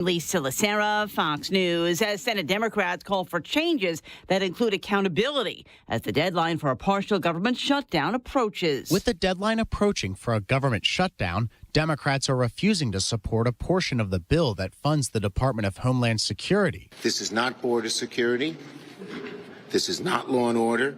Lisa Lacera, Fox News, as Senate Democrats call for changes that include accountability as the deadline for a partial government shutdown approaches. With the deadline approaching for a government shutdown, Democrats are refusing to support a portion of the bill that funds the Department of Homeland Security. This is not border security. This is not law and order.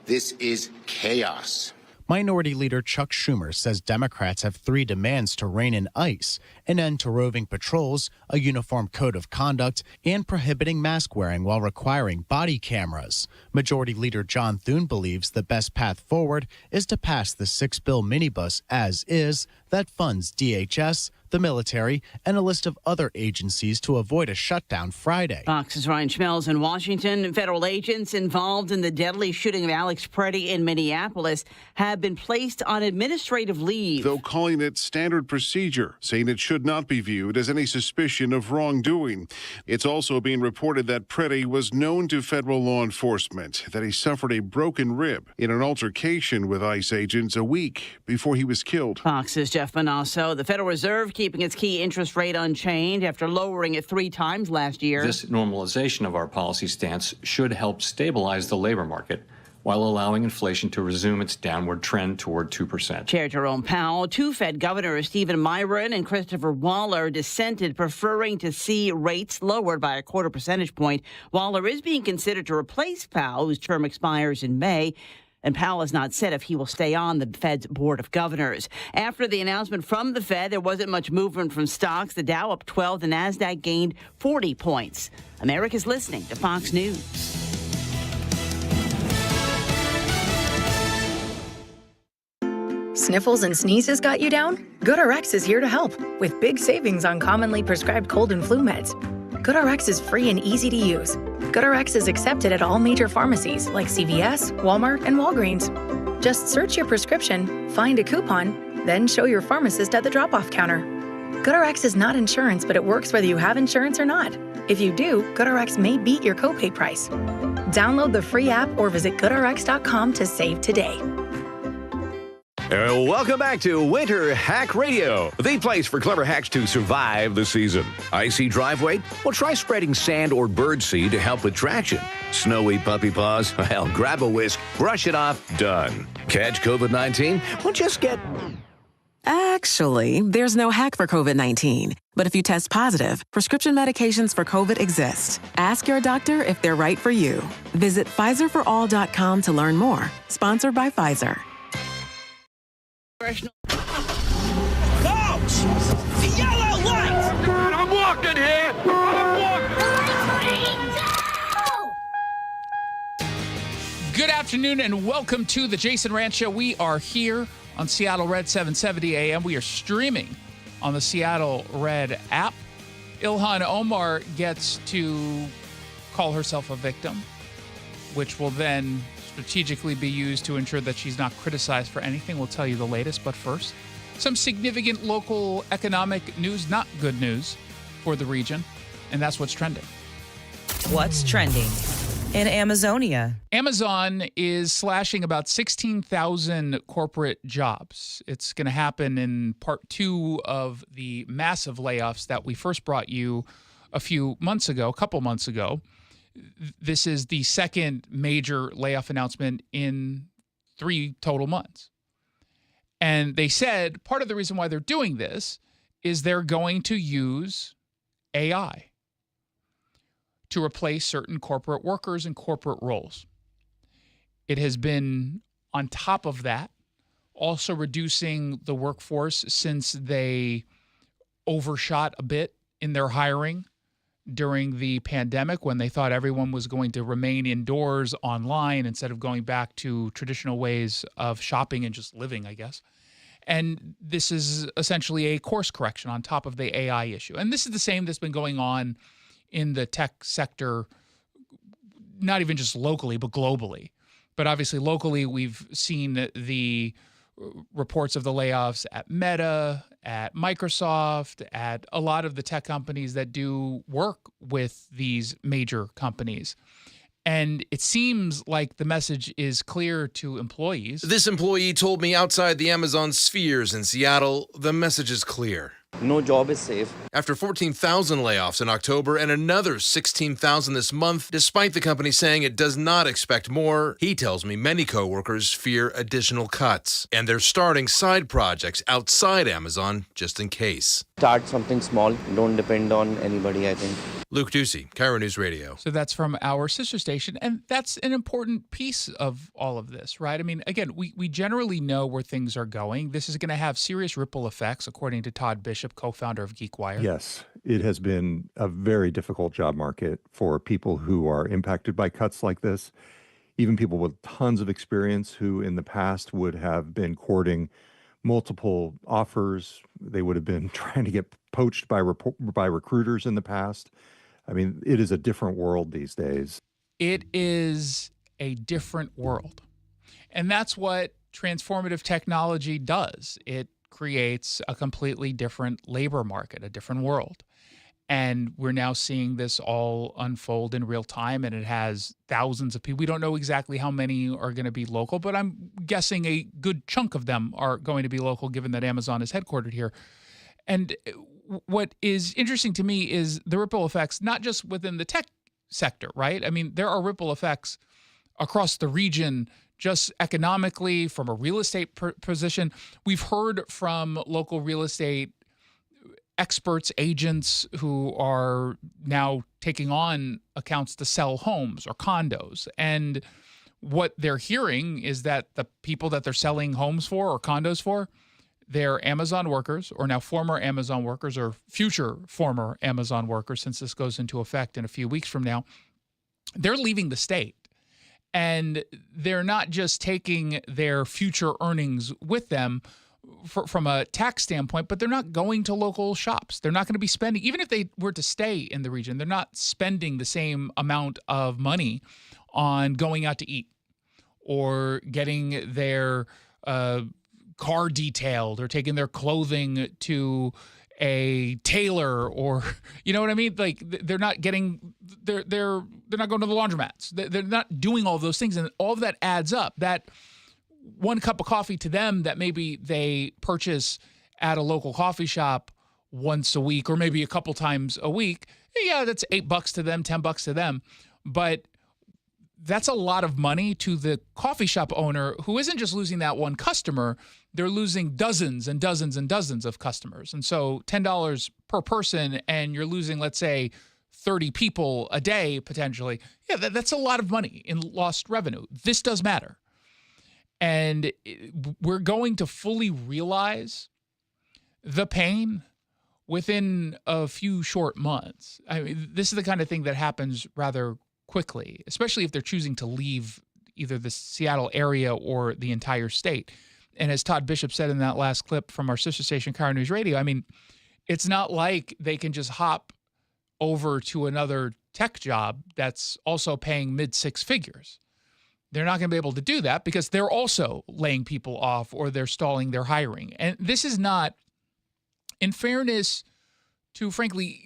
This is chaos. Minority Leader Chuck Schumer says Democrats have three demands to rein in ICE: an end to roving patrols, a uniform code of conduct, and prohibiting mask wearing while requiring body cameras. Majority Leader John Thune believes the best path forward is to pass the six-bill minibus as is that funds DHS, the military, and a list of other agencies to avoid a shutdown Friday. Fox's Ryan Schmelz in Washington. Federal agents involved in the deadly shooting of Alex Preddy in Minneapolis have been placed on administrative leave. Though calling it standard procedure, saying it should not be viewed as any suspicion of wrongdoing. It's also being reported that Preddy was known to federal law enforcement, that he suffered a broken rib in an altercation with ICE agents a week before he was killed. Fox's Jeff Manasso. The Federal Reserve keeping its key interest rate unchanged after lowering it 3 times last year. This normalization of our policy stance should help stabilize the labor market while allowing inflation to resume its downward trend toward 2%. Chair Jerome Powell, two Fed governors Stephen Myron and Christopher Waller dissented, preferring to see rates lowered by a 0.25 percentage point. Waller is being considered to replace Powell, whose term expires in May. And Powell has not said if he will stay on the Fed's Board of Governors. After the announcement from the Fed, there wasn't much movement from stocks. The Dow up 12, the NASDAQ gained 40 points. America's listening to Fox News. Sniffles and sneezes got you down? GoodRx is here to help with big savings on commonly prescribed cold and flu meds. GoodRx is free and easy to use. GoodRx is accepted at all major pharmacies like CVS, Walmart, and Walgreens. Just search your prescription, find a coupon, then show your pharmacist at the drop-off counter. GoodRx is not insurance, but it works whether you have insurance or not. If you do, GoodRx may beat your copay price. Download the free app or visit GoodRx.com to save today. Welcome back to Winter Hack Radio, the place for clever hacks to survive the season. Icy driveway? Well, try spreading sand or birdseed to help with traction. Snowy puppy paws? Well, grab a whisk, brush it off, done. Catch COVID-19? Well, just get... Actually, there's no hack for COVID-19. But if you test positive, prescription medications for COVID exist. Ask your doctor if they're right for you. Visit PfizerForAll.com to learn more. Sponsored by Pfizer. Folks, the yellow light! I'm walking here! Good afternoon and welcome to the Jason Rantz Show. We are here on Seattle Red 770 AM. We are streaming on the Seattle Red app. Ilhan Omar gets to call herself a victim, which will then strategically be used to ensure that she's not criticized for anything. We'll tell you the latest, but first, some significant local economic news, not good news for the region, and that's what's trending. What's trending in Amazonia? Amazon is slashing about 16,000 corporate jobs. It's going to happen in part 2 of the massive layoffs that we first brought you a couple months ago. This is the second major layoff announcement in 3 total months. And they said part of the reason why they're doing this is they're going to use AI to replace certain corporate workers and corporate roles. It has been on top of that, also reducing the workforce since they overshot a bit in their hiring during the pandemic when they thought everyone was going to remain indoors online instead of going back to traditional ways of shopping and just living, I guess. And this is essentially a course correction on top of the AI issue. And this is the same that's been going on in the tech sector, not even just locally, but globally. But obviously locally, we've seen the reports of the layoffs at Meta, at Microsoft, at a lot of the tech companies that do work with these major companies. And it seems like the message is clear to employees. This employee told me outside the Amazon spheres in Seattle, the message is clear. No job is safe. After 14,000 layoffs in October and another 16,000 this month, despite the company saying it does not expect more, he tells me many coworkers fear additional cuts, and they're starting side projects outside Amazon just in case. Start something small. Don't depend on anybody, I think. Luke Ducey, Cairo News Radio. So that's from our sister station, and that's an important piece of all of this, right? I mean, again, we generally know where things are going. This is going to have serious ripple effects, according to Todd Bishop, co-founder of GeekWire. Yes, it has been a very difficult job market for people who are impacted by cuts like this. Even people with tons of experience who in the past would have been courting multiple offers. They would have been trying to get poached by recruiters in the past. I mean, it is a different world these days. It is a different world. And that's what transformative technology does. It creates a completely different labor market, a different world. And we're now seeing this all unfold in real time, and it has thousands of people. We don't know exactly how many are going to be local, but I'm guessing a good chunk of them are going to be local, given that Amazon is headquartered here. And what is interesting to me is the ripple effects, not just within the tech sector, right? I mean, there are ripple effects across the region, just economically, from a real estate position. We've heard from local real estate experts, agents who are now taking on accounts to sell homes or condos. And what they're hearing is that the people that they're selling homes for or condos for, they're Amazon workers, or now former Amazon workers, or future former Amazon workers, since this goes into effect in a few weeks from now. They're leaving the state. And they're not just taking their future earnings with them from a tax standpoint, but they're not going to local shops. They're not going to be spending, even if they were to stay in the region, they're not spending the same amount of money on going out to eat or getting their car detailed or taking their clothing to a tailor, or you know what I mean? Like they're not getting, they're not going to the laundromats. They're not doing all those things, and all of that adds up. That one cup of coffee to them that maybe they purchase at a local coffee shop once a week, or maybe a couple times a week. Yeah, that's $8 to them, $10 to them, but that's a lot of money to the coffee shop owner, who isn't just losing that one customer, they're losing dozens and dozens and dozens of customers. And so $10 per person, and you're losing, let's say, 30 people a day potentially. Yeah, that's a lot of money in lost revenue. This does matter. And we're going to fully realize the pain within a few short months. I mean, this is the kind of thing that happens rather quickly, especially if they're choosing to leave either the Seattle area or the entire state. And as Todd Bishop said in that last clip from our sister station, Cairo News Radio, I mean, it's not like they can just hop over to another tech job that's also paying mid-six figures. They're not going to be able to do that because they're also laying people off, or they're stalling their hiring. And this is not, in fairness to, frankly,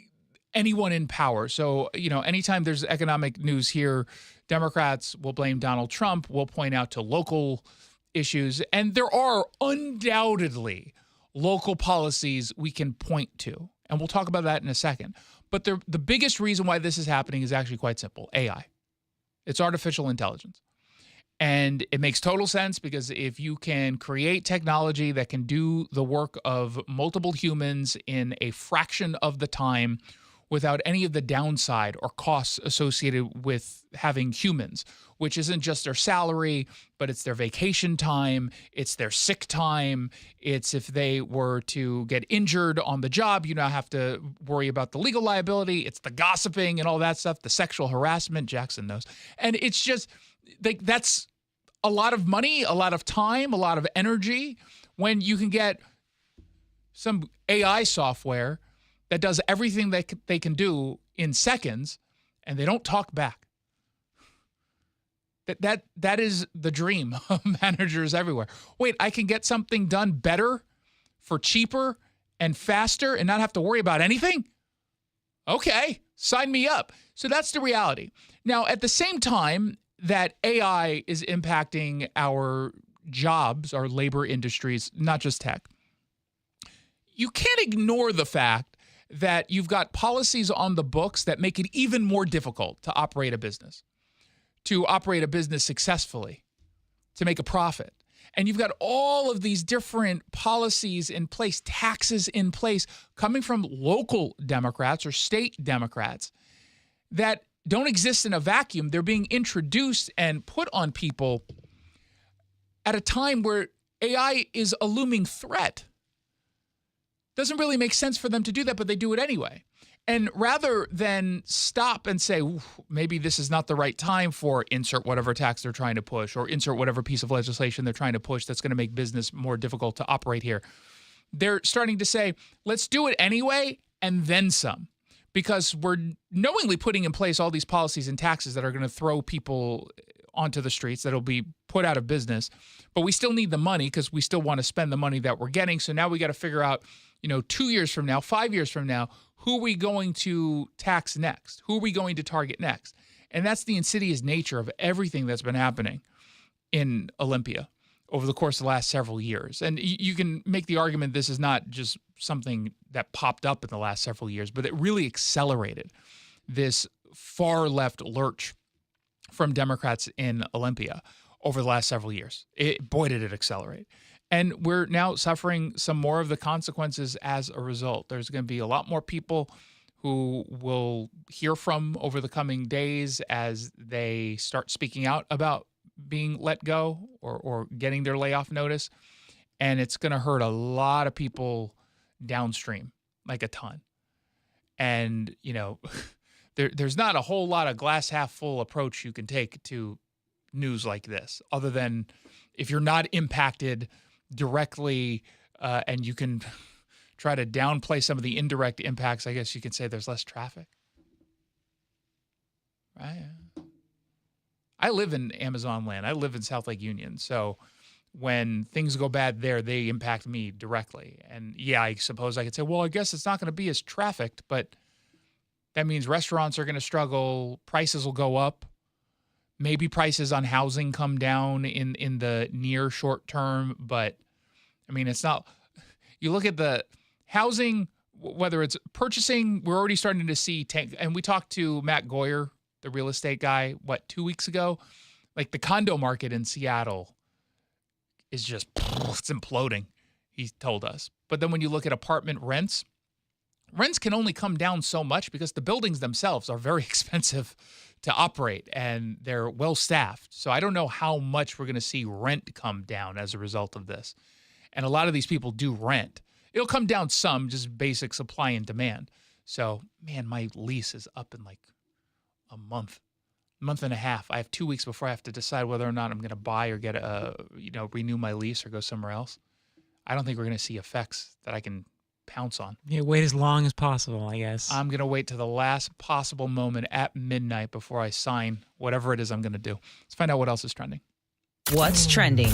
anyone in power. So, you know, anytime there's economic news here, Democrats will blame Donald Trump, will point out to local issues, and there are undoubtedly local policies we can point to, and we'll talk about that in a second. But the biggest reason why this is happening is actually quite simple: AI. It's artificial intelligence. And it makes total sense, because if you can create technology that can do the work of multiple humans in a fraction of the time without any of the downside or costs associated with having humans, which isn't just their salary, but it's their vacation time, it's their sick time, it's if they were to get injured on the job, you now have to worry about the legal liability, it's the gossiping and all that stuff, the sexual harassment, Jackson knows. And it's just, like, that's a lot of money, a lot of time, a lot of energy, when you can get some AI software that does everything they can do in seconds, and they don't talk back. That is the dream of managers everywhere. Wait, I can get something done better, for cheaper and faster, and not have to worry about anything? Okay, sign me up. So that's the reality. Now, at the same time that AI is impacting our jobs, our labor industries, not just tech, you can't ignore the fact that you've got policies on the books that make it even more difficult to operate a business successfully, to make a profit. And you've got all of these different policies in place, taxes in place, coming from local Democrats or state Democrats that don't exist in a vacuum. They're being introduced and put on people at a time where AI is a looming threat. Doesn't really make sense for them to do that, but they do it anyway. And rather than stop and say, maybe this is not the right time for insert whatever tax they're trying to push or insert whatever piece of legislation they're trying to push that's going to make business more difficult to operate here, they're starting to say, let's do it anyway and then some. Because we're knowingly putting in place all these policies and taxes that are going to throw people onto the streets, that'll be put out of business. But we still need the money because we still want to spend the money that we're getting. So now we got to figure out, 2 years from now, 5 years from now, who are we going to tax next? Who are we going to target next? And that's the insidious nature of everything that's been happening in Olympia over the course of the last several years. And you can make the argument this is not just something that popped up in the last several years, but it really accelerated this far left lurch from Democrats in Olympia over the last several years. Boy, did it accelerate. And we're now suffering some more of the consequences as a result. There's going to be a lot more people who will hear from over the coming days as they start speaking out about being let go or getting their layoff notice. And it's going to hurt a lot of people downstream, like a ton. And, there's not a whole lot of glass half full approach you can take to news like this, other than if you're not impacted directly and you can try to downplay some of the indirect impacts, I guess you could say there's less traffic. Right? I live in Amazon land. I live in South Lake Union. So when things go bad there, they impact me directly. And yeah, I suppose I could say, well, I guess it's not going to be as trafficked, but that means restaurants are going to struggle. Prices will go up. Maybe prices on housing come down in the near short term, but I mean, it's not, you look at the housing, whether it's purchasing, we're already starting to see tank, and we talked to Matt Goyer, the real estate guy, 2 weeks ago? Like the condo market in Seattle is just, it's imploding, he told us. But then when you look at apartment rents can only come down so much because the buildings themselves are very expensive to operate and they're well staffed. So I don't know how much we're going to see rent come down as a result of this. And a lot of these people do rent. It'll come down some, just basic supply and demand. So, man, my lease is up in like a month and a half. I have 2 weeks before I have to decide whether or not I'm going to buy or get renew my lease or go somewhere else. I don't think we're going to see effects that I can pounce on. Yeah, wait as long as possible, I guess. I'm going to wait to the last possible moment at midnight before I sign whatever it is I'm going to do. Let's find out what else is trending. What's trending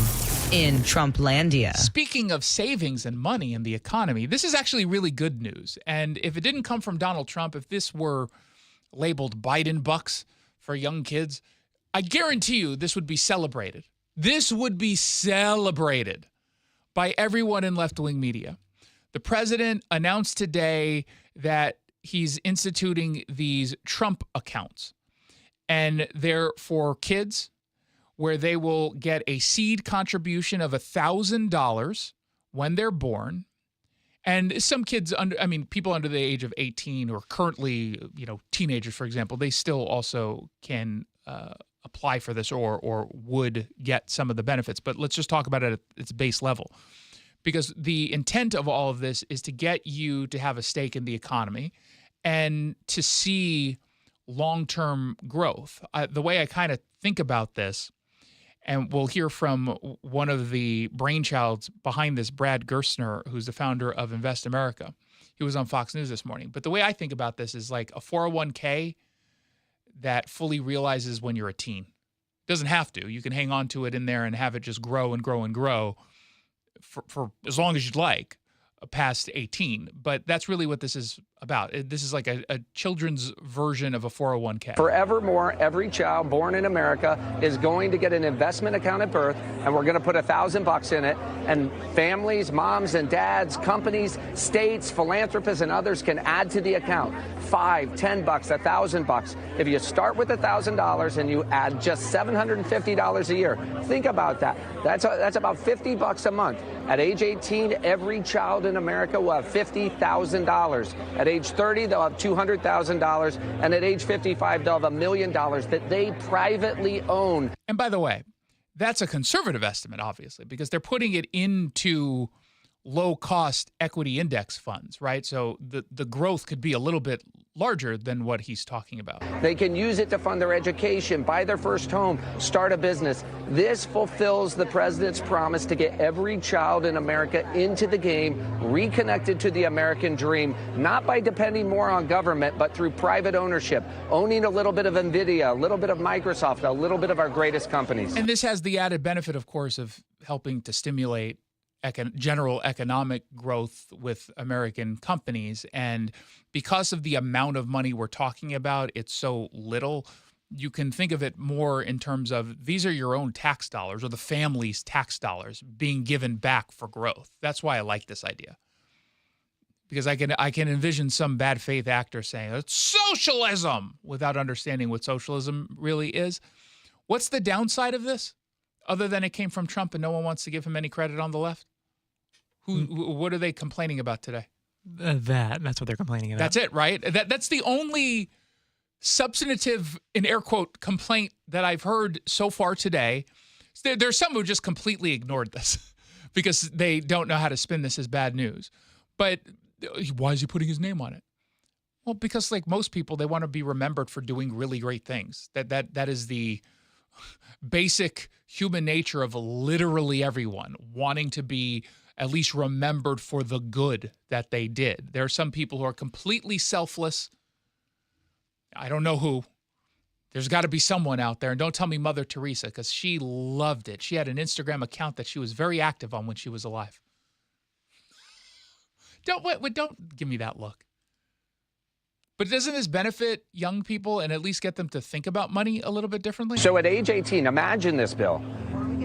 in Trumplandia? Speaking of savings and money in the economy, this is actually really good news. And if it didn't come from Donald Trump, if this were labeled Biden bucks for young kids, I guarantee you this would be celebrated. This would be celebrated by everyone in left-wing media. The president announced today that he's instituting these Trump accounts, and they're for kids where they will get a seed contribution of $1,000 when they're born. And some kids, people under the age of 18 or currently, teenagers, for example, they still also can apply for this or would get some of the benefits. But let's just talk about it at its base level. Because the intent of all of this is to get you to have a stake in the economy and to see long-term growth. The way I kind of think about this, and we'll hear from one of the brainchilds behind this, Brad Gerstner, who's the founder of Invest America. He was on Fox News this morning. But the way I think about this is like a 401k that fully realizes when you're a teen. Doesn't have to. You can hang on to it in there and have it just grow and grow and grow for as long as you'd like. past 18. But that's really what this is about. This is like a children's version of a 401k. Forevermore, every child born in America is going to get an investment account at birth, and we're going to put $1,000 in it. And families, moms and dads, companies, states, philanthropists, and others can add to the account. $5, $10, $1,000. If you start with $1,000 and you add just $750 a year, think about that. That's about $50 a month. At age 18, every child in America will have $50,000. At age 30, they'll have $200,000. And at age 55, they'll have $1 million that they privately own. And by the way, that's a conservative estimate, obviously, because they're putting it into low-cost equity index funds, right? So the growth could be a little bit larger than what he's talking about. They can use it to fund their education, buy their first home, start a business. This fulfills the president's promise to get every child in America into the game, reconnected to the American dream, not by depending more on government, but through private ownership, owning a little bit of NVIDIA, a little bit of Microsoft, a little bit of our greatest companies. And this has the added benefit, of course, of helping to stimulate general economic growth with American companies. And because of the amount of money we're talking about, it's so little, you can think of it more in terms of these are your own tax dollars or the family's tax dollars being given back for growth. That's why I like this idea. Because I can envision some bad faith actor saying, it's socialism, without understanding what socialism really is. What's the downside of this? Other than it came from Trump and no one wants to give him any credit on the left? What are they complaining about today? That's what they're complaining about. That's it, right? That's the only substantive, in air quote, complaint that I've heard so far today. There's some who just completely ignored this because they don't know how to spin this as bad news. But why is he putting his name on it? Well, because like most people, they want to be remembered for doing really great things. That is the basic human nature of literally everyone, wanting to be at least remembered for the good that they did. There are some people who are completely selfless. I don't know who. There's got to be someone out there. And don't tell me Mother Teresa, because she loved it. She had an Instagram account that she was very active on when she was alive. Don't give me that look. But doesn't this benefit young people and at least get them to think about money a little bit differently? So at age 18, imagine this, Bill.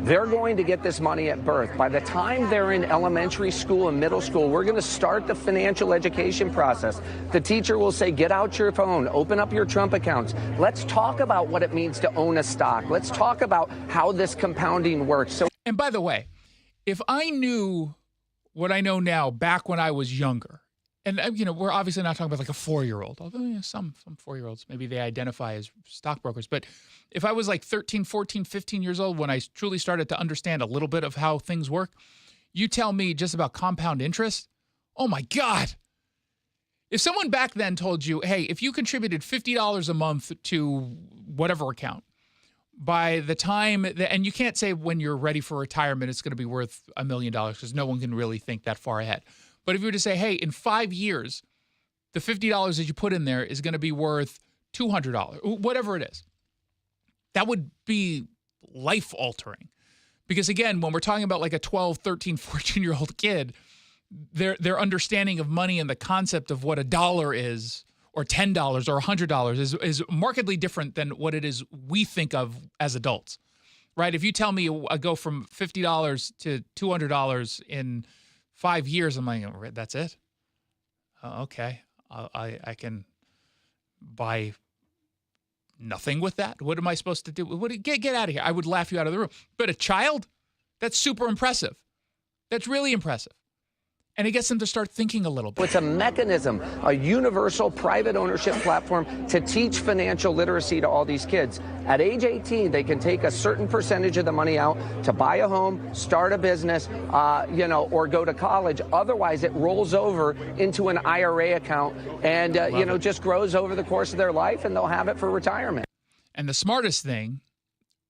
They're going to get this money at birth. By the time they're in elementary school and middle school, we're going to start the financial education process. The teacher will say, get out your phone, open up your Trump accounts. Let's talk about what it means to own a stock. Let's talk about how this compounding works. And by the way, if I knew what I know now back when I was younger, and, we're obviously not talking about like a 4-year-old, although some 4-year-olds, maybe they identify as stockbrokers. But if I was like 13, 14, 15 years old when I truly started to understand a little bit of how things work, you tell me just about compound interest, oh my God. If someone back then told you, hey, if you contributed $50 a month to whatever account, by the time, and you can't say when you're ready for retirement, it's going to be worth $1 million because no one can really think that far ahead. But if you were to say, hey, in 5 years, the $50 that you put in there is going to be worth $200, whatever it is, that would be life-altering. Because, again, when we're talking about like a 12, 13, 14-year-old kid, their understanding of money and the concept of what a dollar is or $10 or $100 is markedly different than what it is we think of as adults, right? If you tell me I go from $50 to $200 in 5 years, I'm like, that's it? Okay. I can buy nothing with that? What am I supposed to do? Get out of here. I would laugh you out of the room. But a child, that's super impressive. That's really impressive. And it gets them to start thinking a little bit. It's a mechanism, a universal private ownership platform to teach financial literacy to all these kids. At age 18, they can take a certain percentage of the money out to buy a home, start a business, or go to college. Otherwise, it rolls over into an IRA account and, just grows over the course of their life, and they'll have it for retirement. And the smartest thing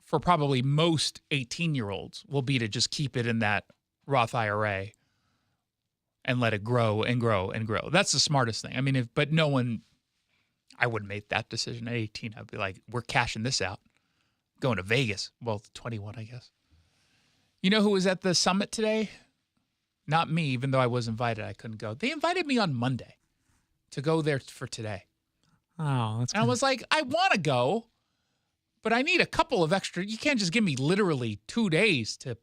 for probably most 18-year-olds will be to just keep it in that Roth IRA and let it grow and grow and grow. That's the smartest thing. I mean, I wouldn't make that decision at 18. I'd be like, we're cashing this out. Going to Vegas. Well, 21, I guess. You know who was at the summit today? Not me, even though I was invited, I couldn't go. They invited me on Monday to go there for today. Oh, that's And I was like, I want to go, but I need a couple of extra. You can't just give me literally 2 days to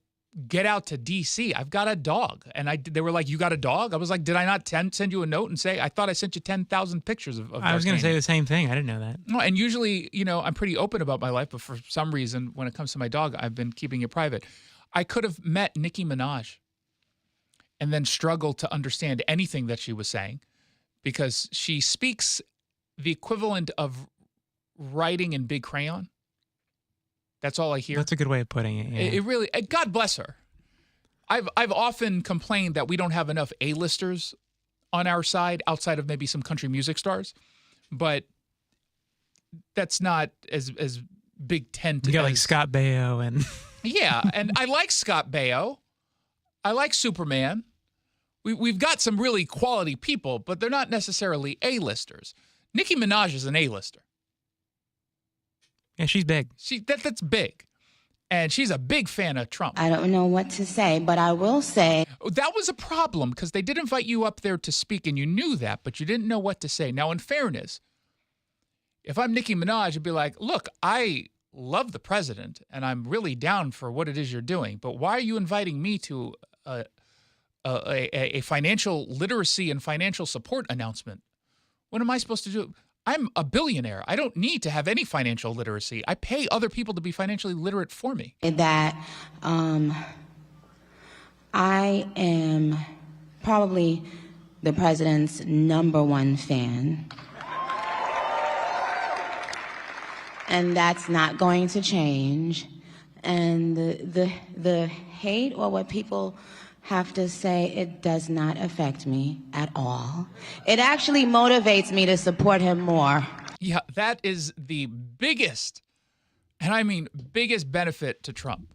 get out to D.C. I've got a dog. And they were like, you got a dog? I was like, did I not send you a note and say, I thought I sent you 10,000 pictures of I was going to say the same thing. I didn't know that. No, and usually, I'm pretty open about my life, but for some reason, when it comes to my dog, I've been keeping it private. I could have met Nicki Minaj and then struggled to understand anything that she was saying because she speaks the equivalent of writing in big crayon. That's all I hear. That's a good way of putting it. Yeah. It really, God bless her. I've often complained that we don't have enough A-listers on our side outside of maybe some country music stars, but that's not as big tent. You got like Scott Baio and yeah, and I like Scott Baio. I like Superman. We've got some really quality people, but they're not necessarily A-listers. Nicki Minaj is an A-lister. Yeah, she's big. That's big. And she's a big fan of Trump. I don't know what to say, but I will say. That was a problem because they did invite you up there to speak and you knew that, but you didn't know what to say. Now, in fairness, if I'm Nicki Minaj, I'd be like, look, I love the president and I'm really down for what it is you're doing, but why are you inviting me to a financial literacy and financial support announcement? What am I supposed to do? I'm a billionaire. I don't need to have any financial literacy. I pay other people to be financially literate for me. That I am probably the president's #1 fan. And that's not going to change. And the hate or what people have to say, it does not affect me at all. It actually motivates me to support him more. Yeah, that is the biggest, and I mean biggest benefit to Trump,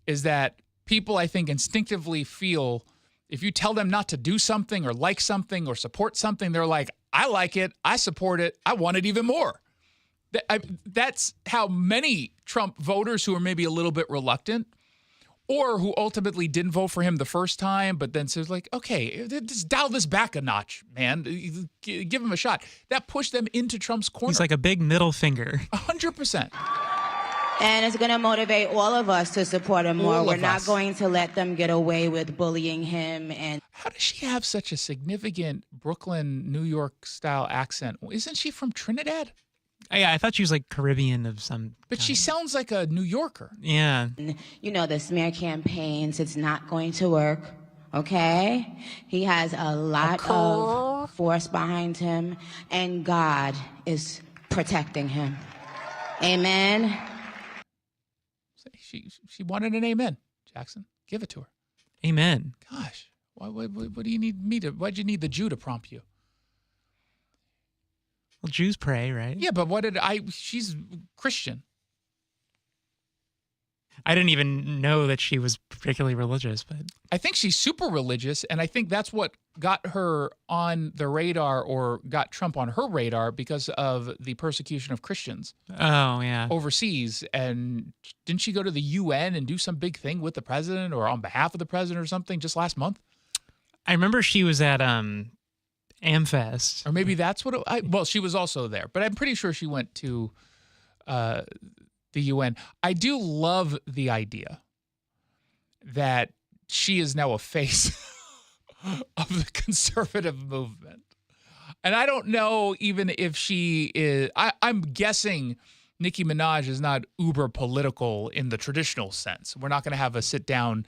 is that people, I think, instinctively feel if you tell them not to do something or like something or support something, they're like, I like it, I support it, I want it even more. That's how many Trump voters who are maybe a little bit reluctant or who ultimately didn't vote for him the first time, but then says like, okay, just dial this back a notch, man. Give him a shot. That pushed them into Trump's corner. He's like a big middle finger. 100%. And it's going to motivate all of us to support him more. We're not going to let them get away with bullying him. And how does she have such a significant Brooklyn, New York style accent? Isn't she from Trinidad? Yeah, I thought she was like Caribbean of some But she sounds like a New Yorker. Yeah. You know, the smear campaigns, it's not going to work, okay? He has a lot of force behind him, and God is protecting him. Amen? She wanted an amen, Jackson. Give it to her. Amen. Gosh, what do you need me to, why'd you need the Jew to prompt you? Well, Jews pray, right? Yeah, but she's Christian. I didn't even know that she was particularly religious, but I think she's super religious, and I think that's what got her on the radar or got Trump on her radar because of the persecution of Christians. Oh, yeah. Overseas. And didn't she go to the UN and do some big thing with the president or on behalf of the president or something just last month? I remember she was at AmFest. Or maybe that's what well, she was also there, but I'm pretty sure she went to the UN. I do love the idea that she is now a face of the conservative movement. And I don't know even if she is, I'm guessing Nicki Minaj is not uber political in the traditional sense. We're not going to have a sit down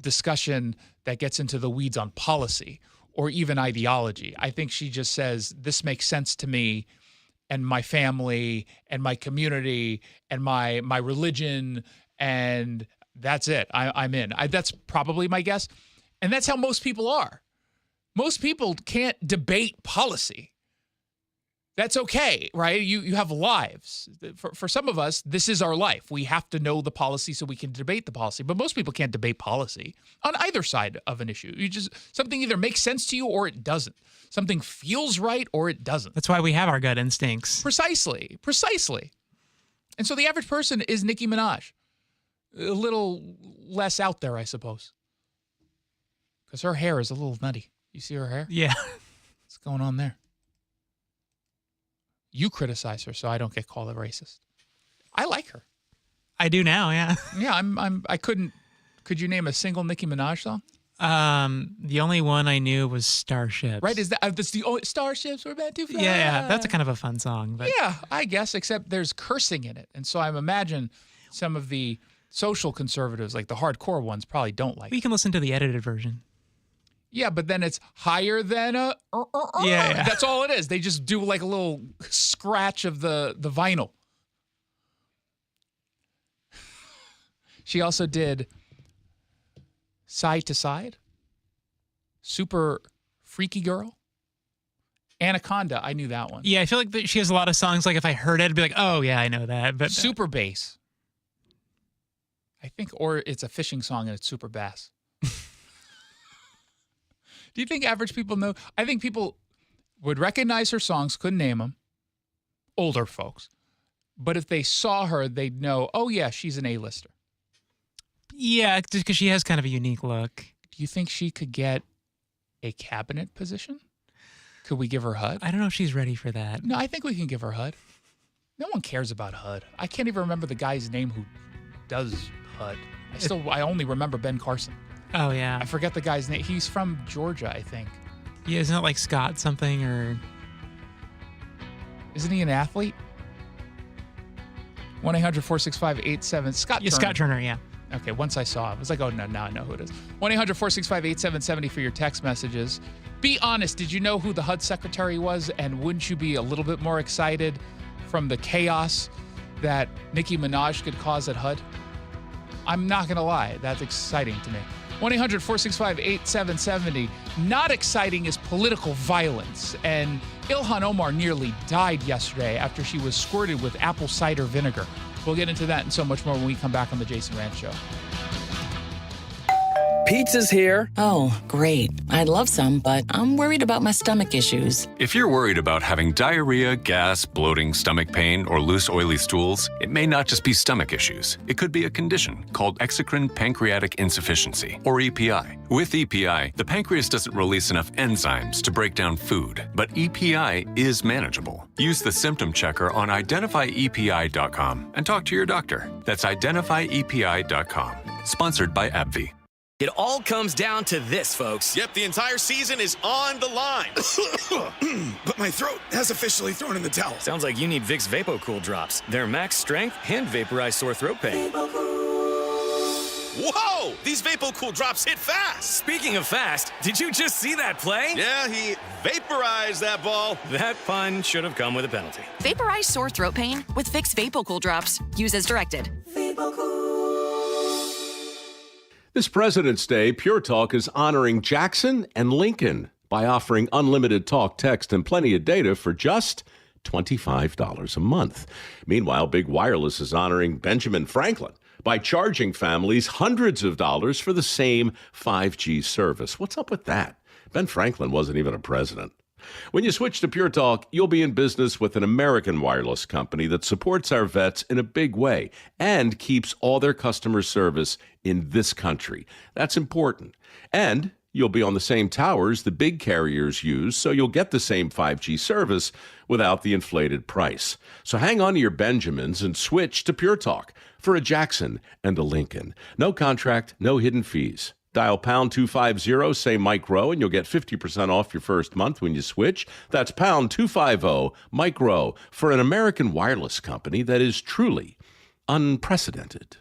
discussion that gets into the weeds on policy or even ideology. I think she just says, this makes sense to me and my family and my community and my religion, and that's it. I'm in. That's probably my guess. And that's how most people are. Most people can't debate policy. That's okay, right? You have lives. For some of us, this is our life. We have to know the policy so we can debate the policy. But most people can't debate policy on either side of an issue. Something either makes sense to you or it doesn't. Something feels right or it doesn't. That's why we have our gut instincts. Precisely. And so the average person is Nicki Minaj. A little less out there, I suppose. Because her hair is a little nutty. You see her hair? Yeah. What's going on there? You criticize her so I don't get called a racist. I like her. I do now, yeah. Yeah, I couldn't. Could you name a single Nicki Minaj song? The only one I knew was Starships. Right? That's the only Starships were meant to fly. Yeah, that's a kind of a fun song. But Yeah, I guess, except there's cursing in it. And so I imagine some of the social conservatives, like the hardcore ones, probably don't like we can listen to the edited version. Yeah, but then it's higher than a... Yeah. That's all it is. They just do like a little scratch of the vinyl. She also did Side to Side, Super Freaky Girl, Anaconda. I knew that one. Yeah, I feel like she has a lot of songs. Like if I heard it, I'd be like, oh yeah, I know that. But Super Bass. I think, or it's a fishing song and it's super bass. Do you think average people know? I think people would recognize her songs, couldn't name them. Older folks. But if they saw her, they'd know, oh yeah, she's an A-lister. Yeah, just because she has kind of a unique look. Do you think she could get a cabinet position? Could we give her HUD? I don't know if she's ready for that. No, I think we can give her HUD. No one cares about HUD. I can't even remember the guy's name who does HUD. I only remember Ben Carson. Oh, yeah. I forget the guy's name. He's from Georgia, I think. Yeah, isn't it like Scott something or... Isn't he an athlete? 1-800-465-87... Scott Turner. Yeah, Scott Turner, yeah. Okay, once I saw it, I was like, oh, no, now I know who it is. 1-800-465-8770 for your text messages. Be honest, did you know who the HUD secretary was? And wouldn't you be a little bit more excited from the chaos that Nicki Minaj could cause at HUD? I'm not going to lie. That's exciting to me. 1-800-465-8770. Not exciting is political violence. And Ilhan Omar nearly died yesterday after she was squirted with apple cider vinegar. We'll get into that and so much more when we come back on the Jason Rantz Show. Pizza's here. Oh, great. I'd love some, but I'm worried about my stomach issues. If you're worried about having diarrhea, gas, bloating, stomach pain, or loose, oily stools, it may not just be stomach issues. It could be a condition called exocrine pancreatic insufficiency, or EPI. With EPI, the pancreas doesn't release enough enzymes to break down food, but EPI is manageable. Use the symptom checker on identifyepi.com and talk to your doctor. That's identifyepi.com. Sponsored by AbbVie. It all comes down to this, folks. Yep, the entire season is on the line. But my throat has officially thrown in the towel. Sounds like you need Vicks VapoCool drops. They're max strength and vaporize sore throat pain. Whoa! These VapoCool drops hit fast. Speaking of fast, did you just see that play? Yeah, he vaporized that ball. That pun should have come with a penalty. Vaporize sore throat pain with Vicks VapoCool drops. Use as directed. This President's Day, Pure Talk is honoring Jackson and Lincoln by offering unlimited talk, text, and plenty of data for just $25 a month. Meanwhile, Big Wireless is honoring Benjamin Franklin by charging families hundreds of dollars for the same 5G service. What's up with that? Ben Franklin wasn't even a president. When you switch to Pure Talk, you'll be in business with an American wireless company that supports our vets in a big way and keeps all their customer service in this country. That's important. And you'll be on the same towers the big carriers use, so you'll get the same 5G service without the inflated price. So hang on to your Benjamins and switch to Pure Talk for a Jackson and a Lincoln. No contract, no hidden fees. Dial pound 250, say Mike Rowe, and you'll get 50% off your first month when you switch. That's pound 250, Mike Rowe, for an American wireless company that is truly unprecedented.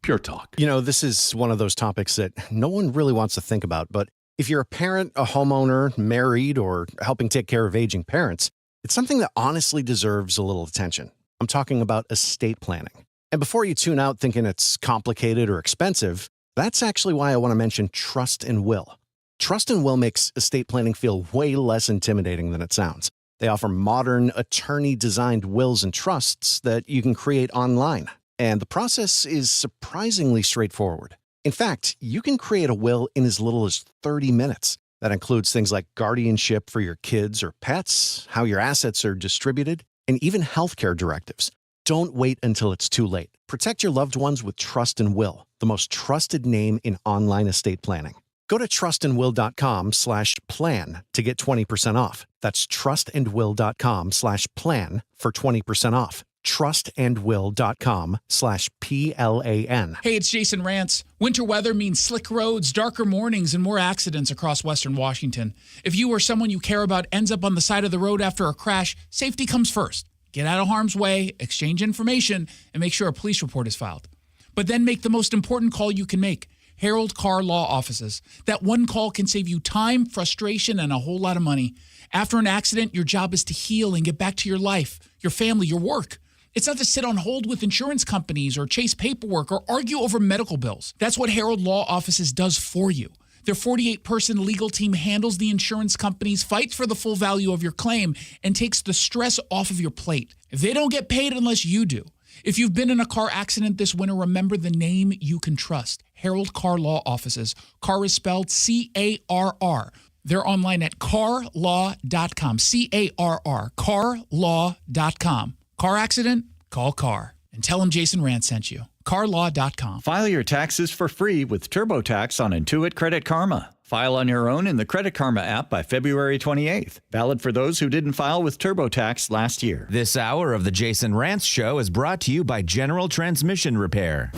Pure Talk. You know, this is one of those topics that no one really wants to think about, but if you're a parent, a homeowner, married, or helping take care of aging parents, it's something that honestly deserves a little attention. I'm talking about estate planning. And before you tune out thinking it's complicated or expensive, that's actually why I want to mention Trust and Will. Trust and Will makes estate planning feel way less intimidating than it sounds. They offer modern, attorney-designed wills and trusts that you can create online. And the process is surprisingly straightforward. In fact, you can create a will in as little as 30 minutes. That includes things like guardianship for your kids or pets, how your assets are distributed, and even healthcare directives. Don't wait until it's too late. Protect your loved ones with Trust and Will, the most trusted name in online estate planning. Go to trustandwill.com/plan to get 20% off. That's trustandwill.com/plan for 20% off. trustandwill.com/PLAN. Hey, it's Jason Rantz. Winter weather means slick roads, darker mornings, and more accidents across Western Washington. If you or someone you care about ends up on the side of the road after a crash, safety comes first. Get out of harm's way, exchange information, and make sure a police report is filed. But then make the most important call you can make. Herald Car Law Offices. That one call can save you time, frustration, and a whole lot of money. After an accident, your job is to heal and get back to your life, your family, your work. It's not to sit on hold with insurance companies or chase paperwork or argue over medical bills. That's what Herald Law Offices does for you. Their 48-person legal team handles the insurance companies, fights for the full value of your claim, and takes the stress off of your plate. They don't get paid unless you do. If you've been in a car accident this winter, remember the name you can trust. Herald Car Law Offices. Car is spelled C-A-R-R. They're online at carlaw.com. C-A-R-R. Carlaw.com. Car accident? Call CAR. And tell them Jason Rantz sent you. Carlaw.com. File your taxes for free with TurboTax on Intuit Credit Karma. File on your own in the Credit Karma app by February 28th. Valid for those who didn't file with TurboTax last year. This hour of the Jason Rantz Show is brought to you by General Transmission Repair.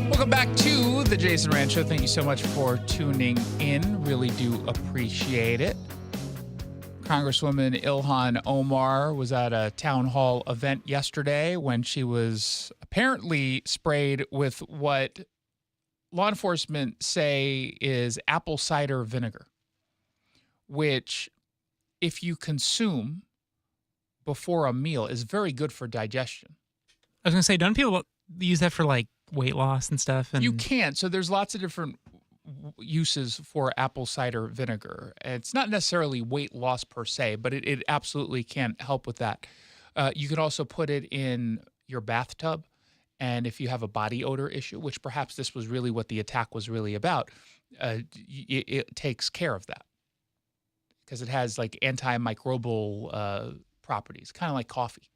Welcome back to the Jason Rantz Show. Thank you so much for tuning in. Really do appreciate it. Congresswoman Ilhan Omar was at a town hall event yesterday when she was apparently sprayed with what law enforcement say is apple cider vinegar, which, if you consume before a meal, is very good for digestion. I was going to say, don't people use that for like weight loss and stuff? And you can. So there's lots of different uses for apple cider vinegar. It's not necessarily weight loss per se, but it absolutely can help with that. You can also put it in your bathtub. And if you have a body odor issue, which perhaps this was really what the attack was really about, it takes care of that because it has like antimicrobial properties, kind of like coffee.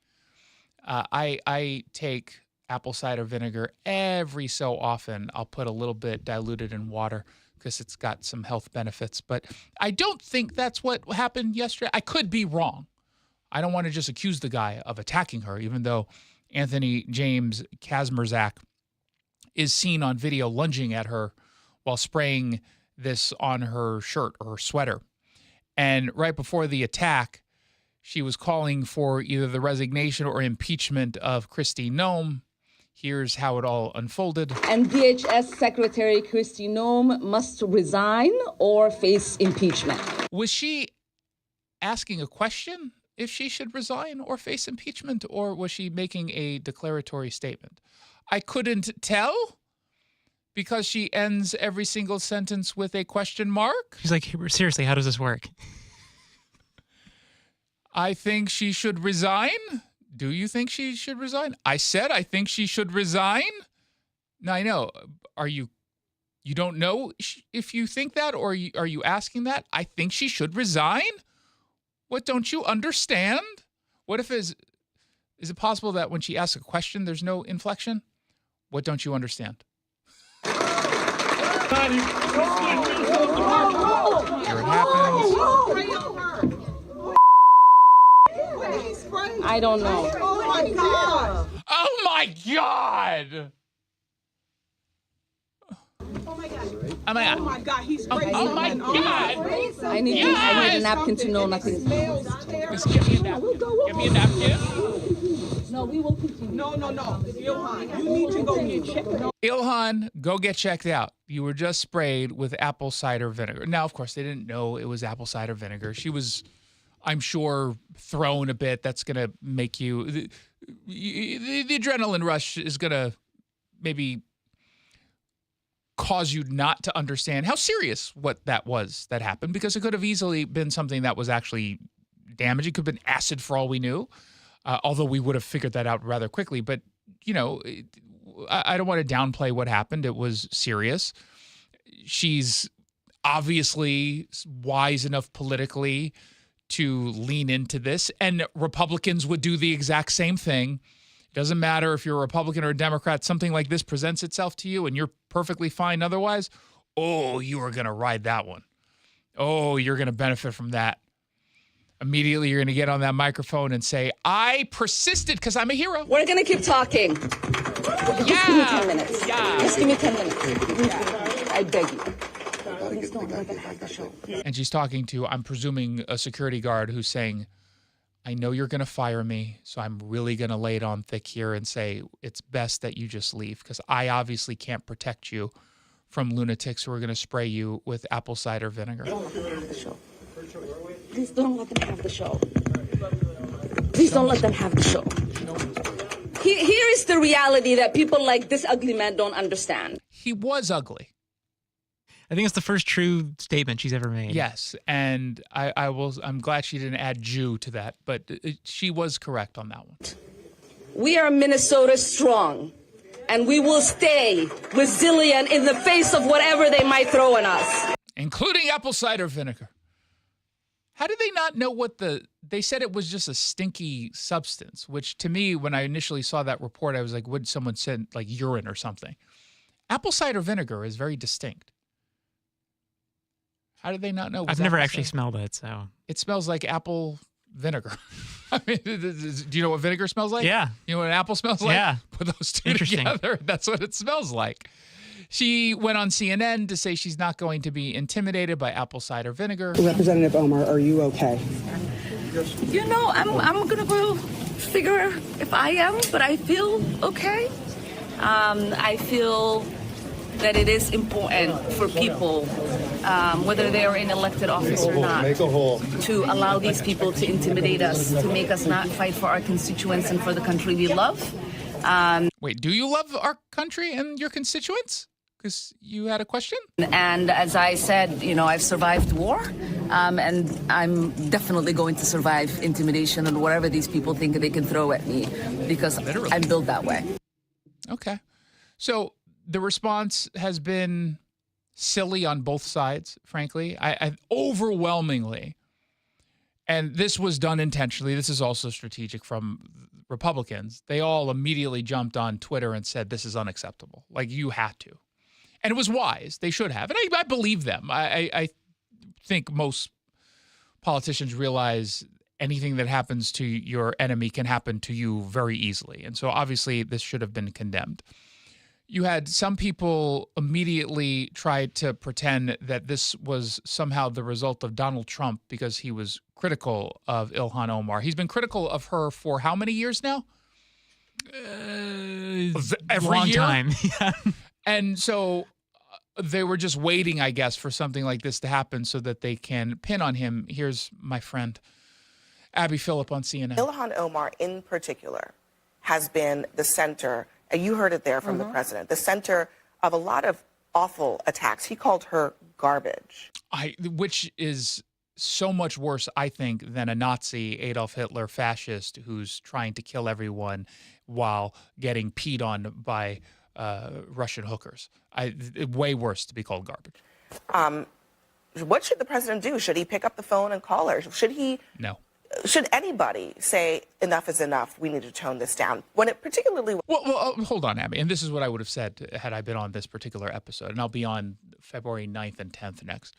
I take apple cider vinegar every so often. I'll put a little bit diluted in water because it's got some health benefits. But I don't think that's what happened yesterday. I could be wrong. I don't want to just accuse the guy of attacking her, even though Anthony James Kazmierzak is seen on video lunging at her while spraying this on her shirt or her sweater. And right before the attack, she was calling for either the resignation or impeachment of Kristi Noem. Here's how it all unfolded. And DHS Secretary Kristi Noem must resign or face impeachment. Was she asking a question if she should resign or face impeachment, or was she making a declaratory statement? I couldn't tell because she ends every single sentence with a question mark. She's like, seriously, how does this work? I think she should resign. Do you think she should resign? I said I think she should resign. Now, I know. You don't know if you think that, or are you asking that? I think she should resign? What don't you understand? What if is it possible that when she asks a question, there's no inflection? What don't you understand? Here it happens. I don't know. Oh my God! Oh my God! Oh my God! Oh my God! Oh my God! He's crazy! Oh my God! I need a napkin to know nothing. Just give me a napkin. Give me a napkin. No, we will continue. No. Ilhan, you need to go get checked. Ilhan, go get checked out. You were just sprayed with apple cider vinegar. Now, of course, they didn't know it was apple cider vinegar. She was, I'm sure, thrown a bit. That's going to make you... The adrenaline rush is going to maybe cause you not to understand how serious what that was that happened, because it could have easily been something that was actually damaging. It could have been acid for all we knew, although we would have figured that out rather quickly. But, you know, I don't want to downplay what happened. It was serious. She's obviously wise enough politically to lean into this, and Republicans would do the exact same thing Doesn't matter if you're a Republican or a Democrat, something like this presents itself to you and you're perfectly fine otherwise. Oh, you are going to ride that one. Oh, you're going to benefit from that. Immediately, you're going to get on that microphone and say, I persisted because I'm a hero. We're going to keep talking. Yeah. Give me 10 minutes. Yeah. Just give me 10 minutes. I beg you. Please don't let them have the show. And she's talking to, I'm presuming, a security guard who's saying, I know you're going to fire me, so I'm really going to lay it on thick here and say it's best that you just leave because I obviously can't protect you from lunatics who are going to spray you with apple cider vinegar. Don't let them have the show. Please don't let them have the show. Please don't let them have the show. Here is the reality that people like this ugly man don't understand. He was ugly. I think it's the first true statement she's ever made. Yes, and I'm glad she didn't add Jew to that, but she was correct on that one. We are Minnesota strong, and we will stay resilient in the face of whatever they might throw at us. Including apple cider vinegar. How did they not know they said it was just a stinky substance, which to me, when I initially saw that report, I was like, would someone send like urine or something? Apple cider vinegar is very distinct. How did they not know? I've never actually smelled it, so. It smells like apple vinegar. I mean, do you know what vinegar smells like? Yeah. You know what an apple smells like? Yeah. Put those two together. That's what it smells like. She went on CNN to say she's not going to be intimidated by apple cider vinegar. Representative Omar, are you okay? You know, I'm going to go figure if I am, but I feel okay. I feel that it is important for people, whether they are in elected office or not, to allow these people to intimidate us, to make us not fight for our constituents and for the country we love. Wait, do you love our country and your constituents? Because you had a question? And as I said, you know, I've survived war, and I'm definitely going to survive intimidation and whatever these people think they can throw at me, because I'm built that way. Okay. So the response has been silly on both sides, frankly. I overwhelmingly, and this was done intentionally. This is also strategic from Republicans. They all immediately jumped on Twitter and said, this is unacceptable. Like, you had to. And it was wise. They should have. And I believe them. I think most politicians realize anything that happens to your enemy can happen to you very easily. And so obviously this should have been condemned. You had some people immediately try to pretend that this was somehow the result of Donald Trump because he was critical of Ilhan Omar. He's been critical of her for how many years now? Every long year? time. Yeah. And so they were just waiting, I guess, for something like this to happen so that they can pin on him. Here's my friend, Abby Phillip on CNN. Ilhan Omar in particular has been the center, and you heard it there from the president, the center of a lot of awful attacks. He called her garbage. Which is so much worse, I think, than a Nazi, Adolf Hitler, fascist who's trying to kill everyone while getting peed on by Russian hookers. Way worse to be called garbage. What should the president do? Should he pick up the phone and call her? Should he? No. Should anybody say enough is enough? We need to tone this down. When it particularly. Well, hold on, Abby. And this is what I would have said had I been on this particular episode. And I'll be on February 9th and 10th next.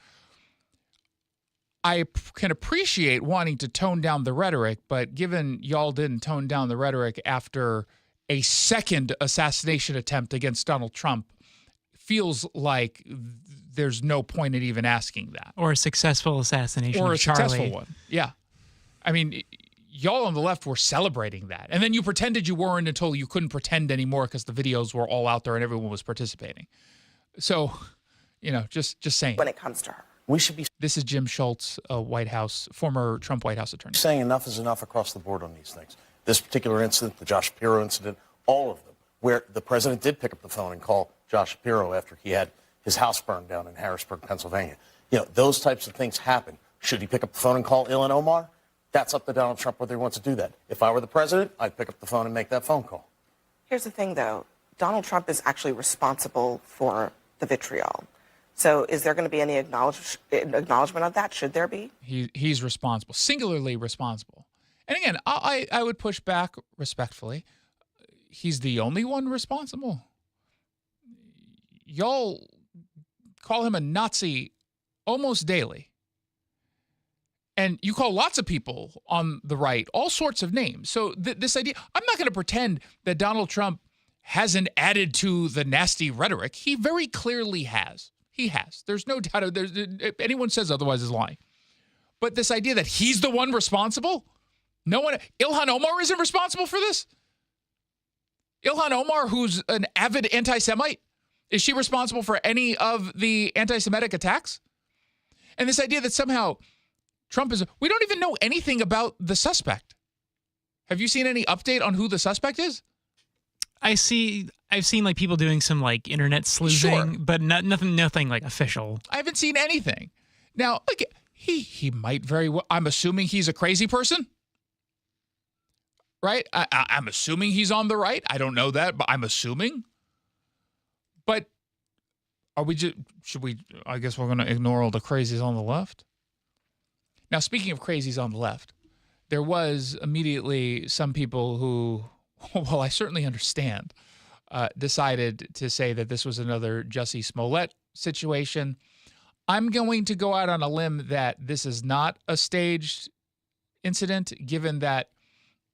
I can appreciate wanting to tone down the rhetoric, but given y'all didn't tone down the rhetoric after a second assassination attempt against Donald Trump, feels like there's no point in even asking that. Or a successful assassination or of a Charlie. successful one. Yeah. I mean, y'all on the left were celebrating that. And then you pretended you weren't until you couldn't pretend anymore because the videos were all out there and everyone was participating. So, just saying. When it comes to her. We should be. This is Jim Schultz, former Trump White House attorney. Saying enough is enough across the board on these things. This particular incident, the Josh Shapiro incident, all of them, where the president did pick up the phone and call Josh Shapiro after he had his house burned down in Harrisburg, Pennsylvania. Those types of things happen. Should he pick up the phone and call Ilhan Omar? That's up to Donald Trump whether he wants to do that. If I were the president, I'd pick up the phone and make that phone call. Here's the thing, though. Donald Trump is actually responsible for the vitriol. So is there going to be any acknowledgement of that? Should there be? He's responsible, singularly responsible. And again, I would push back respectfully. he's the only one responsible. Y'all call him a Nazi almost daily. And you call lots of people on the right all sorts of names. So this idea, I'm not going to pretend that Donald Trump hasn't added to the nasty rhetoric. He very clearly has. He has. There's no doubt. If anyone says otherwise is lying. But this idea that he's the one responsible? No one. Ilhan Omar isn't responsible for this? Ilhan Omar, who's an avid anti-Semite, is she responsible for any of the anti-Semitic attacks? And this idea that somehow Trump is... We don't even know anything about the suspect. Have you seen any update on who the suspect is? I've seen like people doing some like internet sleuthing, but nothing like official. I haven't seen anything. Now, like, he might very well... I'm assuming he's a crazy person. Right? I'm assuming he's on the right. I don't know that, but I'm assuming. But are we just... Should we... I guess we're going to ignore all the crazies on the left. Now, speaking of crazies on the left, there was immediately some people who... Well, I certainly understand, decided to say that this was another Jussie Smollett situation. I'm going to go out on a limb that this is not a staged incident, given that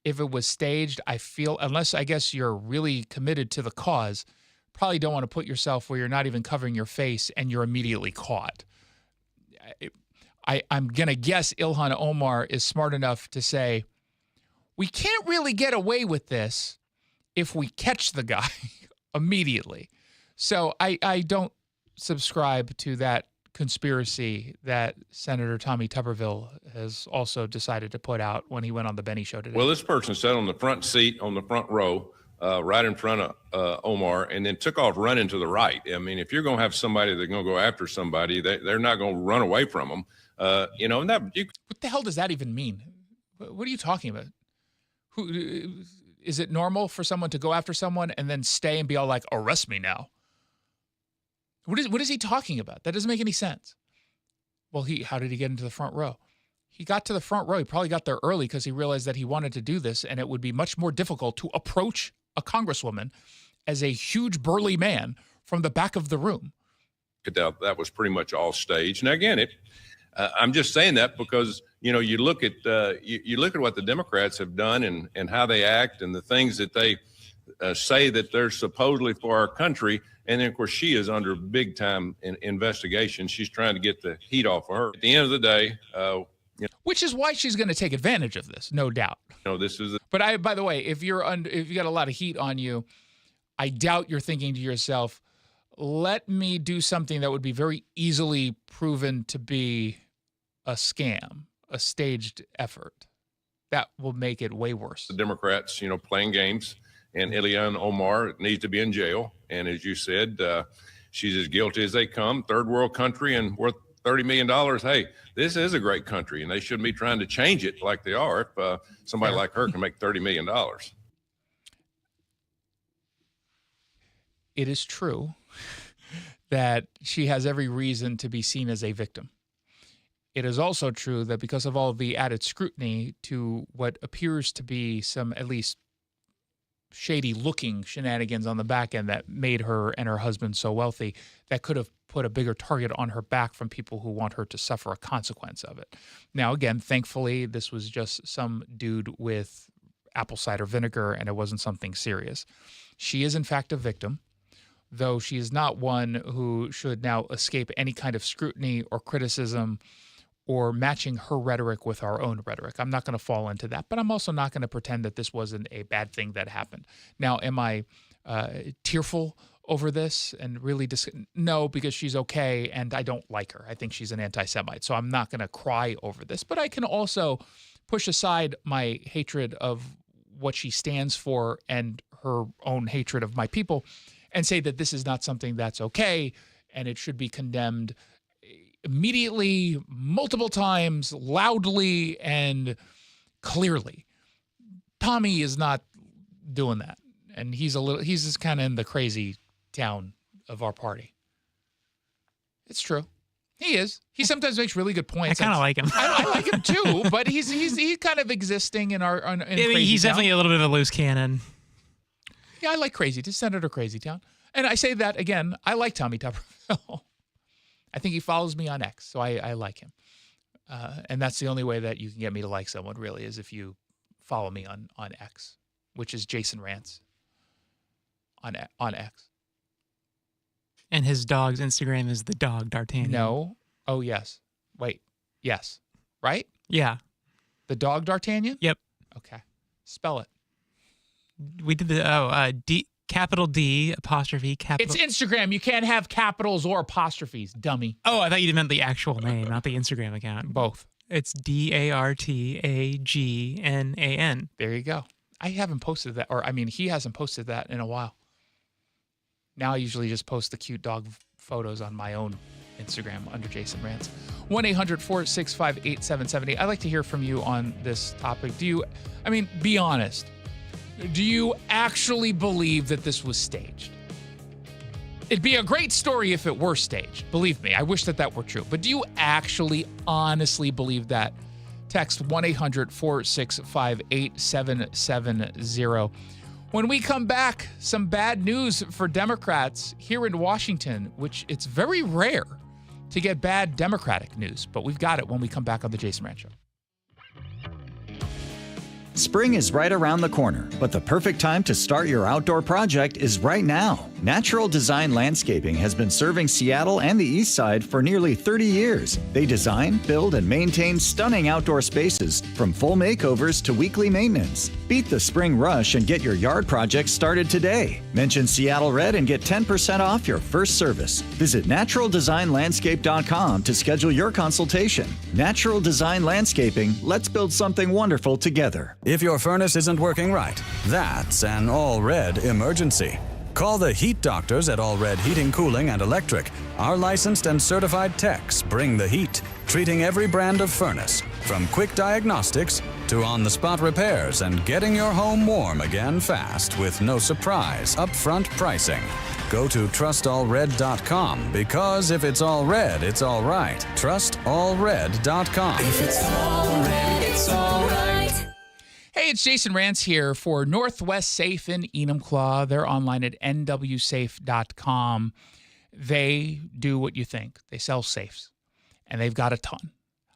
if it was staged, I feel, unless I guess you're really committed to the cause, probably don't want to put yourself where you're not even covering your face and you're immediately caught. I'm going to guess Ilhan Omar is smart enough to say, we can't really get away with this if we catch the guy immediately. So I don't subscribe to that conspiracy that Senator Tommy Tuberville has also decided to put out when he went on the Benny Show today. Well, this person sat on the front seat on the front row, right in front of Omar, and then took off running to the right. I mean, if you're going to have somebody that's going to go after somebody, they're not going to run away from them. And that what the hell does that even mean? What are you talking about? Is it normal for someone to go after someone and then stay and be all like, arrest me now? What is he talking about? That doesn't make any sense. Well, how did he get into the front row? He got to the front row. He probably got there early because he realized that he wanted to do this, and it would be much more difficult to approach a congresswoman as a huge burly man from the back of the room. That was pretty much all staged. Now, again, I'm just saying that because, you look at what the Democrats have done and how they act and the things that they say that they're supposedly for our country. And then, of course, she is under big time investigation. She's trying to get the heat off of her. At the end of the day, which is why she's going to take advantage of this, no doubt. This is. But by the way, if you got a lot of heat on you, I doubt you're thinking to yourself, let me do something that would be very easily proven to be a scam, a staged effort. That will make it way worse. The Democrats, playing games, and Ilhan Omar needs to be in jail. And as you said, she's as guilty as they come. Third world country and worth $30 million. Hey, this is a great country, and they shouldn't be trying to change it like they are if somebody like her can make $30 million. It is true that she has every reason to be seen as a victim. It is also true that because of all the added scrutiny to what appears to be some at least shady-looking shenanigans on the back end that made her and her husband so wealthy, that could have put a bigger target on her back from people who want her to suffer a consequence of it. Now, again, thankfully, this was just some dude with apple cider vinegar, and it wasn't something serious. She is, in fact, a victim, though she is not one who should now escape any kind of scrutiny or criticism or matching her rhetoric with our own rhetoric. I'm not going to fall into that, but I'm also not going to pretend that this wasn't a bad thing that happened. Now, am I tearful over this and really no, because she's okay and I don't like her. I think she's an anti-Semite, so I'm not going to cry over this. But I can also push aside my hatred of what she stands for and her own hatred of my people and say that this is not something that's okay and it should be condemned immediately, multiple times, loudly, and clearly. Tommy is not doing that. And he's just kind of in the crazy town of our party. It's true. He is. He sometimes makes really good points. I kind of like him. I like him too, but he's kind of existing in our crazy he's town. definitely a little bit of a loose cannon. Yeah, I like Crazy Town, Senator Crazy Town. And I say that again, I like Tommy Tuberville. I think he follows me on X, so I like him. And that's the only way that you can get me to like someone, really, is if you follow me on X, which is Jason Rantz on X. And his dog's Instagram is the dog D'Artagnan. No. Oh, yes. Wait. Yes. Right? Yeah. The dog D'Artagnan? Yep. Okay. Spell it. We did the D, capital D, apostrophe, capital. It's Instagram. You can't have capitals or apostrophes, dummy. Oh, I thought you meant the actual name, not the Instagram account. Both. It's DARTAGNAN. There you go. I haven't posted that, or I mean, he hasn't posted that in a while. Now I usually just post the cute dog photos on my own Instagram under Jason Rantz. 1-800-465-8778. I'd like to hear from you on this topic. Be honest. Do you actually believe that this was staged? It'd be a great story if it were staged. Believe me, I wish that were true. But do you actually, honestly believe that? Text 1-800-465-8770. When we come back, some bad news for Democrats here in Washington, which it's very rare to get bad Democratic news, but we've got it when we come back on the Jason Rantz Show. Spring is right around the corner, but the perfect time to start your outdoor project is right now. Natural Design Landscaping has been serving Seattle and the East Side for nearly 30 years. They design, build, and maintain stunning outdoor spaces, from full makeovers to weekly maintenance. Beat the spring rush and get your yard project started today. Mention Seattle Red and get 10% off your first service. Visit naturaldesignlandscape.com to schedule your consultation. Natural Design Landscaping, let's build something wonderful together. If your furnace isn't working right, that's an All Red emergency. Call the heat doctors at All Red Heating, Cooling, and Electric. Our licensed and certified techs bring the heat, treating every brand of furnace, from quick diagnostics to on-the-spot repairs and getting your home warm again fast with no surprise upfront pricing. Go to trustallred.com, because if it's all red, it's all right. Trustallred.com. If it's all red, it's all right. Hey, it's Jason Rantz here for Northwest Safe in Enumclaw. They're online at nwsafe.com. They do what you think. They sell safes, and they've got a ton.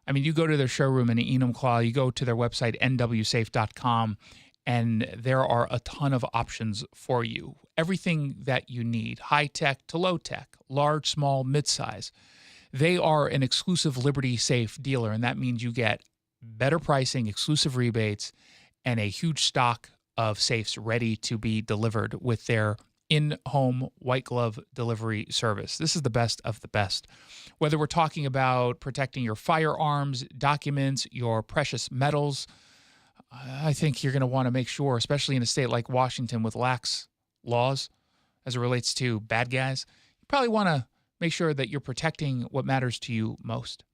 I mean, you go to their showroom in Enumclaw, you go to their website, nwsafe.com, and there are a ton of options for you. Everything that you need, high-tech to low-tech, large, small, mid-size. They are an exclusive Liberty Safe dealer, and that means you get better pricing, exclusive rebates, and a huge stock of safes ready to be delivered with their in-home white glove delivery service. This is the best of the best. Whether we're talking about protecting your firearms, documents, your precious metals, I think you're going to want to make sure, especially in a state like Washington with lax laws as it relates to bad guys, you probably want to make sure that you're protecting what matters to you most.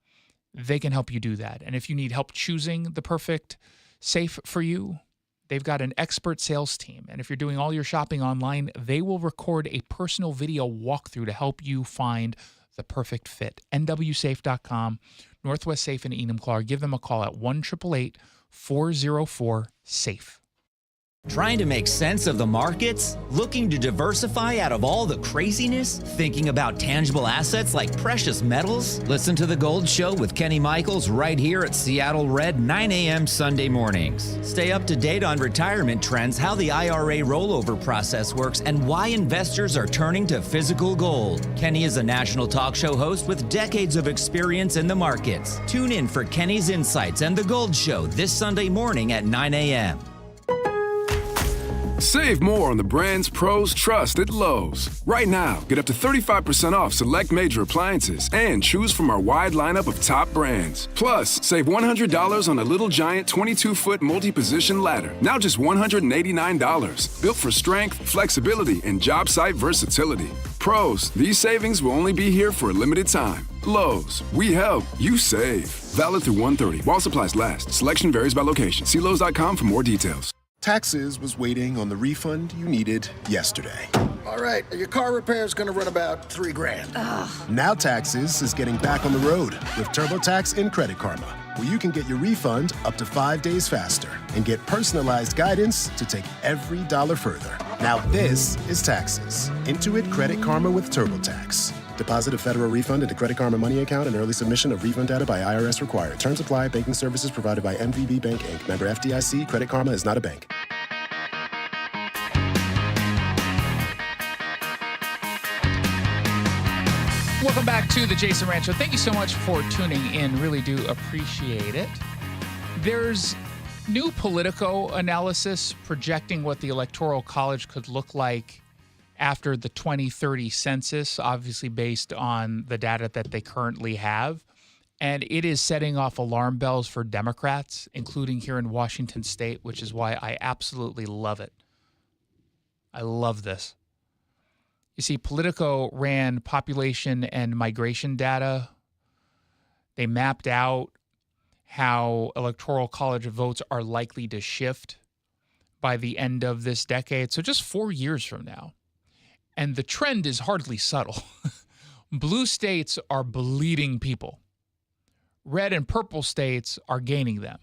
They can help you do that. And if you need help choosing the perfect safe for you, they've got an expert sales team. And if you're doing all your shopping online, they will record a personal video walkthrough to help you find the perfect fit. nwsafe.com, Northwest Safe in Enumclaw. Give them a call at 1-888-404-SAFE. Trying to make sense of the markets? Looking to diversify out of all the craziness? Thinking about tangible assets like precious metals? Listen to The Gold Show with Kenny Michaels right here at Seattle Red, 9 a.m. Sunday mornings. Stay up to date on retirement trends, how the IRA rollover process works, and why investors are turning to physical gold. Kenny is a national talk show host with decades of experience in the markets. Tune in for Kenny's insights and The Gold Show this Sunday morning at 9 a.m. Save more on the brands pros trust at Lowe's. Right now, get up to 35% off select major appliances and choose from our wide lineup of top brands. Plus, save $100 on a Little Giant 22-foot multi-position ladder, now just $189. Built for strength, flexibility, and job site versatility. Pros, these savings will only be here for a limited time. Lowe's, we help, you save. Valid through 1/30 while supplies last. Selection varies by location. See Lowe's.com for more details. Taxes was waiting on the refund you needed yesterday. All right, your car repair is going to run about $3,000. Now Taxes is getting back on the road with TurboTax and Credit Karma, where you can get your refund up to 5 days faster and get personalized guidance to take every dollar further. Now this is taxes. Intuit Credit Karma with TurboTax. Deposit a federal refund into Credit Karma Money account and early submission of refund data by IRS required. Terms apply. Banking services provided by MVB Bank, Inc. Member FDIC. Credit Karma is not a bank. Welcome back to the Jason Rantz Show. Thank you so much for tuning in. Really do appreciate it. There's new Politico analysis projecting what the Electoral College could look like after the 2030 census, obviously based on the data that they currently have. And it is setting off alarm bells for Democrats, including here in Washington State, which is why I absolutely love it. I love this. You see, Politico ran population and migration data. They mapped out how Electoral College votes are likely to shift by the end of this decade. So just 4 years from now. And the trend is hardly subtle. Blue states are bleeding people. Red and purple states are gaining them.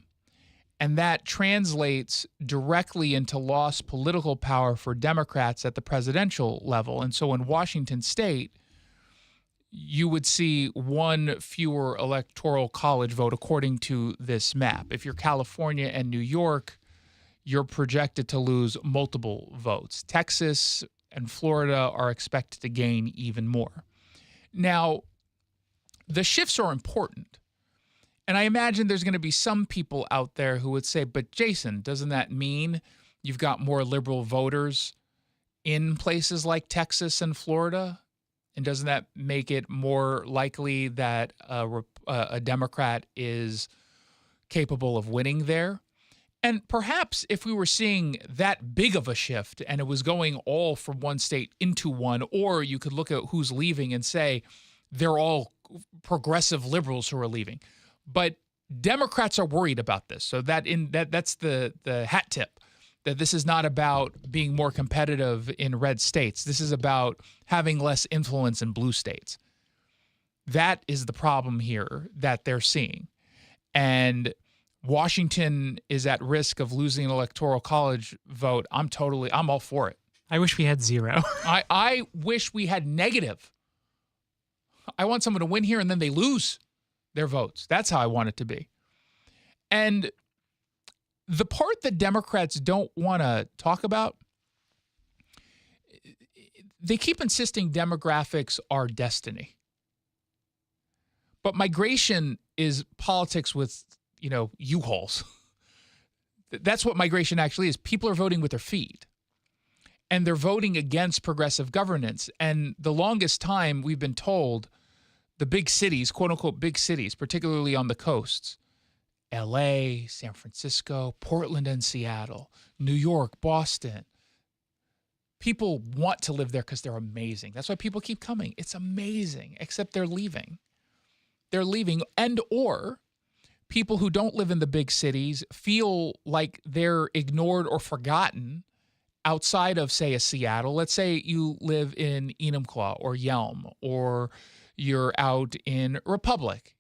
And that translates directly into lost political power for Democrats at the presidential level. And so in Washington State, you would see one fewer Electoral College vote according to this map. If you're California and New York, you're projected to lose multiple votes. Texas and Florida are expected to gain even more. Now, the shifts are important. And I imagine there's going to be some people out there who would say, but Jason, doesn't that mean you've got more liberal voters in places like Texas and Florida? And doesn't that make it more likely that a Democrat is capable of winning there? And perhaps if we were seeing that big of a shift and it was going all from one state into one, or you could look at who's leaving and say they're all progressive liberals who are leaving. But Democrats are worried about this. So that's the hat tip, that this is not about being more competitive in red states. This is about having less influence in blue states. That is the problem here that they're seeing. And Washington is at risk of losing an Electoral College vote. I'm all for it. I wish we had zero. I wish we had negative. I want someone to win here and then they lose their votes. That's how I want it to be. And the part that Democrats don't want to talk about, they keep insisting demographics are destiny. But migration is politics with, U-Hauls. That's what migration actually is. People are voting with their feet. And they're voting against progressive governance. And the longest time we've been told the big cities, quote unquote big cities, particularly on the coasts, LA, San Francisco, Portland and Seattle, New York, Boston. People want to live there because they're amazing. That's why people keep coming. It's amazing, except they're leaving. They're leaving, and or people who don't live in the big cities feel like they're ignored or forgotten outside of, say, a Seattle. Let's say you live in Enumclaw or Yelm, or you're out in Republic.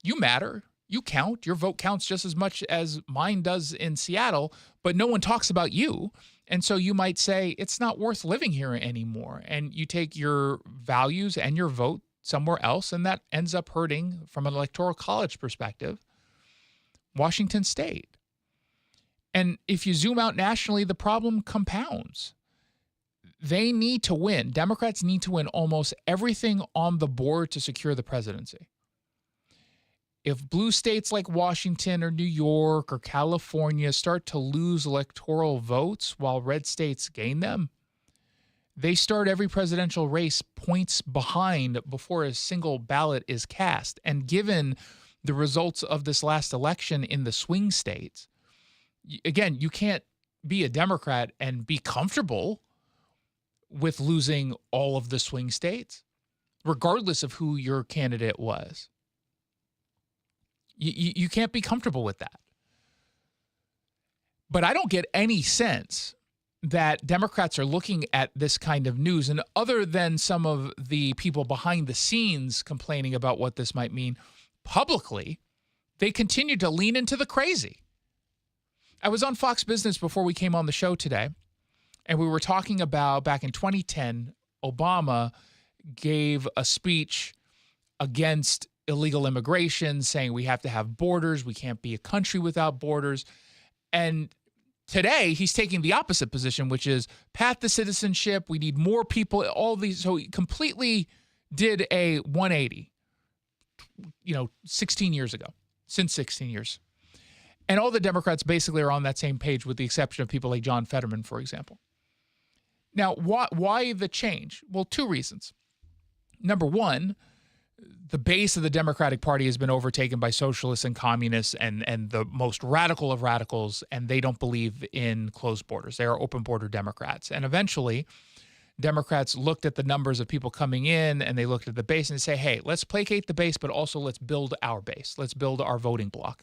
You matter. You count. Your vote counts just as much as mine does in Seattle, but no one talks about you. And so you might say, it's not worth living here anymore. And you take your values and your vote somewhere else, and that ends up hurting, from an Electoral College perspective, Washington State. And if you zoom out nationally, the problem compounds. They need to win. Democrats need to win almost everything on the board to secure the presidency. If blue states like Washington or New York or California start to lose electoral votes while red states gain them, they start every presidential race points behind before a single ballot is cast. And given the results of this last election in the swing states, again, you can't be a Democrat and be comfortable with losing all of the swing states, regardless of who your candidate was. You can't be comfortable with that. But I don't get any sense that Democrats are looking at this kind of news, and other than some of the people behind the scenes complaining about what this might mean publicly, they continue to lean into the crazy. I was on Fox Business before we came on the show today, And we were talking about back in 2010, Obama gave a speech against illegal immigration, saying we have to have borders. We can't be a country without borders. And today he's taking the opposite position, which is path to citizenship. We need more people, all these. So he completely did a 180, 16 years ago, since 16 years. And all the Democrats basically are on that same page with the exception of people like John Fetterman, for example. Now, why the change? Well, two reasons. Number one, the base of the Democratic Party has been overtaken by socialists and communists and the most radical of radicals, and they don't believe in closed borders. They are open border Democrats. And eventually, Democrats looked at the numbers of people coming in, and they looked at the base and they say, hey, let's placate the base, but also let's build our base. Let's build our voting bloc,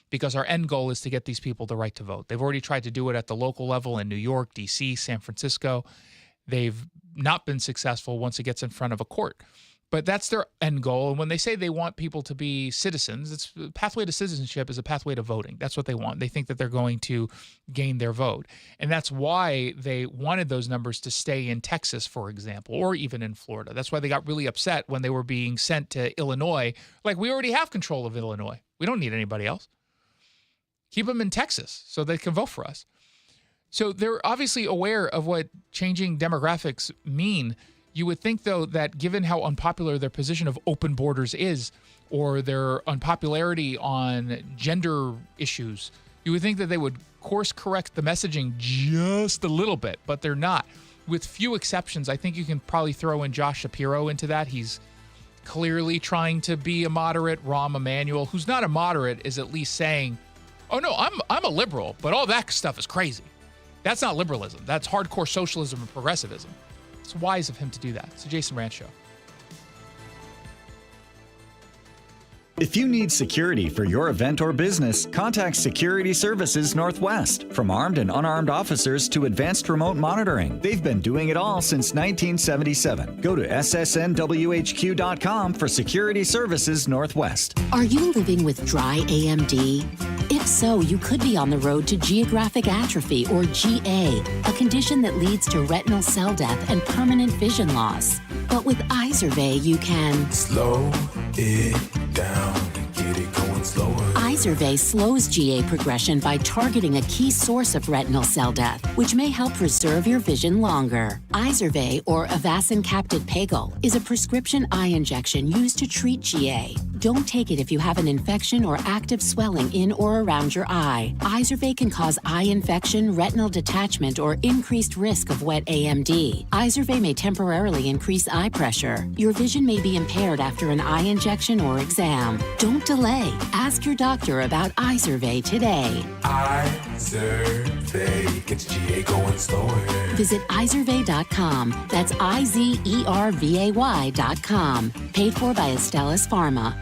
because our end goal is to get these people the right to vote. They've already tried to do it at the local level in New York, D.C., San Francisco. They've not been successful once it gets in front of a court. But that's their end goal. And when they say they want people to be citizens, it's the pathway to citizenship is a pathway to voting. That's what they want. They think that they're going to gain their vote. And that's why they wanted those numbers to stay in Texas, for example, or even in Florida. That's why they got really upset when they were being sent to Illinois. Like, we already have control of Illinois. We don't need anybody else. Keep them in Texas so they can vote for us. So they're obviously aware of what changing demographics mean. You would think, though, that given how unpopular their position of open borders is, or their unpopularity on gender issues, you would think that they would course correct the messaging just a little bit, but they're not. With few exceptions, I think you can probably throw in Josh Shapiro into that. He's clearly trying to be a moderate. Rahm Emanuel, who's not a moderate, is at least saying, oh, no, I'm a liberal, but all that stuff is crazy. That's not liberalism. That's hardcore socialism and progressivism. It's wise of him to do that. It's the Jason Rantz Show. If you need security for your event or business, contact Security Services Northwest. From armed and unarmed officers to advanced remote monitoring, they've been doing it all since 1977. Go to ssnwhq.com for Security Services Northwest. Are you living with dry AMD? If so, you could be on the road to geographic atrophy, or GA, a condition that leads to retinal cell death and permanent vision loss. But with Izervay, you can slow it down and get it going slower. Izervay slows GA progression by targeting a key source of retinal cell death, which may help preserve your vision longer. Izervay, or Avastin Capted Pagel, is a prescription eye injection used to treat GA. Don't take it if you have an infection or active swelling in or around your eye. Izervay can cause eye infection, retinal detachment, or increased risk of wet AMD. Izervay may temporarily increase eye pressure. Your vision may be impaired after an eye injection or exam. Don't delay. Ask your doctor about Izervay today. Izervay gets GA going slower. Visit Izervay.com. That's IZERVAY.com. Paid for by Astellas Pharma.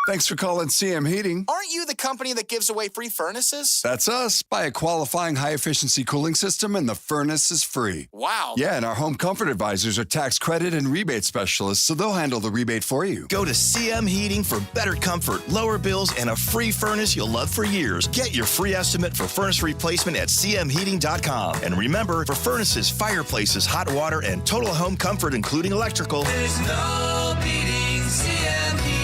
Thanks for calling CM Heating. Aren't you the company that gives away free furnaces? That's us. Buy a qualifying high-efficiency cooling system and the furnace is free. Wow. Yeah, and our home comfort advisors are tax credit and rebate specialists, so they'll handle the rebate for you. Go to CM Heating for better comfort, lower bills, and a free furnace you'll love for years. Get your free estimate for furnace replacement at cmheating.com. And remember, for furnaces, fireplaces, hot water, and total home comfort, including electrical, there's no beating CM Heating.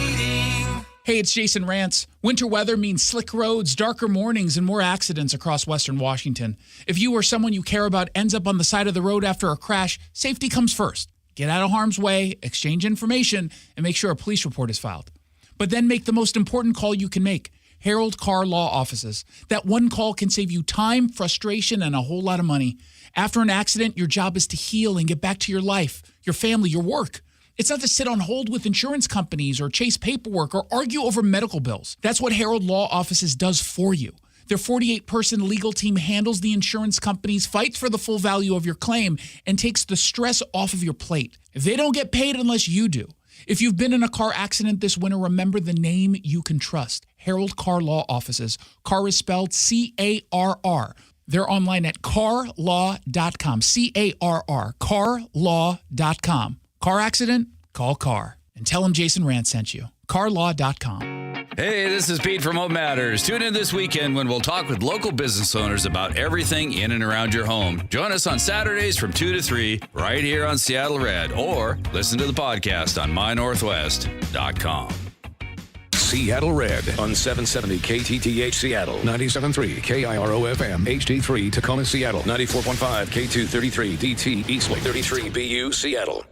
Hey, it's Jason Rantz. Winter weather means slick roads, darker mornings, and more accidents across Western Washington. If you or someone you care about ends up on the side of the road after a crash, safety comes first. Get out of harm's way, exchange information, and make sure a police report is filed. But then make the most important call you can make. Harold Car Law Offices. That one call can save you time, frustration, and a whole lot of money. After an accident, your job is to heal and get back to your life, your family, your work. It's not to sit on hold with insurance companies or chase paperwork or argue over medical bills. That's what Harold Law Offices does for you. Their 48-person legal team handles the insurance companies, fights for the full value of your claim, and takes the stress off of your plate. They don't get paid unless you do. If you've been in a car accident this winter, remember the name you can trust. Harold Car Law Offices. Car is spelled C-A-R-R. They're online at carlaw.com. C-A-R-R. Carlaw.com. Car accident? Call CAR. And tell them Jason Rantz sent you. Carlaw.com. Hey, this is Pete from Home Matters. Tune in this weekend when we'll talk with local business owners about everything in and around your home. Join us on Saturdays from 2 to 3 right here on Seattle Red, or listen to the podcast on mynorthwest.com. Seattle Red on 770 KTTH Seattle, 97.3 KIRO FM, HD3 Tacoma Seattle, 94.5 K233 DT Eastwood, 33 BU Seattle.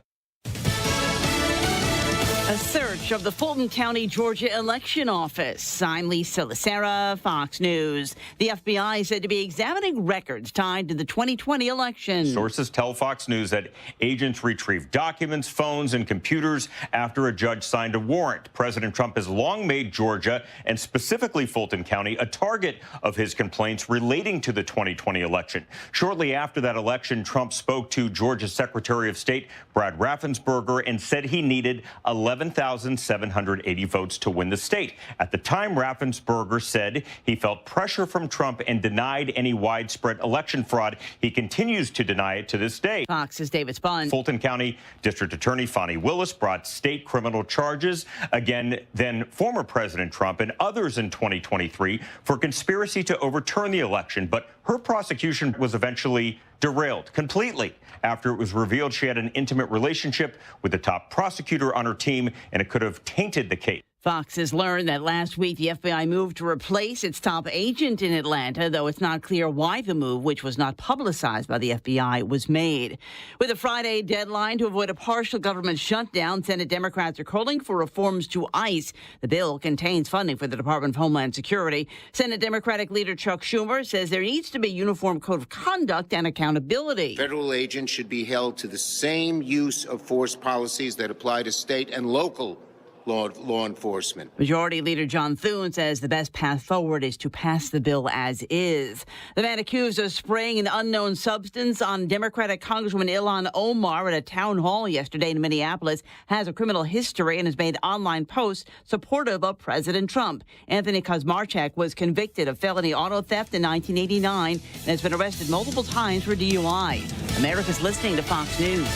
A search of the Fulton County, Georgia election office. I'm Lisa Lacera, Fox News. The FBI said to be examining records tied to the 2020 election. Sources tell Fox News that agents retrieved documents, phones, and computers after a judge signed a warrant. President Trump has long made Georgia, and specifically Fulton County, a target of his complaints relating to the 2020 election. Shortly after that election, Trump spoke to Georgia's Secretary of State, Brad Raffensperger, and said he needed 11,780 votes to win the state. At the time, Raffensperger said he felt pressure from Trump and denied any widespread election fraud. He continues to deny it to this day. Fox's David Spahn. Fulton County District Attorney Fani Willis brought state criminal charges against then former President Trump and others in 2023 for conspiracy to overturn the election. But her prosecution was eventually derailed completely after it was revealed she had an intimate relationship with the top prosecutor on her team, and it could have tainted the case. Fox has learned that last week the FBI moved to replace its top agent in Atlanta, though it's not clear why the move, which was not publicized by the FBI, was made. With a Friday deadline to avoid a partial government shutdown, Senate Democrats are calling for reforms to ICE. The bill contains funding for the Department of Homeland Security. Senate Democratic leader Chuck Schumer says there needs to be a uniform code of conduct and accountability. Federal agents should be held to the same use of force policies that apply to state and local law enforcement. Majority Leader John Thune says the best path forward is to pass the bill as is. The man accused of spraying an unknown substance on Democratic Congresswoman Ilhan Omar at a town hall yesterday in Minneapolis has a criminal history and has made online posts supportive of President Trump. Anthony Kosmarchak was convicted of felony auto theft in 1989 and has been arrested multiple times for DUI. America's listening to Fox News.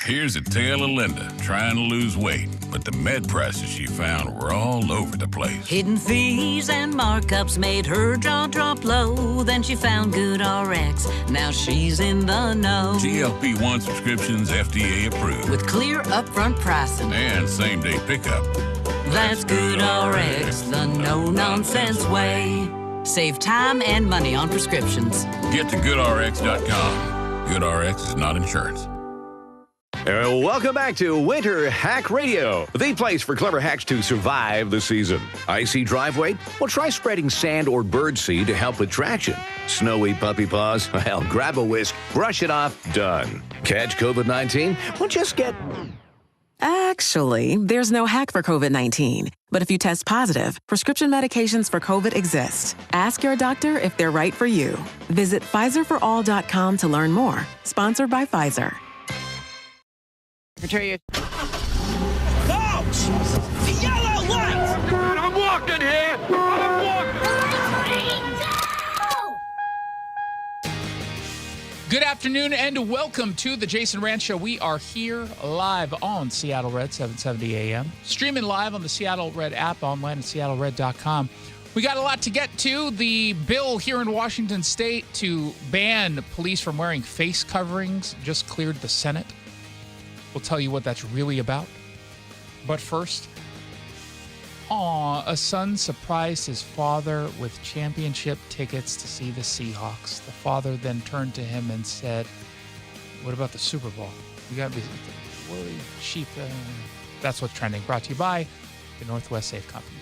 Here's a tale of Linda trying to lose weight, but the med prices she found were all over the place. Hidden fees and markups made her jaw drop low. Then she found GoodRx. Now she's in the know. GLP-1 subscriptions FDA approved. With clear upfront pricing. And same-day pickup. That's GoodRx, the no-nonsense way. Save time and money on prescriptions. Get to GoodRx.com. GoodRx is not insurance. Welcome back to Winter Hack Radio, the place for clever hacks to survive the season. Icy driveway? Well, try spreading sand or birdseed to help with traction. Snowy puppy paws? Well, grab a whisk, brush it off, done. Catch COVID-19? Well, just get... Actually, there's no hack for COVID-19. But if you test positive, prescription medications for COVID exist. Ask your doctor if they're right for you. Visit PfizerForAll.com to learn more. Sponsored by Pfizer. Secretary. Folks! The yellow light! I'm walking here! I'm walking! Good afternoon and welcome to the Jason Rantz Show. We are here live on Seattle Red, 770 AM. Streaming live on the Seattle Red app online at seattlered.com. We got a lot to get to. The bill here in Washington State to ban police from wearing face coverings just cleared the Senate. We'll tell you what that's really about. But first, a son surprised his father with championship tickets to see the Seahawks. The father then turned to him and said, "What about the Super Bowl? You got to be worried, sheep." That's what's trending. Brought to you by the Northwest Safe Company.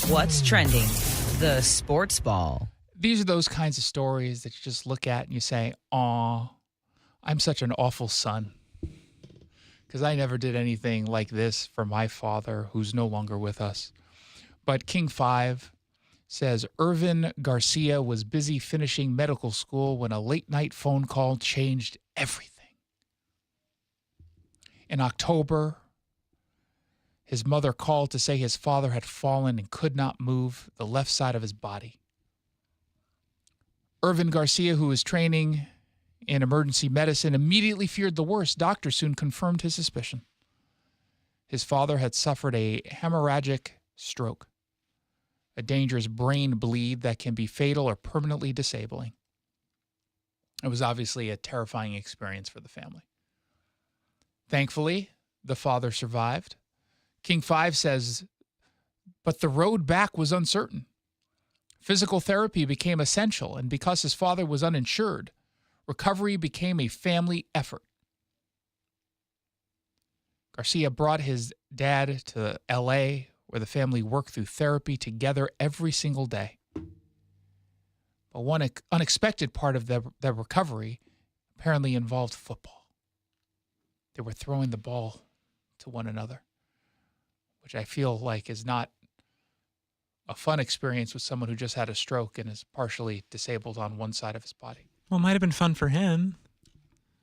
What's trending? The sports ball. These are those kinds of stories that you just look at and you say, "Aw, I'm such an awful son." Because I never did anything like this for my father, who's no longer with us. But King 5 says Irvin Garcia was busy finishing medical school when a late-night phone call changed everything. In October, his mother called to say his father had fallen and could not move the left side of his body. Irvin Garcia, who was training in emergency medicine, immediately feared the worst. Doctors soon confirmed his suspicion. His father had suffered a hemorrhagic stroke, a dangerous brain bleed that can be fatal or permanently disabling. It was obviously a terrifying experience for the family. Thankfully, the father survived. King 5 says, but the road back was uncertain. Physical therapy became essential, and because his father was uninsured, recovery became a family effort. Garcia brought his dad to L.A., where the family worked through therapy together every single day. But one unexpected part of their recovery apparently involved football. They were throwing the ball to one another, which I feel like is not a fun experience with someone who just had a stroke and is partially disabled on one side of his body. Well, it might have been fun for him.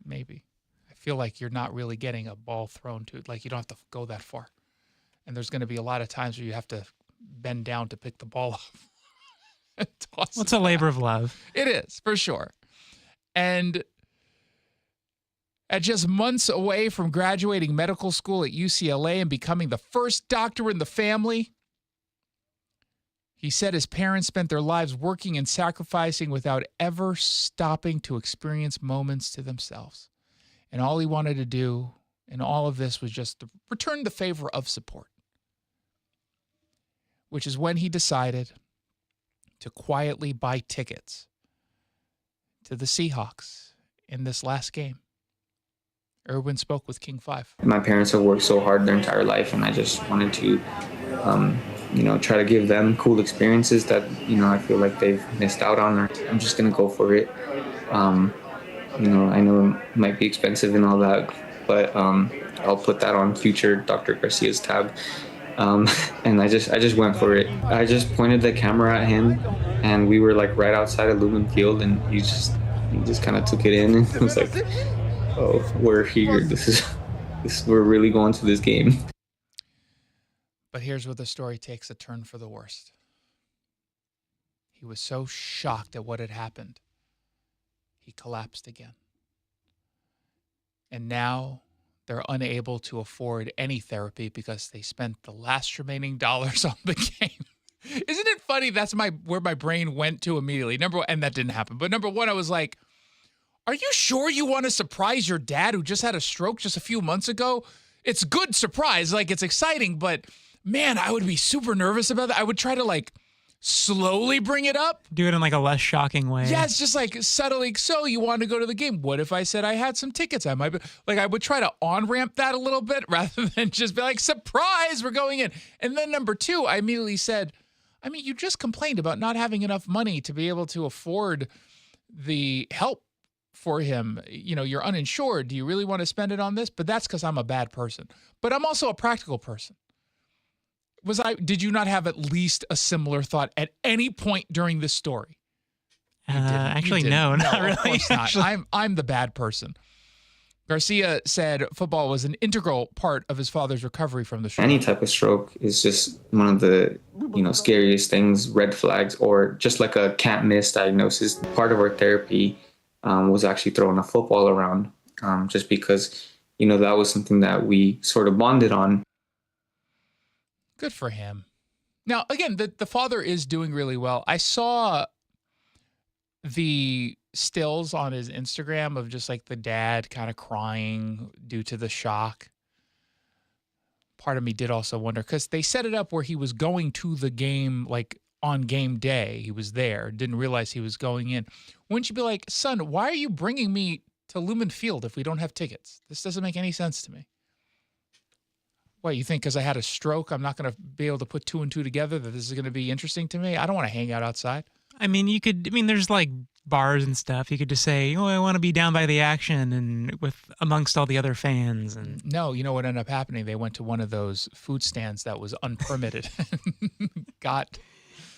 Maybe. I feel like you're not really getting a ball thrown to, like you don't have to go that far. And there's going to be a lot of times where you have to bend down to pick the ball up. Well, it's a labor of love. It is, for sure. And at just months away from graduating medical school at UCLA and becoming the first doctor in the family, he said his parents spent their lives working and sacrificing without ever stopping to experience moments to themselves. And all he wanted to do in all of this was just to return the favor of support, which is when he decided to quietly buy tickets to the Seahawks in this last game. Erwin spoke with King 5. My parents have worked so hard their entire life, and I just wanted to, try to give them cool experiences that, I feel like they've missed out on. I'm just going to go for it. I know it might be expensive and all that, but I'll put that on future Dr. Garcia's tab. And I just went for it. I just pointed the camera at him, and we were like right outside of Lumen Field, and he just kind of took it in, and it was like, oh, we're here. We're really going to this game. But here's where the story takes a turn for the worst. He was so shocked at what had happened, he collapsed again. And now they're unable to afford any therapy because they spent the last remaining dollars on the game. Isn't it funny? That's where my brain went to immediately. Number one, and that didn't happen. But number one, I was like, are you sure you want to surprise your dad who just had a stroke just a few months ago? It's good surprise, like it's exciting, but man, I would be super nervous about that. I would try to slowly bring it up. Do it in a less shocking way. Yeah, it's just subtly. So you want to go to the game? What if I said I had some tickets? I might be I would try to on-ramp that a little bit rather than just be like, surprise, we're going in. And then number two, I immediately said, you just complained about not having enough money to be able to afford the help for him. You're uninsured. Do you really want to spend it on this? But that's because I'm a bad person. But I'm also a practical person. Did you not have at least a similar thought at any point during this story? Actually, no, not really. Of course not. I'm the bad person. Garcia said football was an integral part of his father's recovery from the stroke. Any type of stroke is just one of the, scariest things, red flags, or just like a can't miss diagnosis. Part of our therapy was actually throwing a football around, just because, that was something that we sort of bonded on. Good for him. Now, again, the father is doing really well. I saw the stills on his Instagram of just the dad kind of crying due to the shock. Part of me did also wonder, because they set it up where he was going to the game, on game day. He was there, didn't realize he was going in. Wouldn't you be like, son, why are you bringing me to Lumen Field if we don't have tickets? This doesn't make any sense to me. What, you think because I had a stroke, I'm not going to be able to put two and two together, that this is going to be interesting to me? I don't want to hang out outside. There's bars and stuff. You could just say, I want to be down by the action and amongst all the other fans. And no, you know what ended up happening? They went to one of those food stands that was unpermitted.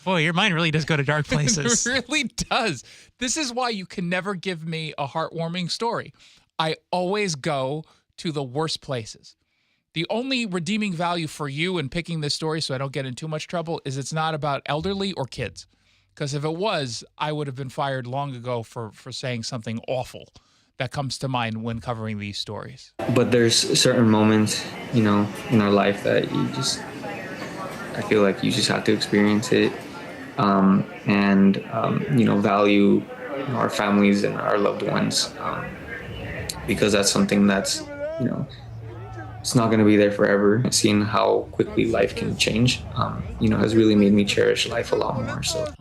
Boy, your mind really does go to dark places. It really does. This is why you can never give me a heartwarming story. I always go to the worst places. The only redeeming value for you in picking this story, so I don't get in too much trouble, is it's not about elderly or kids. Because if it was, I would have been fired long ago for saying something awful that comes to mind when covering these stories. But there's certain moments, in our life that I feel like you just have to experience it, and value our families and our loved ones, because that's something that's, it's not going to be there forever. Seeing how quickly life can change, has really made me cherish life a lot more. So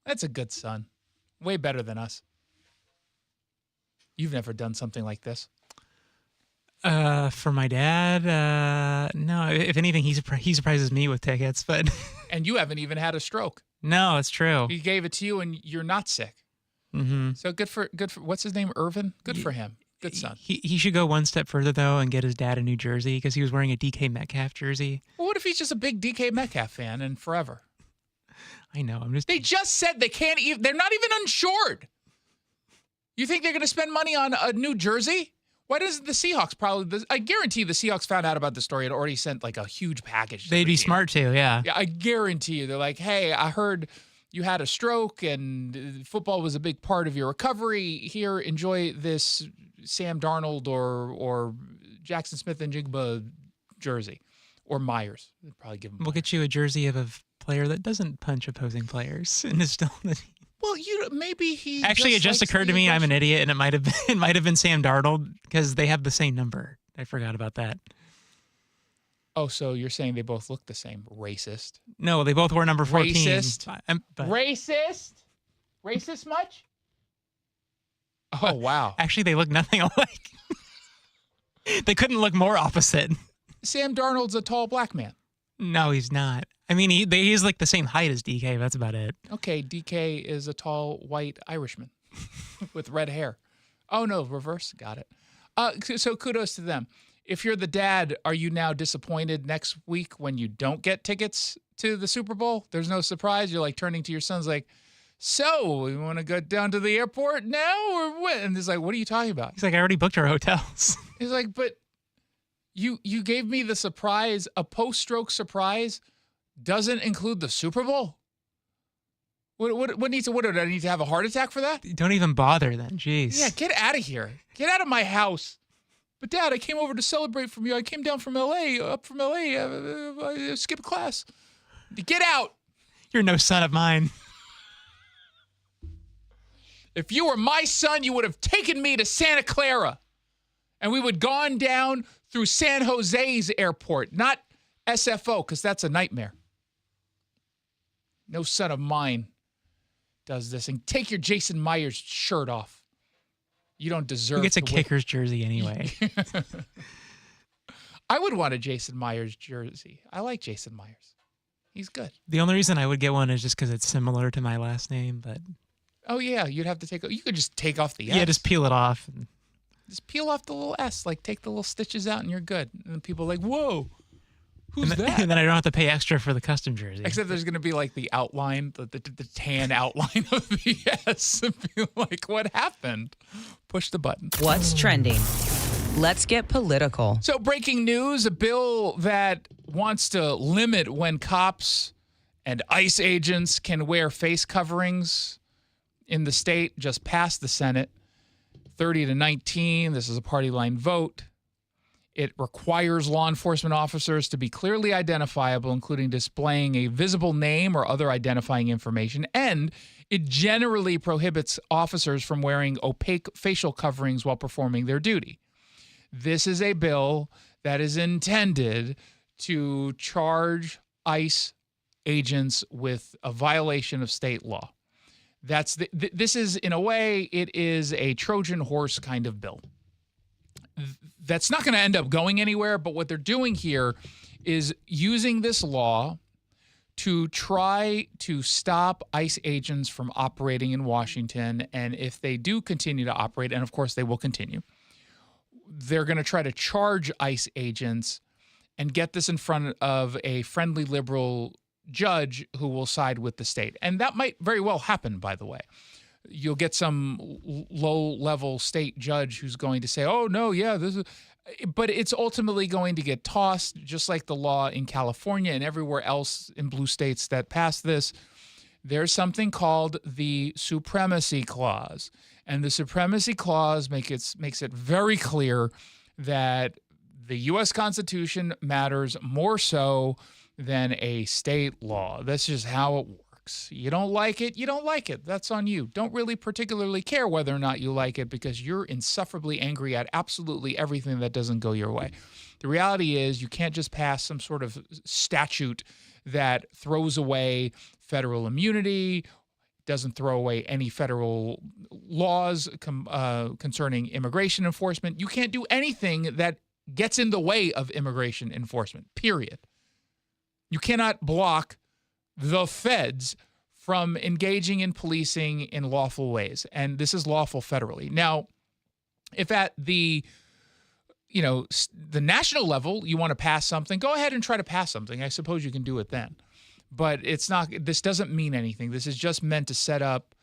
That's a good son. Way better than us. You've never done something like this. For my dad, no. If anything, he surprises me with tickets, but And you haven't even had a stroke. no, it's true. He gave it to you, and you're not sick. Mm-hmm. So good for what's his name? Irvin. Good for him. Good son. He should go one step further though and get his dad a new jersey because he was wearing a DK Metcalf jersey. Well, what if he's just a big DK Metcalf fan and forever? I know. They just said they can't even. They're not even insured. You think they're going to spend money on a new jersey? Why doesn't the Seahawks I guarantee the Seahawks found out about the story and already sent like a huge package. They'd be smart to, yeah. Yeah, I guarantee you. They're like, hey, I heard you had a stroke and football was a big part of your recovery. Here, enjoy this Sam Darnold or Jackson Smith and Jigba jersey, or Myers. They'd probably give him. We'll get you a jersey of a player that doesn't punch opposing players and is still on the team. Well, maybe he. Actually, it just occurred to me I'm an idiot, and it might have been Sam Darnold because they have the same number. I forgot about that. Oh, so you're saying they both look the same? Racist. No, they both wore number 14. Racist. Racist. Racist much? Oh wow! Actually, they look nothing alike. They couldn't look more opposite. Sam Darnold's a tall black man. No, he's not. I mean, he's like the same height as DK. That's about it. Okay, DK is a tall white Irishman with red hair. Oh no, reverse. Got it. So kudos to them. If you're the dad, are you now disappointed next week when you don't get tickets to the Super Bowl? There's no surprise. You're like turning to your sons like, so we want to go down to the airport now or what? And he's like, what are you talking about? He's like, I already booked our hotels. He's like, but you gave me the surprise. A post-stroke surprise doesn't include the Super Bowl? What needs to, what do I need to have a heart attack for that? Don't even bother then. Jeez. Yeah, get out of here. Get out of my house. But Dad, I came over to celebrate from you. I came down from LA, up from LA. I skipped class. Get out. You're no son of mine. If you were my son, you would have taken me to Santa Clara. And we would have gone down through San Jose's airport, not SFO, because that's a nightmare. No son of mine does this. And take your Jason Myers shirt off. You don't deserve He gets a to kicker's jersey anyway. I would want a Jason Myers jersey. I like Jason Myers. He's good. The only reason I would get one is just because it's similar to my last name, but... Oh, yeah. You'd have to take... You could just take off the S. Yeah, just peel it off. Just peel off the little S. Like, take the little stitches out and you're good. And then people are like, whoa, who's that? And then I don't have to pay extra for the custom jersey. Except there's going to be like the outline, the tan outline of the S. And be like, what happened? Push the button. What's trending? Let's get political. So breaking news, a bill that wants to limit when cops and ICE agents can wear face coverings in the state just passed the Senate. 30-19. This is a party line vote. It requires law enforcement officers to be clearly identifiable, including displaying a visible name or other identifying information. And it generally prohibits officers from wearing opaque facial coverings while performing their duty. This is a bill that is intended to charge ICE agents with a violation of state law. This is, in a way, it is a Trojan horse kind of bill. That's not going to end up going anywhere, but what they're doing here is using this law to try to stop ICE agents from operating in Washington. And if they do continue to operate, and of course they will continue, they're going to try to charge ICE agents and get this in front of a friendly liberal judge who will side with the state. And that might very well happen, by the way. You'll get some low-level state judge who's going to say, oh, no, yeah, this is... But it's ultimately going to get tossed, just like the law in California and everywhere else in blue states that passed this. There's something called the Supremacy Clause. And the Supremacy Clause makes it very clear that the U.S. Constitution matters more so than a state law. That's just how it works. You don't like it, you don't like it. That's on you. Don't really particularly care whether or not you like it because you're insufferably angry at absolutely everything that doesn't go your way. The reality is you can't just pass some sort of statute that throws away federal immunity, doesn't throw away any federal laws concerning immigration enforcement. You can't do anything that gets in the way of immigration enforcement, period. You cannot block the feds from engaging in policing in lawful ways, and this is lawful federally. Now, if at the national level you want to pass something, go ahead and try to pass something. I suppose you can do it then. But it's not. This doesn't mean anything. This is just meant to set up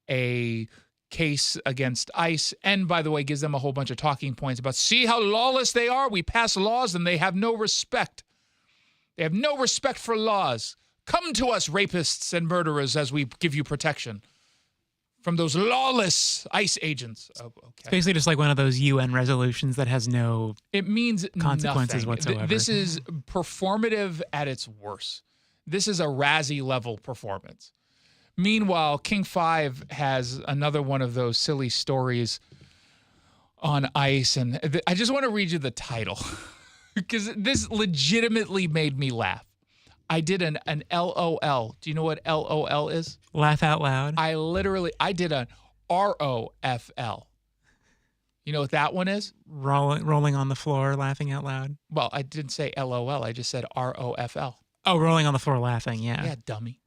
a case against ICE, and by the way, gives them a whole bunch of talking points about see how lawless they are. We pass laws and they have no respect. They have no respect for laws. Come to us, rapists and murderers, as we give you protection from those lawless ICE agents. Oh, okay. It's basically just like one of those UN resolutions that has no consequences whatsoever. This is performative at its worst. This is a Razzie level performance. Meanwhile, King 5 has another one of those silly stories on ICE, and I just want to read you the title because this legitimately made me laugh. I did an LOL. Do you know what LOL is? Laugh out loud. I did an ROFL. You know what that one is? Rolling on the floor, laughing out loud. Well, I didn't say LOL. I just said ROFL. Oh, rolling on the floor laughing, yeah. Yeah, dummy.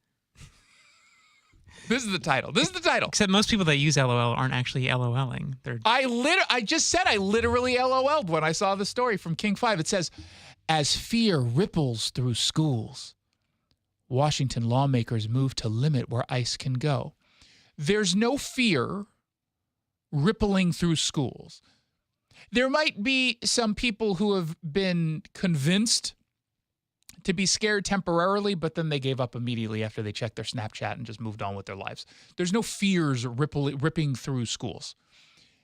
This is the title. This is the title. Except most people that use LOL aren't actually LOLing. I just said I literally LOL'd when I saw the story from King 5. It says, as fear ripples through schools, Washington lawmakers move to limit where ICE can go. There's no fear rippling through schools. There might be some people who have been convinced to be scared temporarily, but then they gave up immediately after they checked their Snapchat and just moved on with their lives. There's no fears ripping through schools.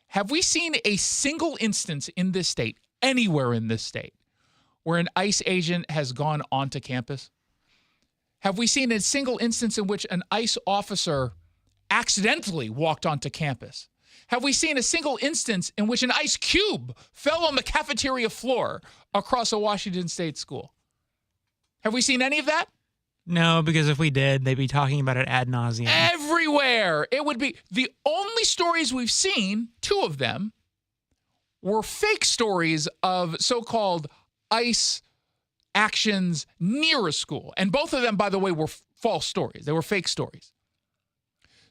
Have we seen a single instance in this state, anywhere in this state, where an ICE agent has gone onto campus? Have we seen a single instance in which an ICE officer accidentally walked onto campus? Have we seen a single instance in which an ice cube fell on the cafeteria floor across a Washington State school? Have we seen any of that? No, because if we did, they'd be talking about it ad nauseum. Everywhere. It would be the only stories we've seen, 2 of them, were fake stories of so-called ICE actions near a school. And both of them, by the way, were false stories. They were fake stories.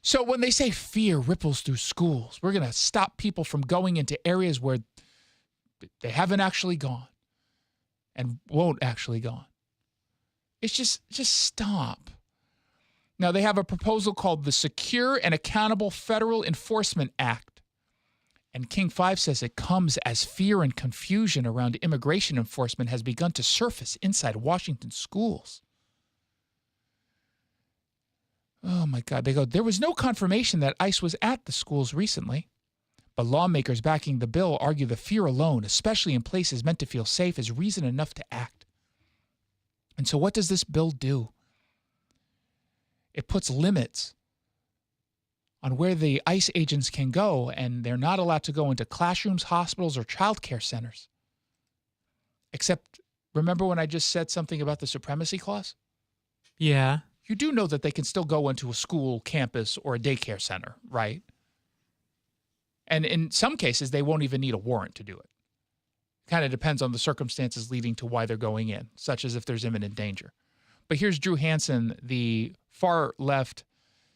So when they say fear ripples through schools, we're going to stop people from going into areas where they haven't actually gone and won't actually go. It's just stop. Now, they have a proposal called the Secure and Accountable Federal Enforcement Act. And King 5 says it comes as fear and confusion around immigration enforcement has begun to surface inside Washington schools. Oh, my God. They go, there was no confirmation that ICE was at the schools recently. But lawmakers backing the bill argue the fear alone, especially in places meant to feel safe, is reason enough to act. And so what does this bill do? It puts limits on where the ICE agents can go, and they're not allowed to go into classrooms, hospitals, or child care centers. Except, remember when I just said something about the supremacy clause? Yeah. You do know that they can still go into a school, campus, or a daycare center, right? And in some cases, they won't even need a warrant to do it. Kind of depends on the circumstances leading to why they're going in, such as if there's imminent danger. But here's Drew Hansen, the far-left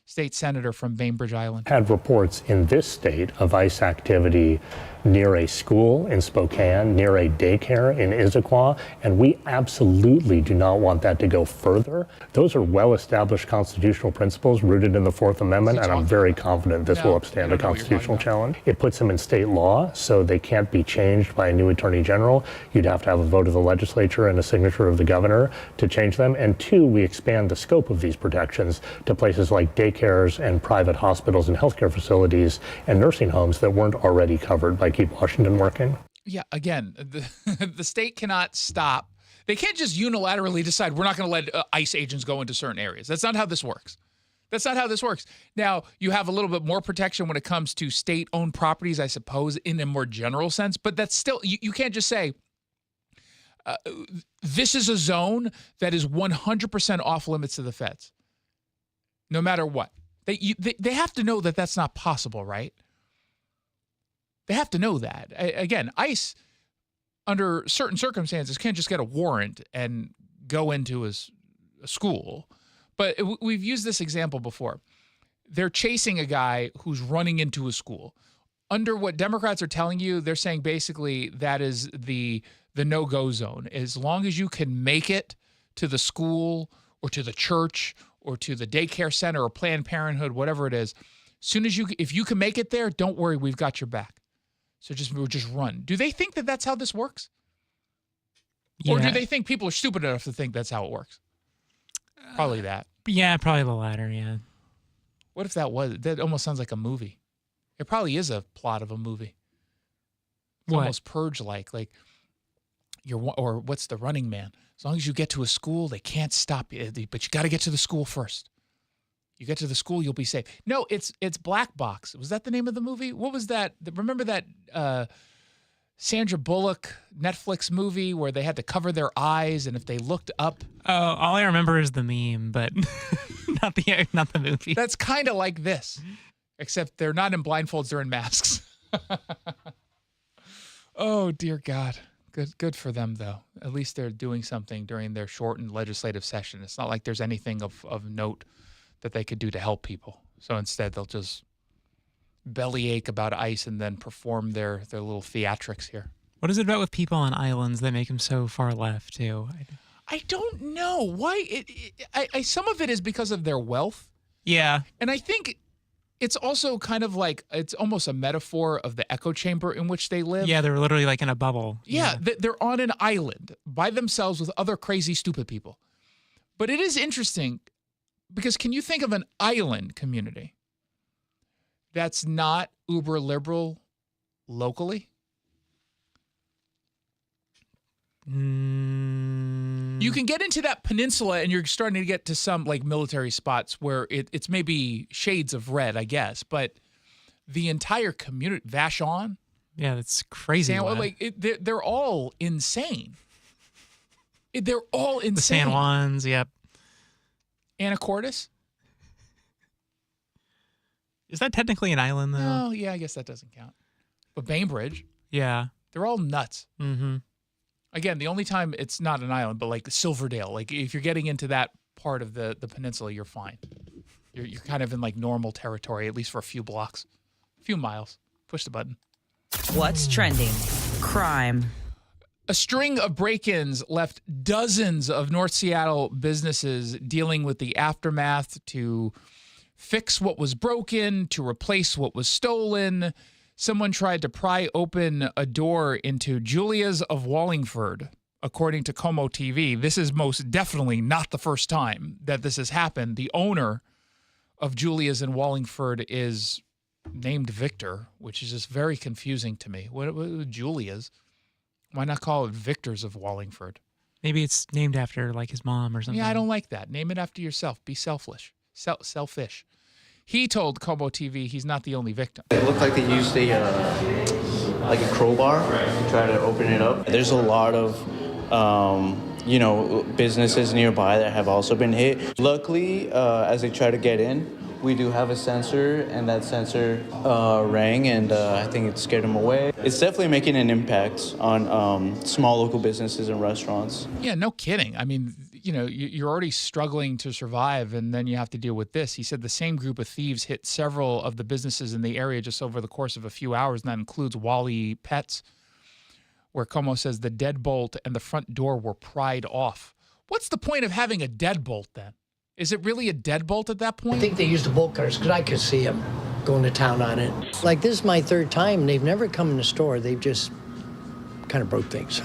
state senator from Bainbridge Island. Had reports in this state of ICE activity near a school in Spokane, near a daycare in Issaquah, and we absolutely do not want that to go further. Those are well-established constitutional principles rooted in the Fourth Amendment, and I'm very confident this will upstand a constitutional challenge. It puts them in state law, so they can't be changed by a new attorney general. You'd have to have a vote of the legislature and a signature of the governor to change them. And 2, we expand the scope of these protections to places like daycares and private hospitals and healthcare facilities and nursing homes that weren't already covered by Keep Washington Working. Yeah, again, the state cannot stop They can't just unilaterally decide we're not going to let ICE agents go into certain areas. That's not how this works. That's not how this works. Now, you have a little bit more protection when it comes to state-owned properties, I suppose, in a more general sense. But that's still, you can't just say, this is a zone that is 100% off limits to the feds, no matter what. They have to know that that's not possible, right? They have to know that. Again, ICE, under certain circumstances, can't just get a warrant and go into a school. But we've used this example before. They're chasing a guy who's running into a school. Under what Democrats are telling you, they're saying basically that is the no-go zone. As long as you can make it to the school or to the church or to the daycare center or Planned Parenthood, whatever it is, if you can make it there, don't worry, we've got your back. So just run. Do they think that that's how this works? Yeah. Or do they think people are stupid enough to think that's how it works? Probably that. Yeah, probably the latter, yeah. What if that almost sounds like a movie? It probably is a plot of a movie. It's almost Purge-like. Or what's the Running Man? As long as you get to a school, they can't stop you. But you got to get to the school first. You get to the school, you'll be safe. No, it's Black Box. Was that the name of the movie? What was that? Remember that Sandra Bullock Netflix movie where they had to cover their eyes, and if they looked up? Oh, all I remember is the meme, but not the movie. That's kind of like this, except they're not in blindfolds; they're in masks. Oh dear God. Good for them, though. At least they're doing something during their shortened legislative session. It's not like there's anything of note that they could do to help people. So instead, they'll just bellyache about ICE and then perform their little theatrics here. What is it about with people on islands that make them so far left, too? I don't know. Why? Some of it is because of their wealth. Yeah. And I think it's also kind of like, it's almost a metaphor of the echo chamber in which they live. Yeah, they're literally like in a bubble. Yeah, they're on an island by themselves with other crazy, stupid people. But it is interesting because can you think of an island community that's not uber liberal locally? You can get into that peninsula and you're starting to get to some like military spots where it's maybe shades of red, I guess, but the entire community, Vashon. Yeah, that's crazy. They're all insane. They're all insane. The San Juans, yep. Anacortes? Is that technically an island, though? Oh, yeah, I guess that doesn't count. But Bainbridge. Yeah. They're all nuts. Mm-hmm. Again, the only time it's not an island, but like Silverdale, like if you're getting into that part of the peninsula, you're fine. You're kind of in like normal territory, at least for a few blocks, a few miles. Push the button. What's trending? Crime. A string of break-ins left dozens of North Seattle businesses dealing with the aftermath to fix what was broken, to replace what was stolen. Someone tried to pry open a door into Julia's of Wallingford, according to Como TV. This is most definitely not the first time that this has happened. The owner of Julia's in Wallingford is named Victor, which is just very confusing to me. What Julia's? Why not call it Victor's of Wallingford? Maybe it's named after like his mom or something. Yeah, I don't like that. Name it after yourself. Be selfish. Selfish. He told Como TV he's not the only victim. It looked like they used a crowbar to try to open it up. There's a lot of, businesses nearby that have also been hit. Luckily, as they try to get in, we do have a sensor, and that sensor rang, and I think it scared them away. It's definitely making an impact on small local businesses and restaurants. Yeah, no kidding. I mean, you're already struggling to survive, and then you have to deal with this. He said the same group of thieves hit several of the businesses in the area just over the course of a few hours, and that includes Wally Pets, where Como says the deadbolt and the front door were pried off. What's the point of having a deadbolt then? Is it really a deadbolt at that point? I think they used the bolt cutters because I could see them going to town on it. Like, this is my third time. They've never come in the store. They've just kind of broke things.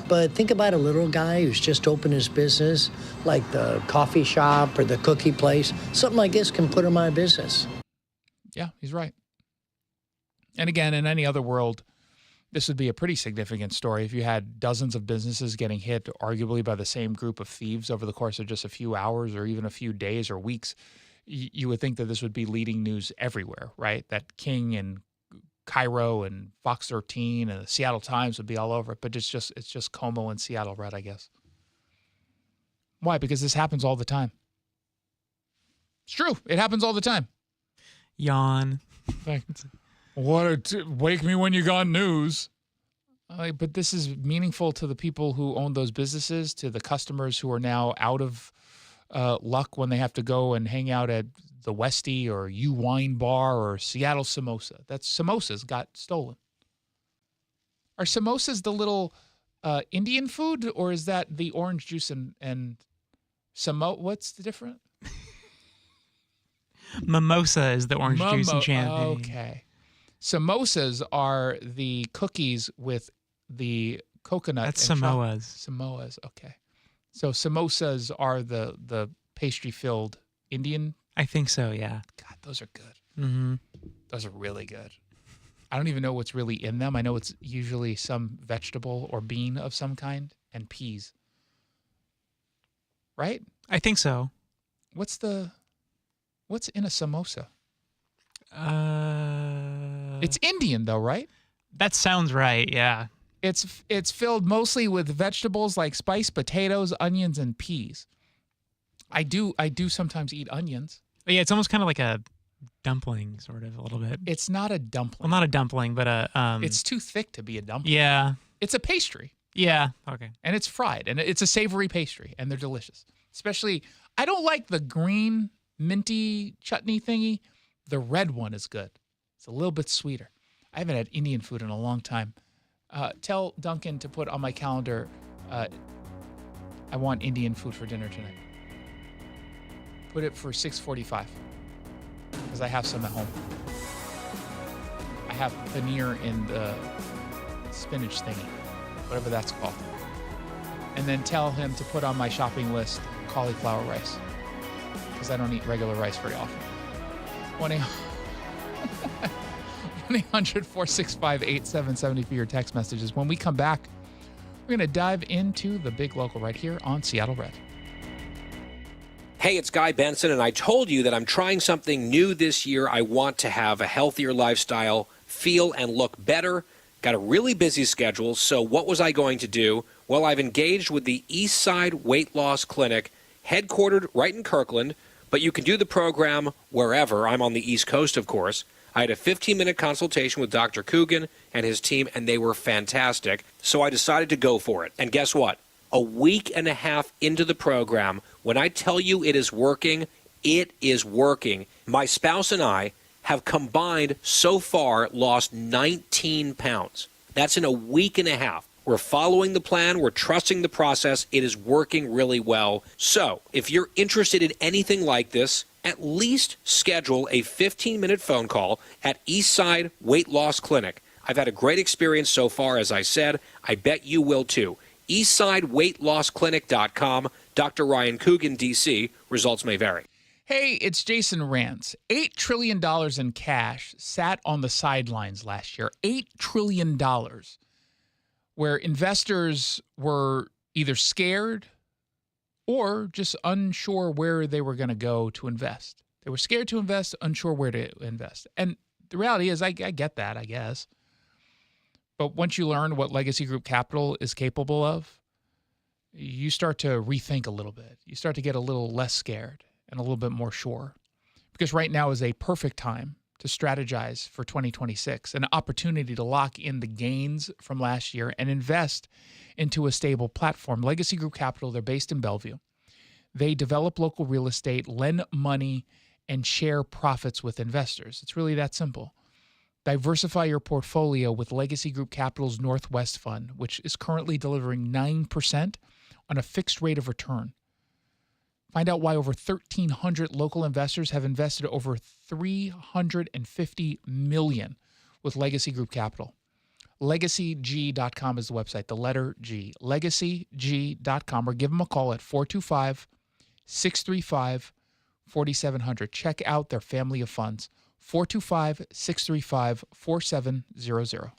But think about a little guy who's just opened his business, like the coffee shop or the cookie place. Something like this can put him out of business. Yeah, he's right. And again, in any other world, this would be a pretty significant story if you had dozens of businesses getting hit, arguably by the same group of thieves over the course of just a few hours or even a few days or weeks. You would think that this would be leading news everywhere, right? That King and Cairo and Fox 13 and the Seattle Times would be all over it, but it's just Como and Seattle Red, I guess. Why? Because this happens all the time. It's true. It happens all the time. Yawn. Wake me when you got news. But this is meaningful to the people who own those businesses, to the customers who are now out of luck when they have to go and hang out at the Westie or U Wine Bar or Seattle Samosa. Samosas got stolen. Are samosas the little Indian food, or is that the orange juice and what's the difference? Mimosa is the orange juice and champagne. Okay. Samosas are the cookies with the coconut. That's and Samoas. Samoas, okay. So samosas are the pastry-filled Indian? I think so, yeah. God, those are good. Mm-hmm. Those are really good. I don't even know what's really in them. I know it's usually some vegetable or bean of some kind and peas. Right? I think so. What's in a samosa? It's Indian though, right? That sounds right, yeah. It's filled mostly with vegetables like spiced potatoes, onions, and peas. I do sometimes eat onions. Yeah, it's almost kind of like a dumpling, sort of, a little bit. It's not a dumpling. Well, not a dumpling, but it's too thick to be a dumpling. Yeah. It's a pastry. Yeah, okay. And it's fried, and it's a savory pastry, and they're delicious. Especially, I don't like the green minty chutney thingy. The red one is good. It's a little bit sweeter. I haven't had Indian food in a long time. Tell Duncan to put on my calendar, I want Indian food for dinner tonight. Put it for 6:45, because I have some at home. I have paneer in the spinach thingy, whatever that's called. And then tell him to put on my shopping list cauliflower rice, because I don't eat regular rice very often. 1-800-465-8770 for your text messages. When we come back, we're going to dive into the big local right here on Seattle Red. Hey, it's Guy Benson, and I told you that I'm trying something new this year. I want to have a healthier lifestyle, feel and look better. Got a really busy schedule, so what was I going to do? Well, I've engaged with the Eastside Weight Loss Clinic, headquartered right in Kirkland, but you can do the program wherever. I'm on the East Coast, of course. I had a 15-minute consultation with Dr. Coogan and his team, and they were fantastic, so I decided to go for it. And guess what? A week and a half into the program, when I tell you it is working, it is working. My spouse and I have combined so far lost 19 pounds. That's in a week and a half. We're following the plan. We're trusting the process. It is working really well. So if you're interested in anything like this, at least schedule a 15-minute phone call at Eastside Weight Loss Clinic. I've had a great experience so far, as I said. I bet you will too. EastsideWeightLossClinic.com. Dr. Ryan Coogan, D.C. Results may vary. Hey, it's Jason Rantz. $8 trillion in cash sat on the sidelines last year. $8 trillion. Where investors were either scared or just unsure where they were going to go to invest. They were scared to invest, unsure where to invest. And the reality is, I get that, I guess. But once you learn what Legacy Group Capital is capable of, you start to rethink a little bit. You start to get a little less scared and a little bit more sure. Because right now is a perfect time to strategize for 2026, an opportunity to lock in the gains from last year and invest into a stable platform. Legacy Group Capital, they're based in Bellevue. They develop local real estate, lend money, and share profits with investors. It's really that simple. Diversify your portfolio with Legacy Group Capital's Northwest Fund, which is currently delivering 9% on a fixed rate of return. Find out why over 1,300 local investors have invested over $350 million with Legacy Group Capital. LegacyG.com is the website, the letter G. LegacyG.com, or give them a call at 425-635-4700. Check out their family of funds, 425-635-4700.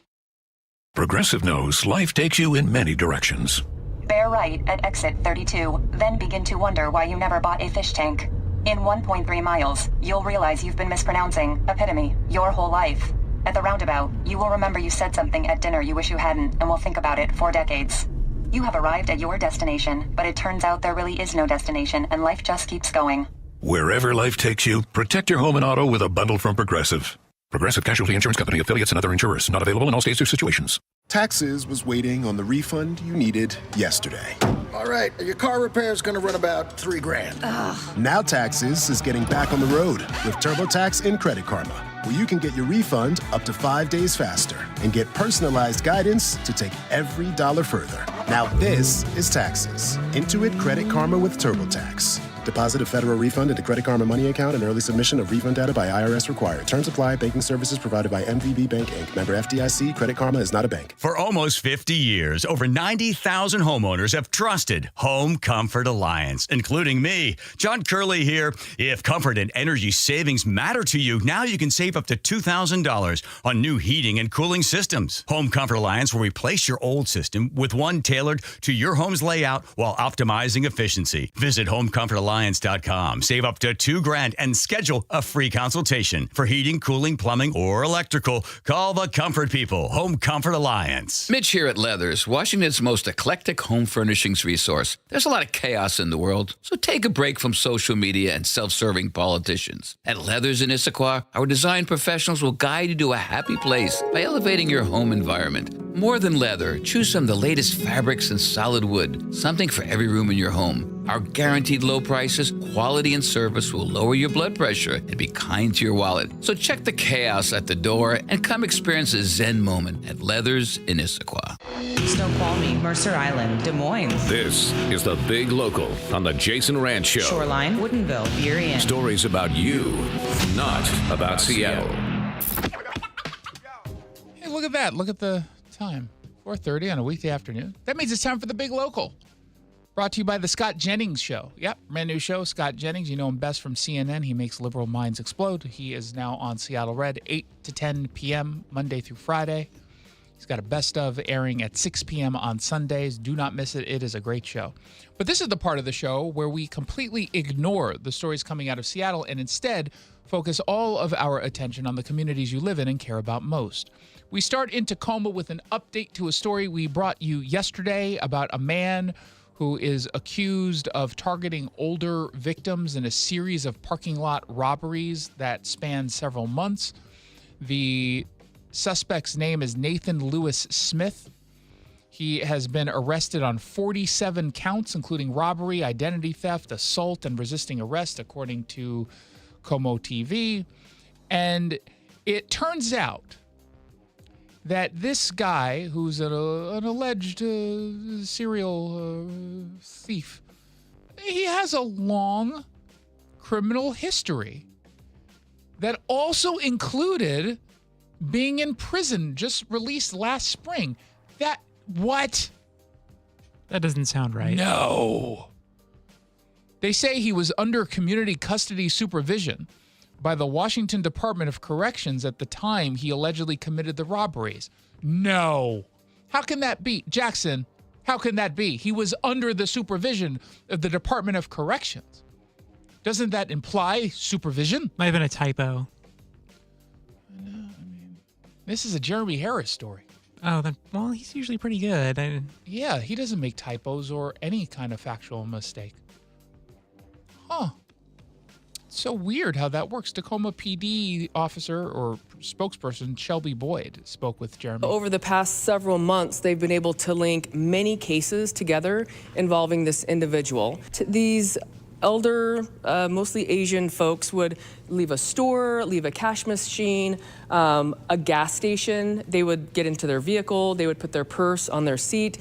Progressive knows life takes you in many directions. Bear right at exit 32, then begin to wonder why you never bought a fish tank. In 1.3 miles, you'll realize you've been mispronouncing epitome your whole life. At the roundabout, you will remember you said something at dinner you wish you hadn't and will think about it for decades. You have arrived at your destination, but it turns out there really is no destination and life just keeps going. Wherever life takes you, protect your home and auto with a bundle from Progressive. Progressive Casualty Insurance Company, affiliates, and other insurers. Not available in all states or situations. Taxes was waiting on the refund you needed yesterday. All right, your car repair is going to run about $3,000. Ugh. Now Taxes is getting back on the road with TurboTax and Credit Karma, where you can get your refund up to 5 days faster and get personalized guidance to take every dollar further. Now this is Taxes. Intuit Credit Karma with TurboTax. Deposit a federal refund into Credit Karma Money account and early submission of refund data by IRS required. Terms apply. Banking services provided by MVB Bank, Inc. Member FDIC. Credit Karma is not a bank. For almost 50 years, over 90,000 homeowners have trusted Home Comfort Alliance, including me. John Curley here. If comfort and energy savings matter to you, now you can save up to $2,000 on new heating and cooling systems. Home Comfort Alliance will replace your old system with one tailored to your home's layout while optimizing efficiency. Visit HomeComfortAlliance.com. Save up to $2,000 and schedule a free consultation. For heating, cooling, plumbing, or electrical, call the comfort people. Home Comfort Alliance. Mitch here at Leathers, Washington's most eclectic home furnishings resource. There's a lot of chaos in the world, so take a break from social media and self-serving politicians. At Leathers in Issaquah, our design professionals will guide you to a happy place by elevating your home environment. More than leather, choose from the latest fabrics and solid wood, something for every room in your home. Our guaranteed low prices, quality, and service will lower your blood pressure and be kind to your wallet. So check the chaos at the door and come experience a Zen moment at Leathers in Issaquah. Snoqualmie, Mercer Island, Des Moines. This is the Big Local on the Jason Rantz Show. Shoreline, Woodinville, Burien. Stories about you, not about Seattle. Hey, look at that. Look at the time. 4:30 on a weekday afternoon. That means it's time for the Big Local. Brought to you by the Scott Jennings Show. Yep, brand new show. Scott Jennings, you know him best from CNN. He makes liberal minds explode. He is now on Seattle Red, 8 to 10 p.m., Monday through Friday. He's got a best of airing at 6 p.m. on Sundays. Do not miss it. It is a great show. But this is the part of the show where we completely ignore the stories coming out of Seattle and instead focus all of our attention on the communities you live in and care about most. We start in Tacoma with an update to a story we brought you yesterday about a man who is accused of targeting older victims in a series of parking lot robberies that span several months. The suspect's name is Nathan Lewis Smith. He has been arrested on 47 counts, including robbery, identity theft, assault, and resisting arrest, according to Como TV. And it turns out that this guy, who's an alleged serial thief, he has a long criminal history that also included being in prison, just released last spring. What? That doesn't sound right. No. They say he was under community custody supervision by the Washington Department of Corrections at the time he allegedly committed the robberies. No. How can that be? Jackson, how can that be? He was under the supervision of the Department of Corrections. Doesn't that imply supervision? Might have been a typo. This is a Jeremy Harris story. Oh, well, he's usually pretty good. Yeah, he doesn't make typos or any kind of factual mistake. Huh. So weird how that works. Tacoma PD officer or spokesperson Shelby Boyd spoke with Jeremy. Over the past several months, they've been able to link many cases together involving this individual. These elder, mostly Asian folks would leave a store, leave a cash machine, a gas station. They would get into their vehicle. They would put their purse on their seat.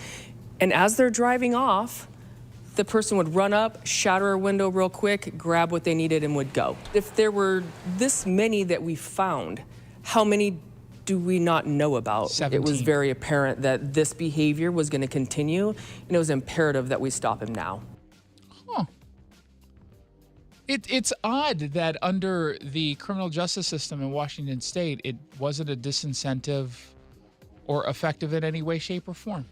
And as they're driving off, the person would run up, shatter a window real quick, grab what they needed, and would go. If there were this many that we found, how many do we not know about? 17. It was very apparent that this behavior was going to continue, and it was imperative that we stop him now. Huh. It's odd that under the criminal justice system in Washington State, it wasn't a disincentive or effective in any way, shape, or form.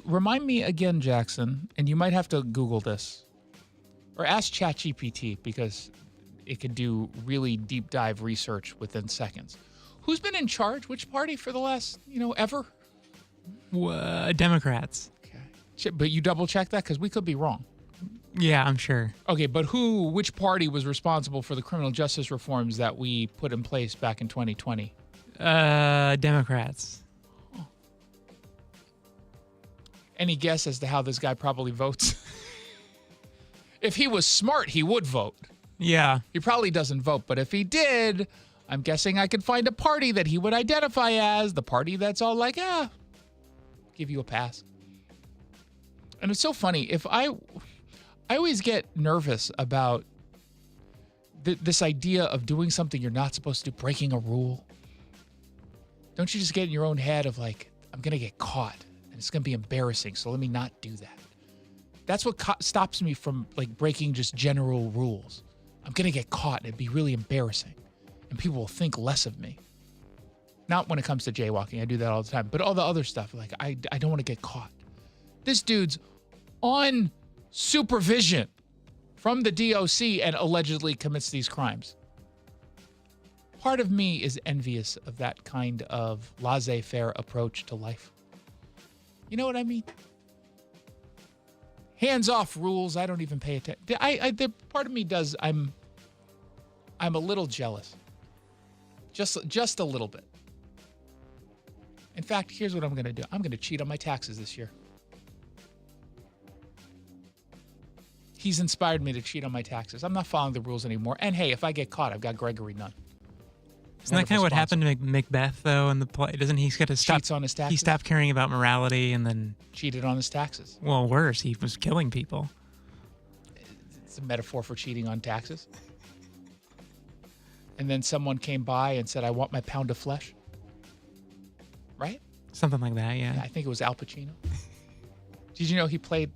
Remind me again, Jackson, and you might have to Google this, or ask ChatGPT, because it could do really deep dive research within seconds. Who's been in charge? Which party for the last, ever? Democrats. Okay. But you double check that, because we could be wrong. Yeah, I'm sure. Okay, but which party was responsible for the criminal justice reforms that we put in place back in 2020? Democrats. Oh. Any guess as to how this guy probably votes? If he was smart, he would vote. Yeah. He probably doesn't vote, but if he did, I'm guessing I could find a party that he would identify as the party that's all like, give you a pass. And it's so funny. I always get nervous about this idea of doing something you're not supposed to do, breaking a rule. Don't you just get in your own head of like, I'm going to get caught and it's going to be embarrassing, so let me not do that. That's what stops me from like breaking just general rules. I'm going to get caught and it'd be really embarrassing and people will think less of me. Not when it comes to jaywalking. I do that all the time. But all the other stuff, like I don't want to get caught. This dude's on supervision from the DOC and allegedly commits these crimes. Part of me is envious of that kind of laissez-faire approach to life. You know what I mean? Hands-off rules. I don't even pay attention. Part of me does. I'm a little jealous. Just a little bit. In fact, here's what I'm going to do. I'm going to cheat on my taxes this year. He's inspired me to cheat on my taxes. I'm not following the rules anymore. And hey, if I get caught, I've got Gregory Nunn. Isn't that kind of what happened to Macbeth, though, in the play? Doesn't he get to stop? Cheats on his taxes? He stopped caring about morality and then... Cheated on his taxes. Well, worse, he was killing people. It's a metaphor for cheating on taxes. And then someone came by and said, I want my pound of flesh. Right? Something like that, yeah. I think it was Al Pacino. Did you know he played...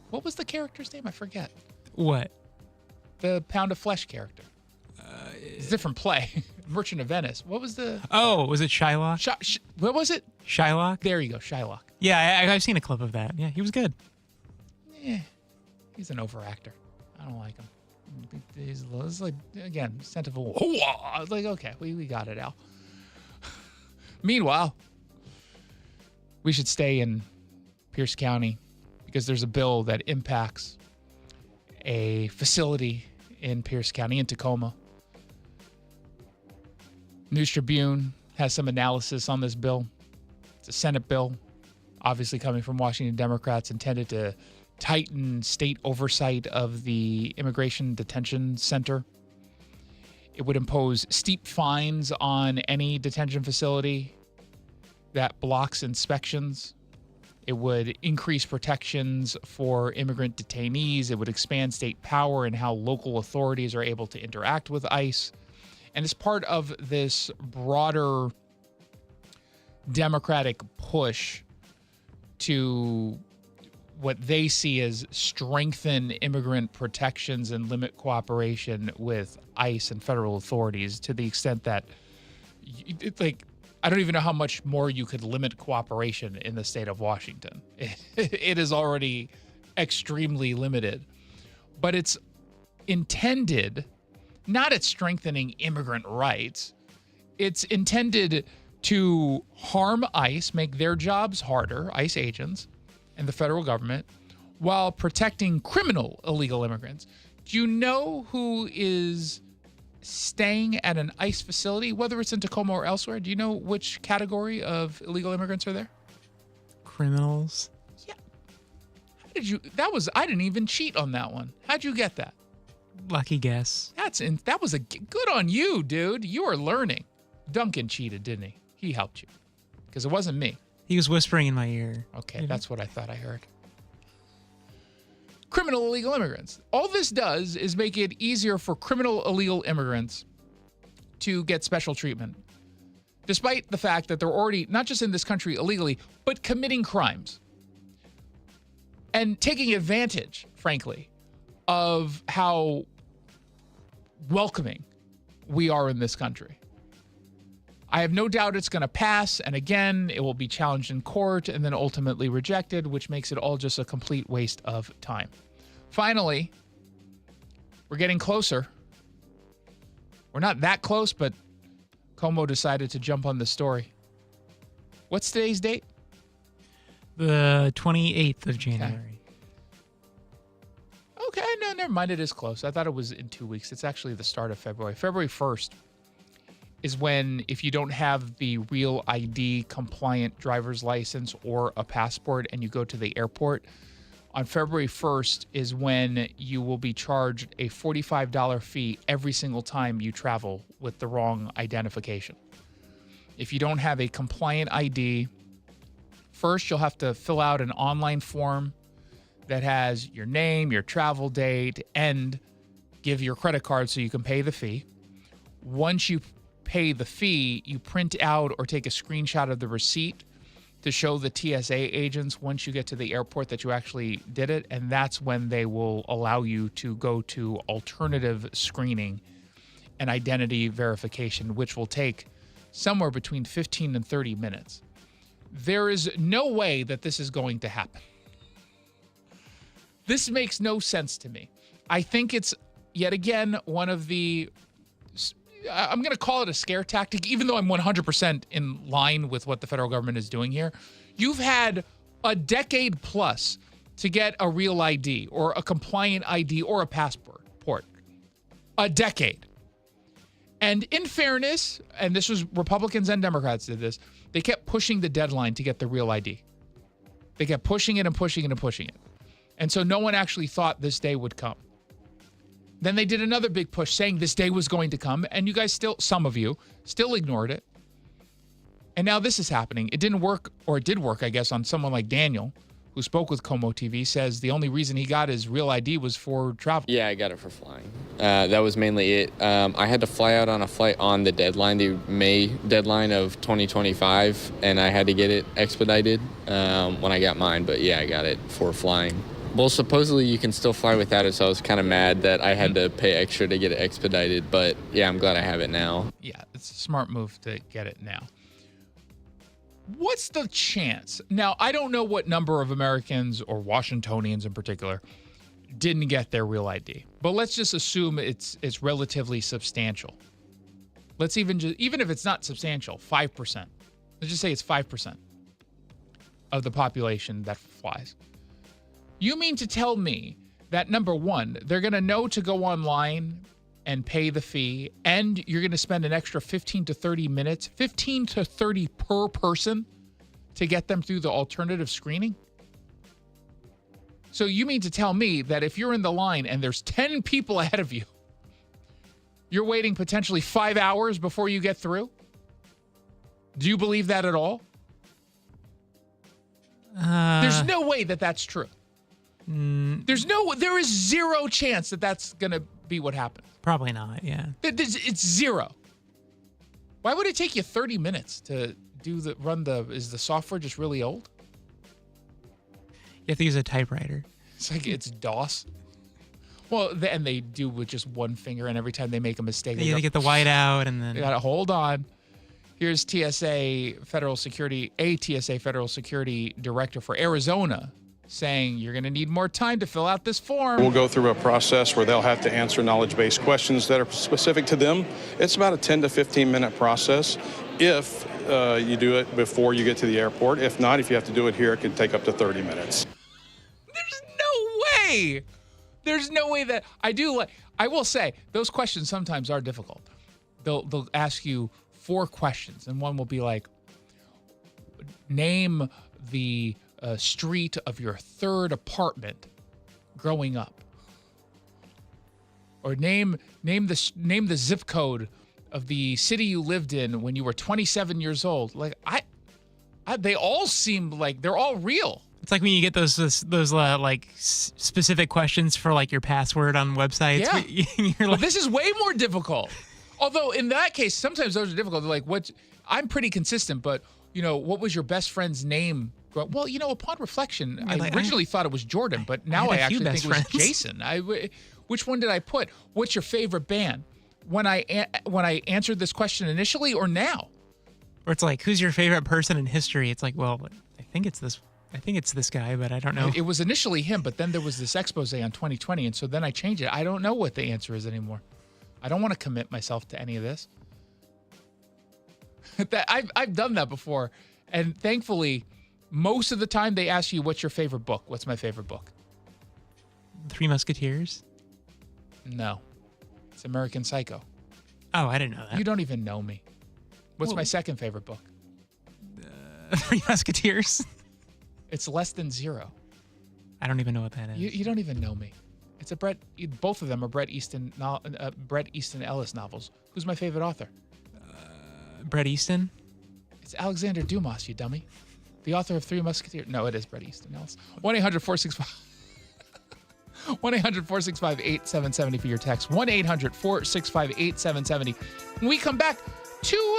what was the character's name? I forget. What? The pound of flesh character. It's a different play. Merchant of Venice. What was the... Oh, was it Shylock? What was it? Shylock? There you go, Shylock. Yeah, I've seen a clip of that. Yeah, he was good. Yeah, he's an overactor. I don't like him. He's like, again, scent of a... Like, okay, we got it, Al. Meanwhile, we should stay in Pierce County because there's a bill that impacts a facility in Pierce County, in Tacoma. News Tribune has some analysis on this bill. It's a Senate bill, obviously coming from Washington Democrats, intended to tighten state oversight of the Immigration Detention Center. It would impose steep fines on any detention facility that blocks inspections. It would increase protections for immigrant detainees. It would expand state power in how local authorities are able to interact with ICE. And as part of this broader Democratic push to what they see as strengthen immigrant protections and limit cooperation with ICE and federal authorities to the extent that, I don't even know how much more you could limit cooperation in the state of Washington. It is already extremely limited. But it's intended not at strengthening immigrant rights. It's intended to harm ICE, make their jobs harder, ICE agents, and the federal government, while protecting criminal illegal immigrants. Do you know who is staying at an ICE facility, whether it's in Tacoma or elsewhere? Do you know which category of illegal immigrants are there? Criminals. Yeah. How did you... I didn't even cheat on that one. How'd you get that? Lucky guess. That was good on you, dude. You are learning. Duncan cheated, didn't he? He helped you. Because it wasn't me. He was whispering in my ear. Okay, that's what I thought I heard. Criminal illegal immigrants. All this does is make it easier for criminal illegal immigrants to get special treatment, despite the fact that they're already not just in this country illegally, but committing crimes and taking advantage, frankly, of how welcoming we are in this country. I have no doubt it's going to pass, and again, it will be challenged in court and then ultimately rejected, which makes it all just a complete waste of time. Finally, we're getting closer. We're not that close, but Como decided to jump on the story. What's today's date? The 28th of January. Okay, no, never mind. It is close. I thought it was in 2 weeks. It's actually the start of February. February 1st is when, if you don't have the real ID compliant driver's license or a passport and you go to the airport, on February 1st is when you will be charged a $45 fee every single time you travel with the wrong identification. If you don't have a compliant ID, first you'll have to fill out an online form that has your name, your travel date, and give your credit card so you can pay the fee. Once you pay the fee, you print out or take a screenshot of the receipt to show the TSA agents once you get to the airport that you actually did it, and that's when they will allow you to go to alternative screening and identity verification, which will take somewhere between 15 and 30 minutes. There is no way that this is going to happen. This makes no sense to me. I think it's, yet again, one of the, I'm going to call it a scare tactic, even though I'm 100% in line with what the federal government is doing here. You've had a decade plus to get a real ID or a compliant ID or a passport. A decade. And in fairness, and this was Republicans and Democrats did this, they kept pushing the deadline to get the real ID. They kept pushing it and pushing it and pushing it. And so no one actually thought this day would come. Then they did another big push saying this day was going to come, and you guys still, some of you, still ignored it. And now this is happening. It didn't work, or it did work, I guess, on someone like Daniel, who spoke with Como TV, says the only reason he got his real ID was for travel. Yeah, I got it for flying. That was mainly it. I had to fly out on a flight on the deadline, the May deadline of 2025, and I had to get it expedited when I got mine. But yeah, I got it for flying. Well, supposedly you can still fly without it, so I was kind of mad that I had to pay extra to get it expedited. But yeah, I'm glad I have it now. Yeah, it's a smart move to get it now. What's the chance? Now, I don't know what number of Americans, or Washingtonians in particular, didn't get their real ID. But let's just assume it's relatively substantial. Let's even if it's not substantial, 5%. Let's just say it's 5% of the population that flies. You mean to tell me that, number one, they're going to know to go online and pay the fee, and you're going to spend an extra 15 to 30 minutes, 15 to 30 per person, to get them through the alternative screening? So you mean to tell me that if you're in the line and there's 10 people ahead of you, you're waiting potentially 5 hours before you get through? Do you believe that at all? There's no way that that's true. There is zero chance that that's going to be what happens. Probably not, yeah. It's zero. Why would it take you 30 minutes to is the software just really old? You have to use a typewriter. It's like it's DOS. Well, and they do with just one finger, and every time they make a mistake, You gotta get the white out, and then you gotta hold on. Here's TSA Federal Security Director for Arizona saying you're going to need more time to fill out this form. We'll go through a process where they'll have to answer knowledge-based questions that are specific to them. It's about a 10 to 15-minute process if you do it before you get to the airport. If not, if you have to do it here, it can take up to 30 minutes. There's no way. There's no way that I will say those questions sometimes are difficult. They'll ask you 4 questions, and one will be like, name the street of your 3rd apartment growing up, or name the zip code of the city you lived in when you were 27 years old. Like they all seem like they're all real. It's like when you get those specific questions for like your password on websites. Yeah. You're like, this is way more difficult. Although in that case, sometimes those are difficult. They're like, I'm pretty consistent, but what was your best friend's name? Well, upon reflection, I originally thought it was Jordan, but now I actually think it was Jason. Which one did I put? What's your favorite band? When I answered this question initially or now? Or it's like, who's your favorite person in history? It's like, well, I think it's this guy, but I don't know. It was initially him, but then there was this expose on 2020, and so then I changed it. I don't know what the answer is anymore. I don't want to commit myself to any of this. I've done that before, and thankfully, most of the time they ask you, what's your favorite book? What's my favorite book? Three Musketeers? No. It's American Psycho. Oh, I didn't know that. You don't even know me. What's my second favorite book? Three Musketeers? It's Less Than Zero. I don't even know what that is. You don't even know me. It's both of them are Bret Easton Ellis novels. Who's my favorite author? Bret Easton? It's Alexander Dumas, you dummy. The author of Three Musketeers. No, it is Bret Easton Ellis. 1-800-465-8770 for your text. 1-800-465-8770. When we come back, two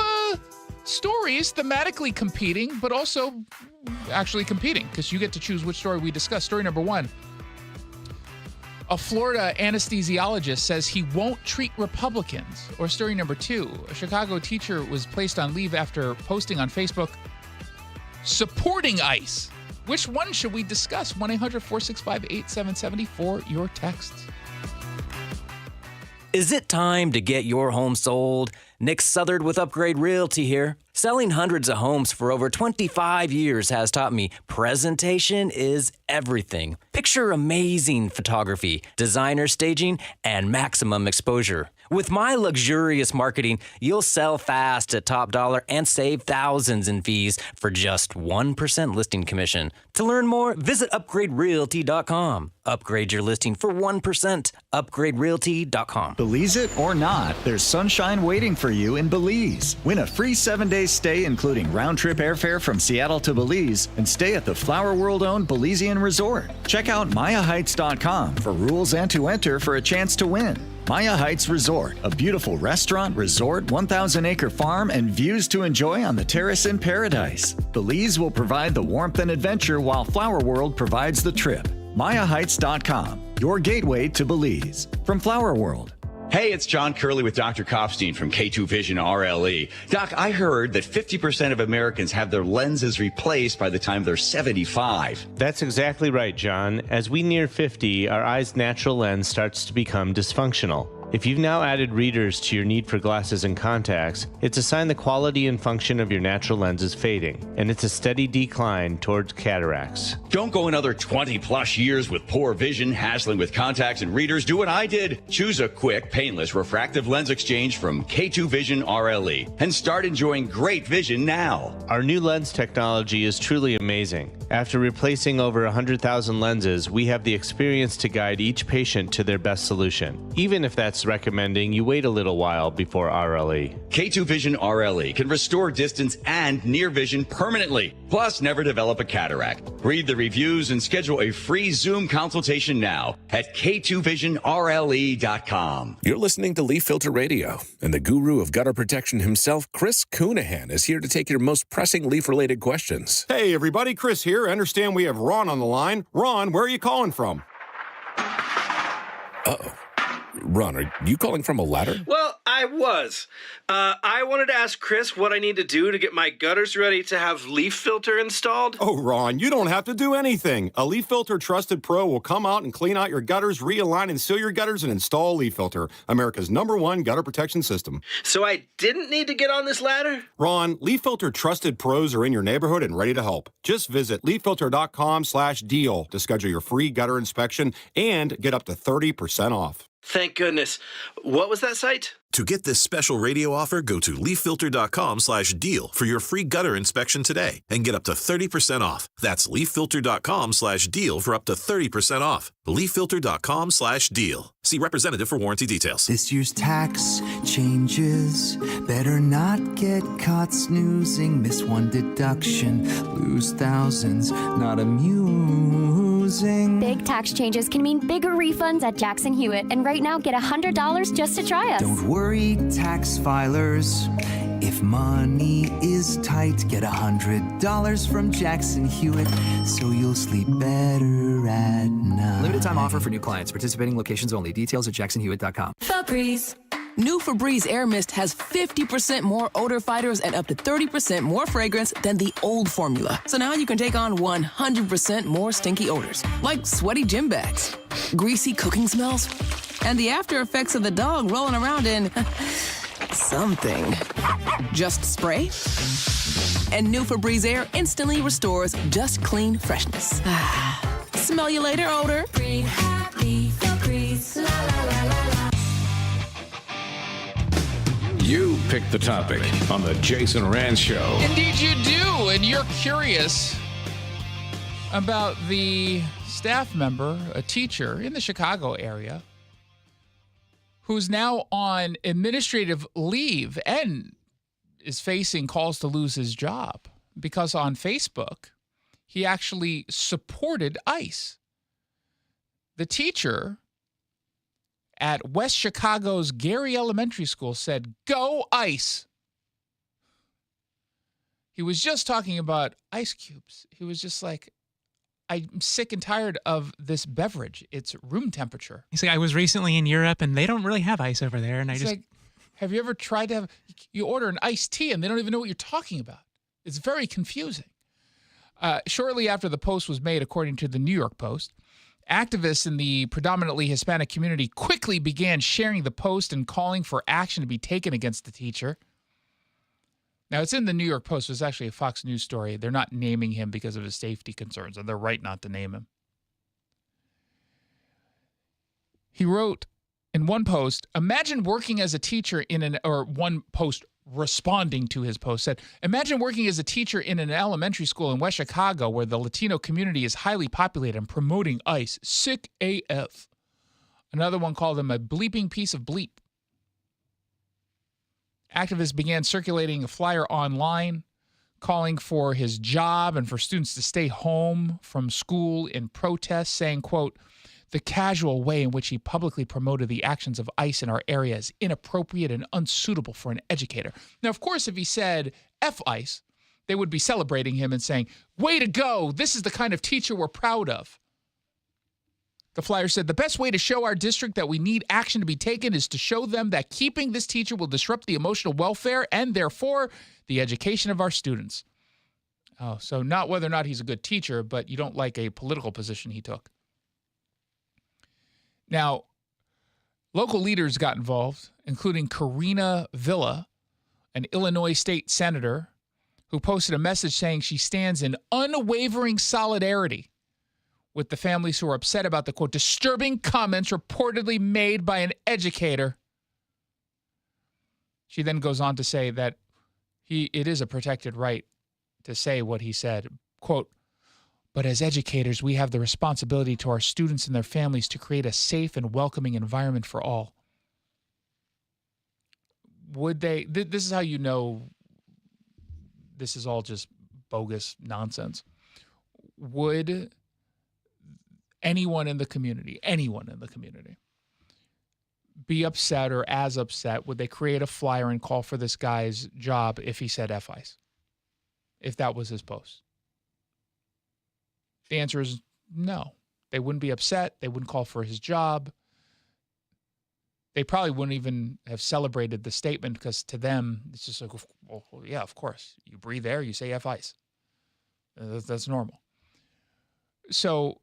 stories thematically competing, but also actually competing, because you get to choose which story we discuss. Story number 1. A Florida anesthesiologist says he won't treat Republicans. Or story number 2, a Chicago teacher was placed on leave after posting on Facebook supporting ICE. Which one should we discuss? 1-800-465-8770 for your texts. Is it time to get your home sold? Nick Southard with Upgrade Realty here. Selling hundreds of homes for over 25 years has taught me presentation is everything. Picture amazing photography, designer staging, and maximum exposure. With my luxurious marketing, you'll sell fast at top dollar and save thousands in fees for just 1% listing commission. To learn more, visit upgraderealty.com. Upgrade your listing for 1%. Upgraderealty.com. Belize it or not, there's sunshine waiting for you in Belize. Win a free 7-day stay, including round-trip airfare from Seattle to Belize, and stay at the Flower World-owned Belizean Resort. Check out MayaHeights.com for rules and to enter for a chance to win. Maya Heights Resort, a beautiful restaurant, resort, 1,000-acre farm, and views to enjoy on the terrace in paradise. Belize will provide the warmth and adventure while Flower World provides the trip. MayaHeights.com, your gateway to Belize. From Flower World. Hey, it's John Curley with Dr. Kopstein from K2 Vision RLE. Doc, I heard that 50% of Americans have their lenses replaced by the time they're 75. That's exactly right, John. As we near 50, our eye's natural lens starts to become dysfunctional. If you've now added readers to your need for glasses and contacts, it's a sign the quality and function of your natural lens is fading, and it's a steady decline towards cataracts. Don't go another 20-plus years with poor vision, hassling with contacts and readers. Do what I did. Choose a quick, painless refractive lens exchange from K2 Vision RLE and start enjoying great vision now. Our new lens technology is truly amazing. After replacing over 100,000 lenses, we have the experience to guide each patient to their best solution, even if that's recommending you wait a little while before RLE. K2 Vision RLE can restore distance and near vision permanently, plus never develop a cataract. Read the reviews and schedule a free Zoom consultation now at k2visionrle.com. You're listening to Leaf Filter Radio, and the guru of gutter protection himself, Chris Coonahan, is here to take your most pressing leaf-related questions. Hey, everybody, Chris here. I understand we have Ron on the line. Ron, where are you calling from? Uh-oh. Ron, are you calling from a ladder? Well, I was. I wanted to ask Chris what I need to do to get my gutters ready to have Leaf Filter installed. Oh, Ron, you don't have to do anything. A Leaf Filter Trusted Pro will come out and clean out your gutters, realign and seal your gutters, and install Leaf Filter, America's #1 gutter protection system. So I didn't need to get on this ladder? Ron, Leaf Filter Trusted Pros are in your neighborhood and ready to help. Just visit leaffilter.com/deal to schedule your free gutter inspection and get up to 30% off. Thank goodness. What was that site? To get this special radio offer, go to leaffilter.com/deal for your free gutter inspection today and get up to 30% off. That's leaffilter.com/deal for up to 30% off. leaffilter.com/deal. See representative for warranty details. This year's tax changes. Better not get caught snoozing. Miss one deduction, lose thousands. Not amusing. Big tax changes can mean bigger refunds at Jackson Hewitt. And right now, get $100 just to try us. Don't worry, tax filers. If money is tight, get $100 from Jackson Hewitt, so you'll sleep better at night. Limited time offer for new clients. Participating locations only. Details at jacksonhewitt.com. Febreze. New Febreze Air Mist has 50% more odor fighters and up to 30% more fragrance than the old formula. So now you can take on 100% more stinky odors, like sweaty gym bags, greasy cooking smells, and the after effects of the dog rolling around in something. Just spray, and new Febreze Air instantly restores just clean freshness. Smell you later, odor. Breathe happy, Febreze, la la la la la. You pick the topic on the Jason Rantz Show. Indeed you do, and you're curious about the staff member, a teacher in the Chicago area, who's now on administrative leave and is facing calls to lose his job because on Facebook, he actually supported ICE. The teacher at West Chicago's Gary Elementary School said, "Go ICE." He was just talking about ice cubes. He was just like, I'm sick and tired of this beverage. It's room temperature. He's like, I was recently in Europe and they don't really have ice over there. And It's like, have you ever tried to you order an iced tea and they don't even know what you're talking about? It's very confusing. Shortly after the post was made, according to the New York Post, activists in the predominantly Hispanic community quickly began sharing the post and calling for action to be taken against the teacher. Now, it's in the New York Post. It's actually a Fox News story. They're not naming him because of his safety concerns, and they're right not to name him. He wrote in one post, imagine working as a teacher one post responding to his post said, imagine working as a teacher in an elementary school in West Chicago where the Latino community is highly populated and promoting ICE. Sick AF. Another one called him a bleeping piece of bleep. Activists began circulating a flyer online calling for his job and for students to stay home from school in protest, saying, quote, the casual way in which he publicly promoted the actions of ICE in our area is inappropriate and unsuitable for an educator. Now, of course, if he said F ICE, they would be celebrating him and saying, way to go, this is the kind of teacher we're proud of. The flyer said, the best way to show our district that we need action to be taken is to show them that keeping this teacher will disrupt the emotional welfare and therefore the education of our students. Oh, so not whether or not he's a good teacher, but you don't like a political position he took. Now, local leaders got involved, including Karina Villa, an Illinois state senator, who posted a message saying she stands in unwavering solidarity with the families who are upset about the, quote, disturbing comments reportedly made by an educator. She then goes on to say that it is a protected right to say what he said. Quote, but as educators, we have the responsibility to our students and their families to create a safe and welcoming environment for all. Would they, this is how you know this is all just bogus nonsense. Would anyone in the community, be upset or as upset? Would they create a flyer and call for this guy's job if he said F ICE? If that was his post? The answer is no. They wouldn't be upset. They wouldn't call for his job. They probably wouldn't even have celebrated the statement because to them, it's just like, well, yeah, of course. You breathe air, you say F ICE. That's normal. So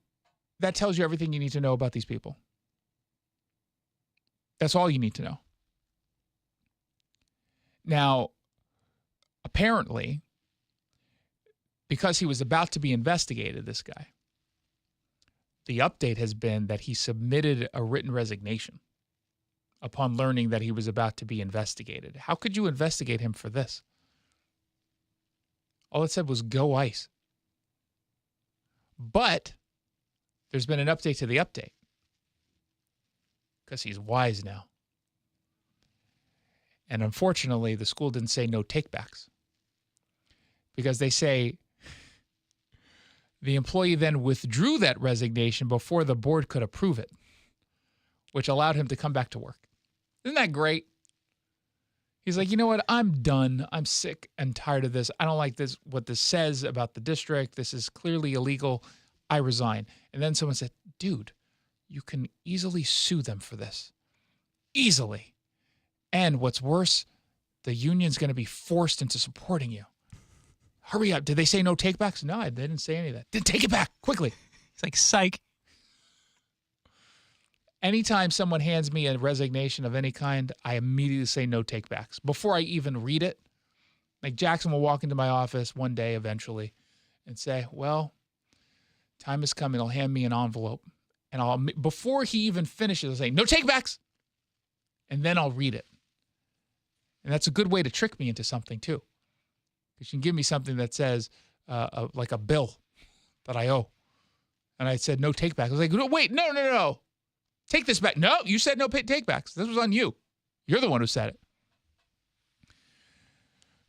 that tells you everything you need to know about these people. That's all you need to know. Now, apparently, because he was about to be investigated, this guy, the update has been that he submitted a written resignation upon learning that he was about to be investigated. How could you investigate him for this? All it said was go ICE. But there's been an update to the update because he's wise now. And unfortunately, the school didn't say no takebacks because they say the employee then withdrew that resignation before the board could approve it, which allowed him to come back to work. Isn't that great? He's like, you know what? I'm done. I'm sick and tired of this. I don't like this, what this says about the district. This is clearly illegal. I resign. And then someone said, dude, you can easily sue them for this. Easily. And what's worse, the union's going to be forced into supporting you. Hurry up. Did they say no takebacks? No, they didn't say any of that. Then take it back quickly. It's like, psych. Anytime someone hands me a resignation of any kind, I immediately say no takebacks before I even read it. Like Jackson will walk into my office one day eventually and say, well, time is coming. He'll hand me an envelope. And before he even finishes, I'll say, no takebacks. And then I'll read it. And that's a good way to trick me into something too. Because you can give me something that says, like a bill that I owe. And I said, no takebacks. I was like, no, wait, no. Take this back. No, you said no takebacks. This was on you. You're the one who said it.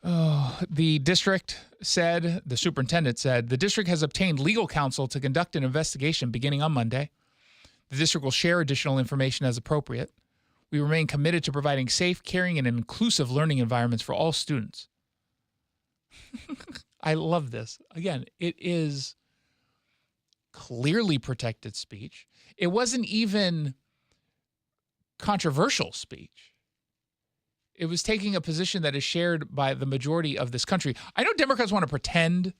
Oh, the superintendent said, the district has obtained legal counsel to conduct an investigation beginning on Monday. The district will share additional information as appropriate. We remain committed to providing safe, caring, and inclusive learning environments for all students. I love this. Again, it is clearly protected speech. It wasn't even controversial speech. It was taking a position that is shared by the majority of this country. I know Democrats want to pretend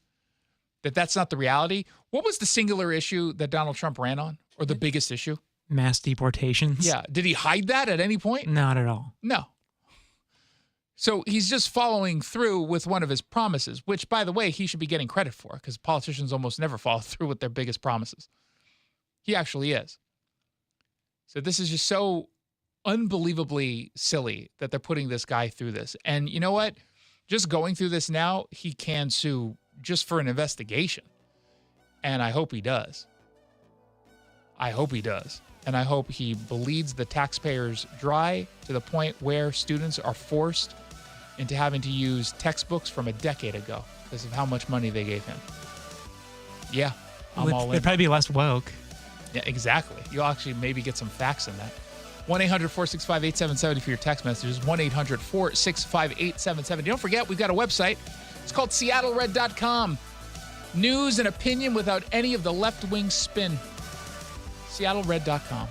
that that's not the reality. What was the singular issue that Donald Trump ran on, or the biggest issue? Mass deportations. Yeah. Did he hide that at any point? Not at all. No. So he's just following through with one of his promises, which, by the way, he should be getting credit for because politicians almost never follow through with their biggest promises. He actually is. So this is just so unbelievably silly that they're putting this guy through this. And you know what? Just going through this now, he can sue just for an investigation. And I hope he does. I hope he does. And I hope he bleeds the taxpayers dry to the point where students are forced into having to use textbooks from a decade ago because of how much money they gave him. Yeah, I'm all in. They'd probably be less woke. Yeah, exactly. You'll actually maybe get some facts in that. 1-800-465-8770 for your text messages. 1-800-465-8770. Don't forget, we've got a website. It's called SeattleRed.com. News and opinion without any of the left-wing spin. SeattleRed.com.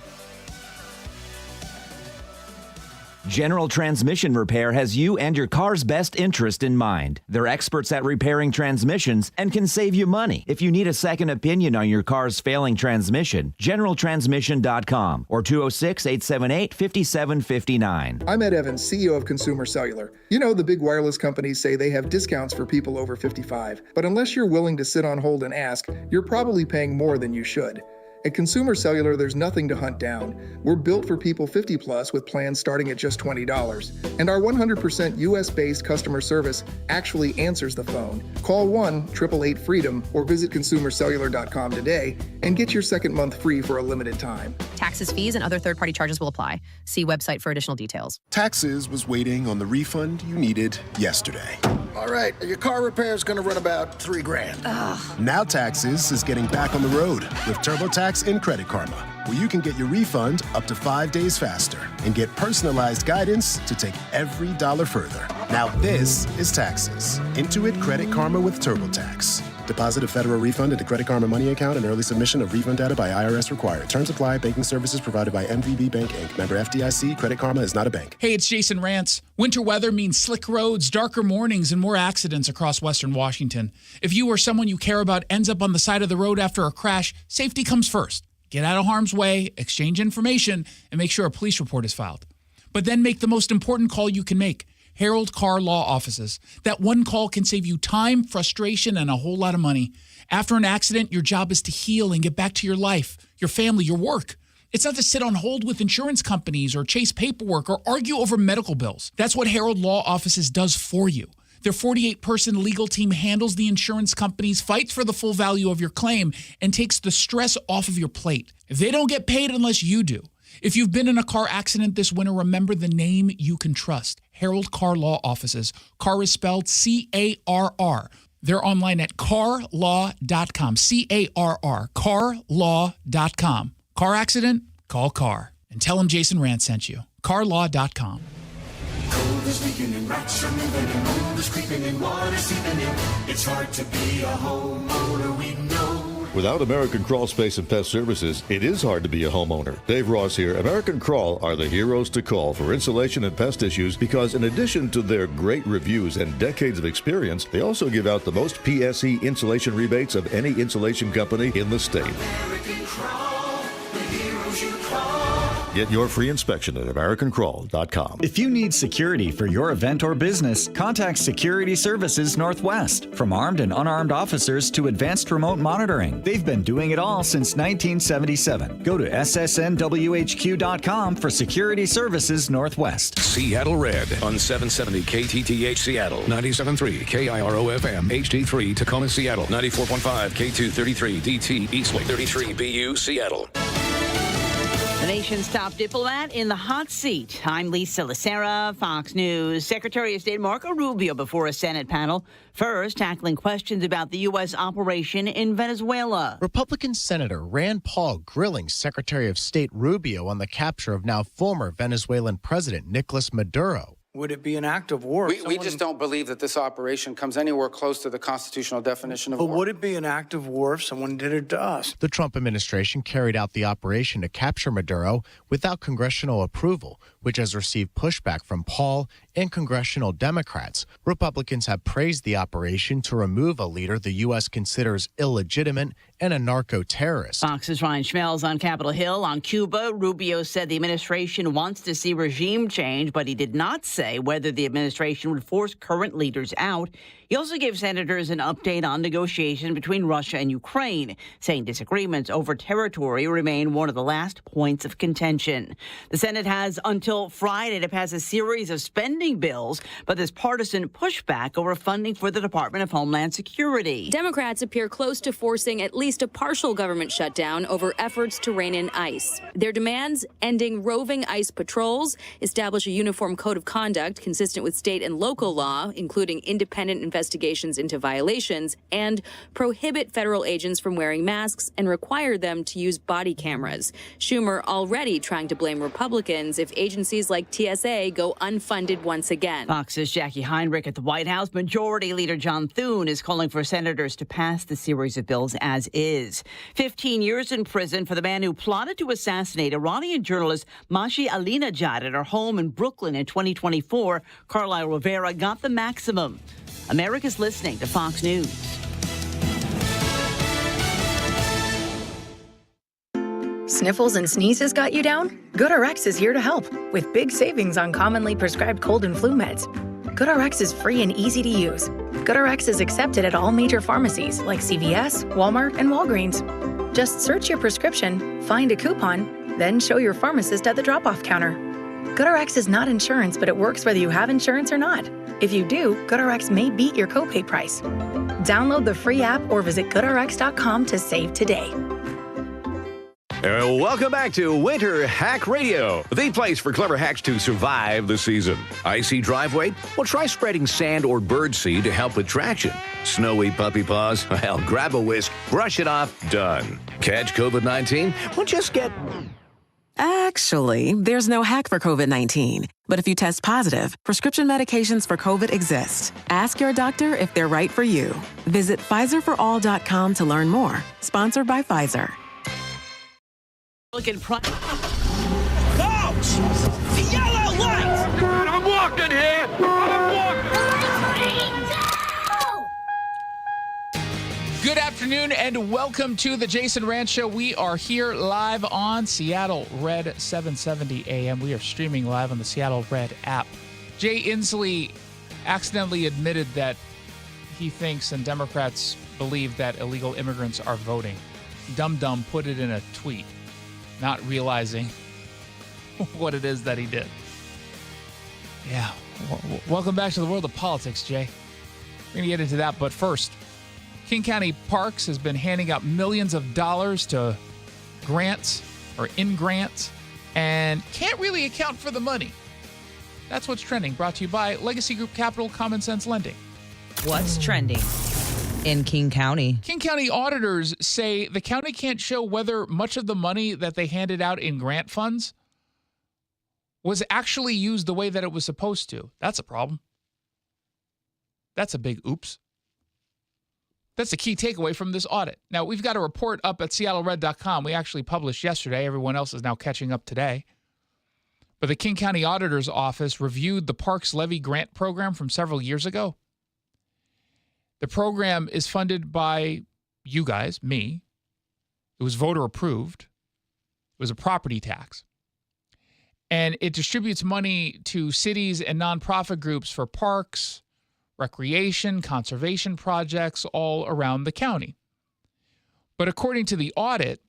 General Transmission Repair has you and your car's best interest in mind. They're experts at repairing transmissions and can save you money. If you need a second opinion on your car's failing transmission, GeneralTransmission.com or 206-878-5759. I'm Ed Evans, CEO of Consumer Cellular. You know, the big wireless companies say they have discounts for people over 55. But unless you're willing to sit on hold and ask, you're probably paying more than you should. At Consumer Cellular, there's nothing to hunt down. We're built for people 50 plus with plans starting at just $20. And our 100% US-based customer service actually answers the phone. Call 1-888-FREEDOM or visit consumercellular.com today and get your second month free for a limited time. Taxes, fees, and other third-party charges will apply. See website for additional details. Taxes was waiting on the refund you needed yesterday. All right, your car repair is going to run about $3,000. Ugh. Now Taxes is getting back on the road with TurboTax and Credit Karma, where you can get your refund up to 5 days faster and get personalized guidance to take every dollar further. Now this is Taxes. Intuit Credit Karma with TurboTax. Deposit a federal refund into Credit Karma Money account and early submission of refund data by IRS required. Terms apply. Banking services provided by MVB Bank, Inc. Member FDIC. Credit Karma is not a bank. Hey, it's Jason Rantz. Winter weather means slick roads, darker mornings, and more accidents across Western Washington. If you or someone you care about ends up on the side of the road after a crash, safety comes first. Get out of harm's way, exchange information, and make sure a police report is filed. But then make the most important call you can make. Harold Car Law Offices. That one call can save you time, frustration, and a whole lot of money. After an accident, your job is to heal and get back to your life, your family, your work. It's not to sit on hold with insurance companies or chase paperwork or argue over medical bills. That's what Harold Law Offices does for you. Their 48-person legal team handles the insurance companies, fights for the full value of your claim, and takes the stress off of your plate. They don't get paid unless you do. If you've been in a car accident this winter, remember the name you can trust. Harold Car Law Offices. Car is spelled C-A-R-R. They're online at carlaw.com. C-A-R-R. Carlaw.com. Car accident? Call CAR. And tell them Jason Rantz sent you. Carlaw.com. Cold is leaking and rats are moving and mold is creeping and water seeping in. It's hard to be a homeowner, we know. Without American Crawl Space and Pest Services, it is hard to be a homeowner. Dave Ross here. American Crawl are the heroes to call for insulation and pest issues because in addition to their great reviews and decades of experience, they also give out the most PSE insulation rebates of any insulation company in the state. American Crawl, the heroes you call. Get your free inspection at AmericanCrawl.com. If you need security for your event or business, contact Security Services Northwest. From armed and unarmed officers to advanced remote monitoring, they've been doing it all since 1977. Go to SSNWHQ.com for Security Services Northwest. Seattle Red on 770 KTTH Seattle, 97.3 KIRO FM, HD3 Tacoma Seattle, 94.5 K233 DT Eastlake, 33 BU Seattle. The nation's top diplomat in the hot seat. I'm Lisa Lacera, Fox News. Secretary of State Marco Rubio before a Senate panel, first tackling questions about the U.S. operation in Venezuela. Republican Senator Rand Paul grilling Secretary of State Rubio on the capture of now former Venezuelan President Nicolas Maduro. Would it be an act of war? We just don't believe that this operation comes anywhere close to the constitutional definition of But war. would it be an act of war if someone did it to us? The Trump administration carried out the operation to capture Maduro without congressional approval, which has received pushback from Paul and congressional Democrats. Republicans have praised the operation to remove a leader the U.S. considers illegitimate and a narco-terrorist. Fox's Ryan Schmelz on Capitol Hill. On Cuba, Rubio said the administration wants to see regime change, but he did not say whether the administration would force current leaders out. He also gave senators an update on negotiations between Russia and Ukraine, saying disagreements over territory remain one of the last points of contention. The Senate has until Friday to pass a series of spending bills, but there's partisan pushback over funding for the Department of Homeland Security. Democrats appear close to forcing at least a partial government shutdown over efforts to rein in ICE. Their demands: ending roving ICE patrols, establish a uniform code of conduct consistent with state and local law, including independent investigations into violations, and prohibit federal agents from wearing masks and require them to use body cameras. Schumer already trying to blame Republicans if agencies like TSA go unfunded once again. Fox's Jackie Heinrich at the White House. Majority Leader John Thune is calling for senators to pass the series of bills as is. 15 years in prison for the man who plotted to assassinate Iranian journalist Mashi Alinejad at her home in Brooklyn in 2024. Carlisle Rivera got the maximum. America's listening to Fox News. Sniffles and sneezes got you down? GoodRx is here to help with big savings on commonly prescribed cold and flu meds. GoodRx is free and easy to use. GoodRx is accepted at all major pharmacies like CVS, Walmart, and Walgreens. Just search your prescription, find a coupon, then show your pharmacist at the drop-off counter. GoodRx is not insurance, but it works whether you have insurance or not. If you do, GoodRx may beat your copay price. Download the free app or visit GoodRx.com to save today. Welcome back to Winter Hack Radio, the place for clever hacks to survive the season. Icy driveway? Well, try spreading sand or birdseed to help with traction. Snowy puppy paws? Well, grab a whisk, brush it off, done. Catch COVID-19? Well, just get... Actually, there's no hack for COVID-19. But if you test positive, prescription medications for COVID exist. Ask your doctor if they're right for you. Visit PfizerForAll.com to learn more. Sponsored by Pfizer. Looking Folks, the yellow light! I'm walking here! Good afternoon and welcome to the Jason Rantz Show. We are here live on Seattle Red 770 AM. We are streaming live on the Seattle Red app. Jay Inslee accidentally admitted that he thinks and Democrats believe that illegal immigrants are voting. Dum put it in a tweet, not realizing what it is that he did. Yeah. Welcome back to the world of politics, Jay. We're going to get into that, but first, King County Parks has been handing out millions of dollars to grants or in grants and can't really account for the money. That's what's trending, brought to you by Legacy Group Capital Common Sense Lending. What's trending in King County? King County auditors say the county can't show whether much of the money that they handed out in grant funds was actually used the way that it was supposed to. That's a problem. That's a big oops. That's the key takeaway from this audit. Now, we've got a report up at seattlered.com. We actually published yesterday. Everyone else is now catching up today. But the King County Auditor's Office reviewed the Parks Levy Grant Program from several years ago. The program is funded by you guys, me. It was voter approved. It was a property tax. And it distributes money to cities and nonprofit groups for parks, recreation, conservation projects all around the county. But according to the audit,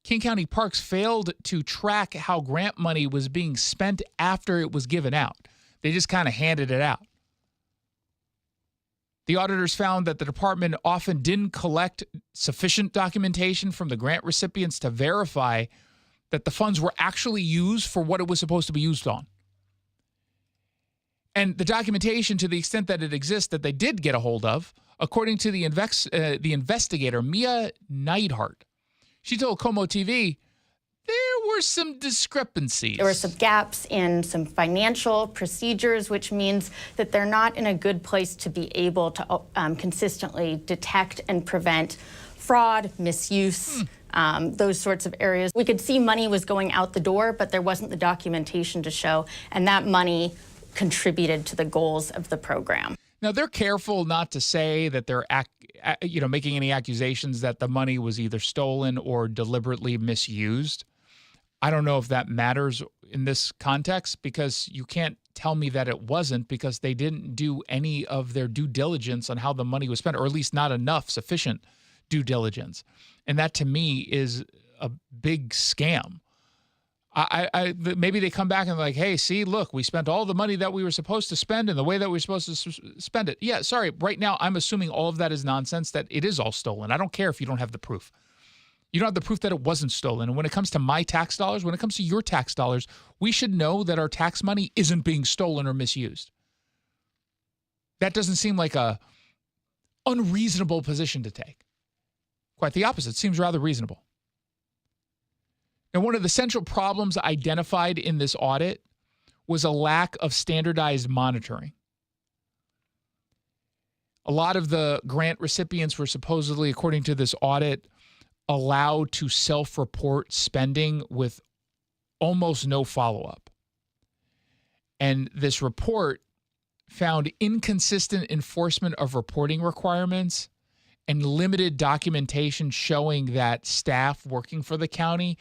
King County Parks failed to track how grant money was being spent after it was given out. They just kind of handed it out. The auditors found that the department often didn't collect sufficient documentation from the grant recipients to verify that the funds were actually used for what it was supposed to be used on. And the documentation, to the extent that it exists, that they did get a hold of, according to the investigator, Mia Neidhart, she told Como TV there were some discrepancies. There were some gaps in some financial procedures, which means that they're not in a good place to be able to consistently detect and prevent fraud, misuse, those sorts of areas. We could see money was going out the door, but there wasn't the documentation to show, and that money contributed to the goals of the program. Now, they're careful not to say that they're making any accusations that the money was either stolen or deliberately misused. I don't know if that matters in this context, because you can't tell me that it wasn't, because they didn't do any of their due diligence on how the money was spent, or at least not enough sufficient due diligence. And that, to me, is a big scam. Maybe they come back and like, hey, see, look, we spent all the money that we were supposed to spend in the way that we were supposed to spend it. Yeah, sorry, right now I'm assuming all of that is nonsense, that it is all stolen. I don't care if you don't have the proof. You don't have the proof that it wasn't stolen. And when it comes to my tax dollars, when it comes to your tax dollars, we should know that our tax money isn't being stolen or misused. That doesn't seem like a unreasonable position to take. Quite the opposite. It seems rather reasonable. Now, one of the central problems identified in this audit was a lack of standardized monitoring. A lot of the grant recipients were supposedly, according to this audit, allowed to self-report spending with almost no follow-up. And this report found inconsistent enforcement of reporting requirements and limited documentation showing that staff working for the county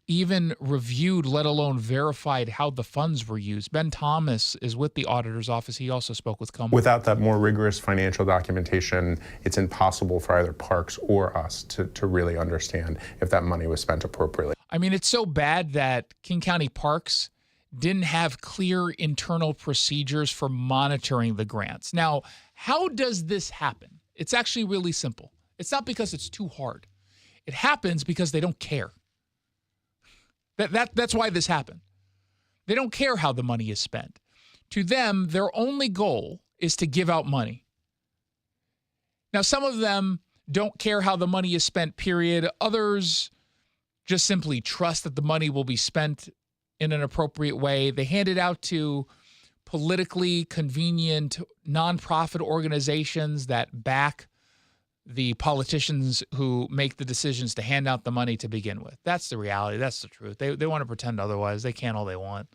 even reviewed, let alone verified, how the funds were used. Ben Thomas is with the auditor's office. He also spoke with Como. Without that more rigorous financial documentation, it's impossible for either parks or us to really understand if that money was spent appropriately. I mean, it's so bad that King County Parks didn't have clear internal procedures for monitoring the grants. Now, how does this happen? It's actually really simple. It's not because it's too hard. It happens because they don't care. That's why this happened. They don't care how the money is spent. To them, their only goal is to give out money. Now, some of them don't care how the money is spent, period. Others just simply trust that the money will be spent in an appropriate way. They hand it out to politically convenient nonprofit organizations that back the politicians who make the decisions to hand out the money to begin with. That's the reality. That's the truth. They want to pretend otherwise. They can all they want.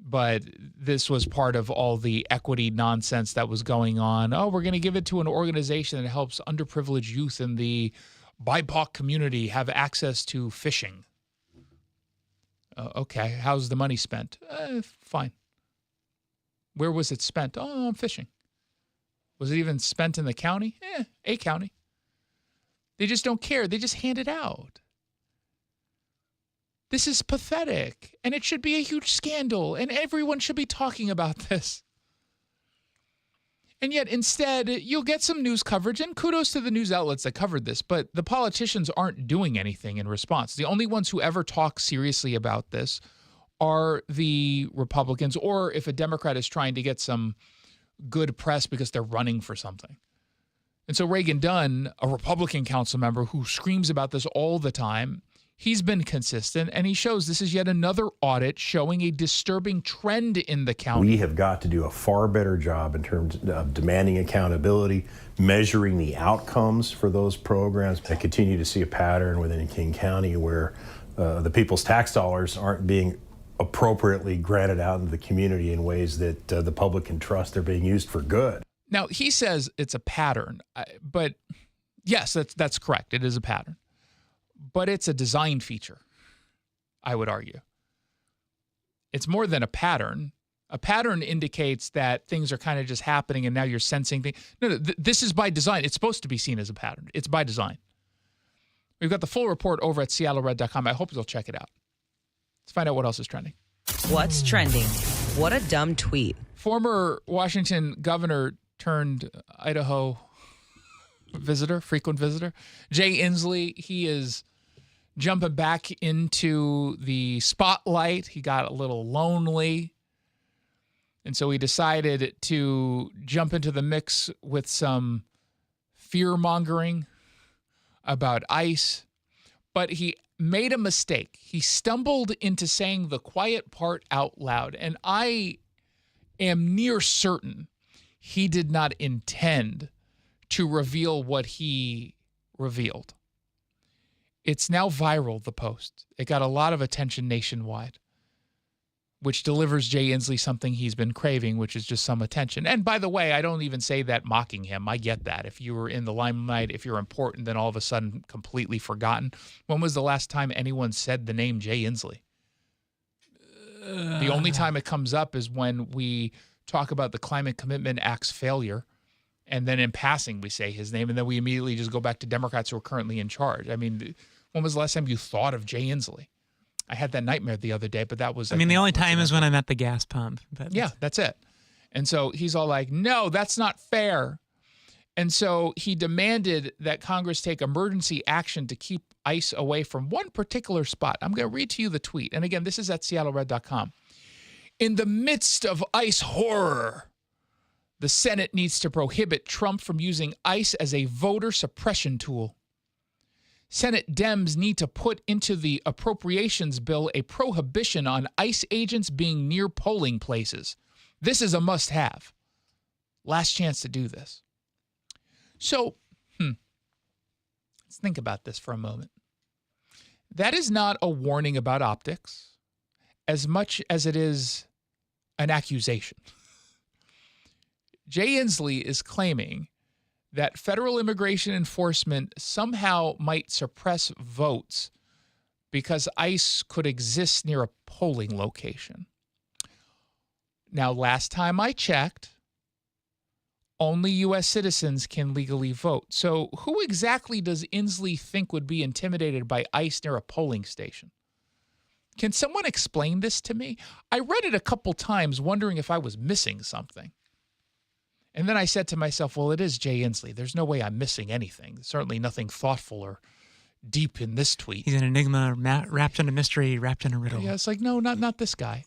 But this was part of all the equity nonsense that was going on. Oh, we're going to give it to an organization that helps underprivileged youth in the BIPOC community have access to fishing. Okay, how's the money spent? Fine. Where was it spent? Oh, I'm fishing. Was it even spent in the county? A county. They just don't care. They just hand it out. This is pathetic, and it should be a huge scandal, and everyone should be talking about this. And yet, instead, you'll get some news coverage, and kudos to the news outlets that covered this, but the politicians aren't doing anything in response. The only ones who ever talk seriously about this are the Republicans, or if a Democrat is trying to get some good press because they're running for something. And so Reagan Dunn, a Republican council member who screams about this all the time, He's been consistent, and he shows this is yet another audit showing a disturbing trend in the county. We have got to do a far better job in terms of demanding accountability, measuring the outcomes for those programs. I continue to see a pattern within King County where the people's tax dollars aren't being appropriately granted out into the community in ways that the public can trust they're being used for good. Now, he says it's a pattern, but yes, that's correct. It is a pattern. But it's a design feature, I would argue. It's more than a pattern. A pattern indicates that things are kind of just happening and now you're sensing things. No, this is by design. It's supposed to be seen as a pattern. It's by design. We've got the full report over at seattlered.com. I hope you'll check it out. Let's find out what else is trending. What's trending? What a dumb tweet. Former Washington governor turned Idaho frequent visitor, Jay Inslee, he is jumping back into the spotlight. He got a little lonely. And so he decided to jump into the mix with some fear-mongering about ICE. But he made a mistake. He stumbled into saying the quiet part out loud. And I am near certain he did not intend to reveal what he revealed. It's now viral, the post. It got a lot of attention nationwide, which delivers Jay Inslee something he's been craving, which is just some attention. And by the way, I don't even say that mocking him. I get that. If you were in the limelight, if you're important, then all of a sudden completely forgotten. When was the last time anyone said the name Jay Inslee? The only time it comes up is when we talk about the Climate Commitment Act's failure. And then in passing, we say his name, and then we immediately just go back to Democrats who are currently in charge. I mean, when was the last time you thought of Jay Inslee? I had that nightmare the other day, but that was... I mean, the only time is when I'm at the gas pump. But yeah, that's it. And so he's all like, no, that's not fair. And so he demanded that Congress take emergency action to keep ICE away from one particular spot. I'm going to read to you the tweet. And again, this is at seattlered.com. In the midst of ICE horror, the Senate needs to prohibit Trump from using ICE as a voter suppression tool. Senate Dems need to put into the appropriations bill a prohibition on ICE agents being near polling places. This is a must-have. Last chance to do this. So, let's think about this for a moment. That is not a warning about optics as much as it is an accusation. Jay Inslee is claiming that federal immigration enforcement somehow might suppress votes because ICE could exist near a polling location. Now, last time I checked, only U.S. citizens can legally vote. So who exactly does Inslee think would be intimidated by ICE near a polling station? Can someone explain this to me? I read it a couple times wondering if I was missing something. And then I said to myself, well, it is Jay Inslee. There's no way I'm missing anything. Certainly nothing thoughtful or deep in this tweet. He's an enigma wrapped in a mystery, wrapped in a riddle. Yeah, it's like, no, not this guy.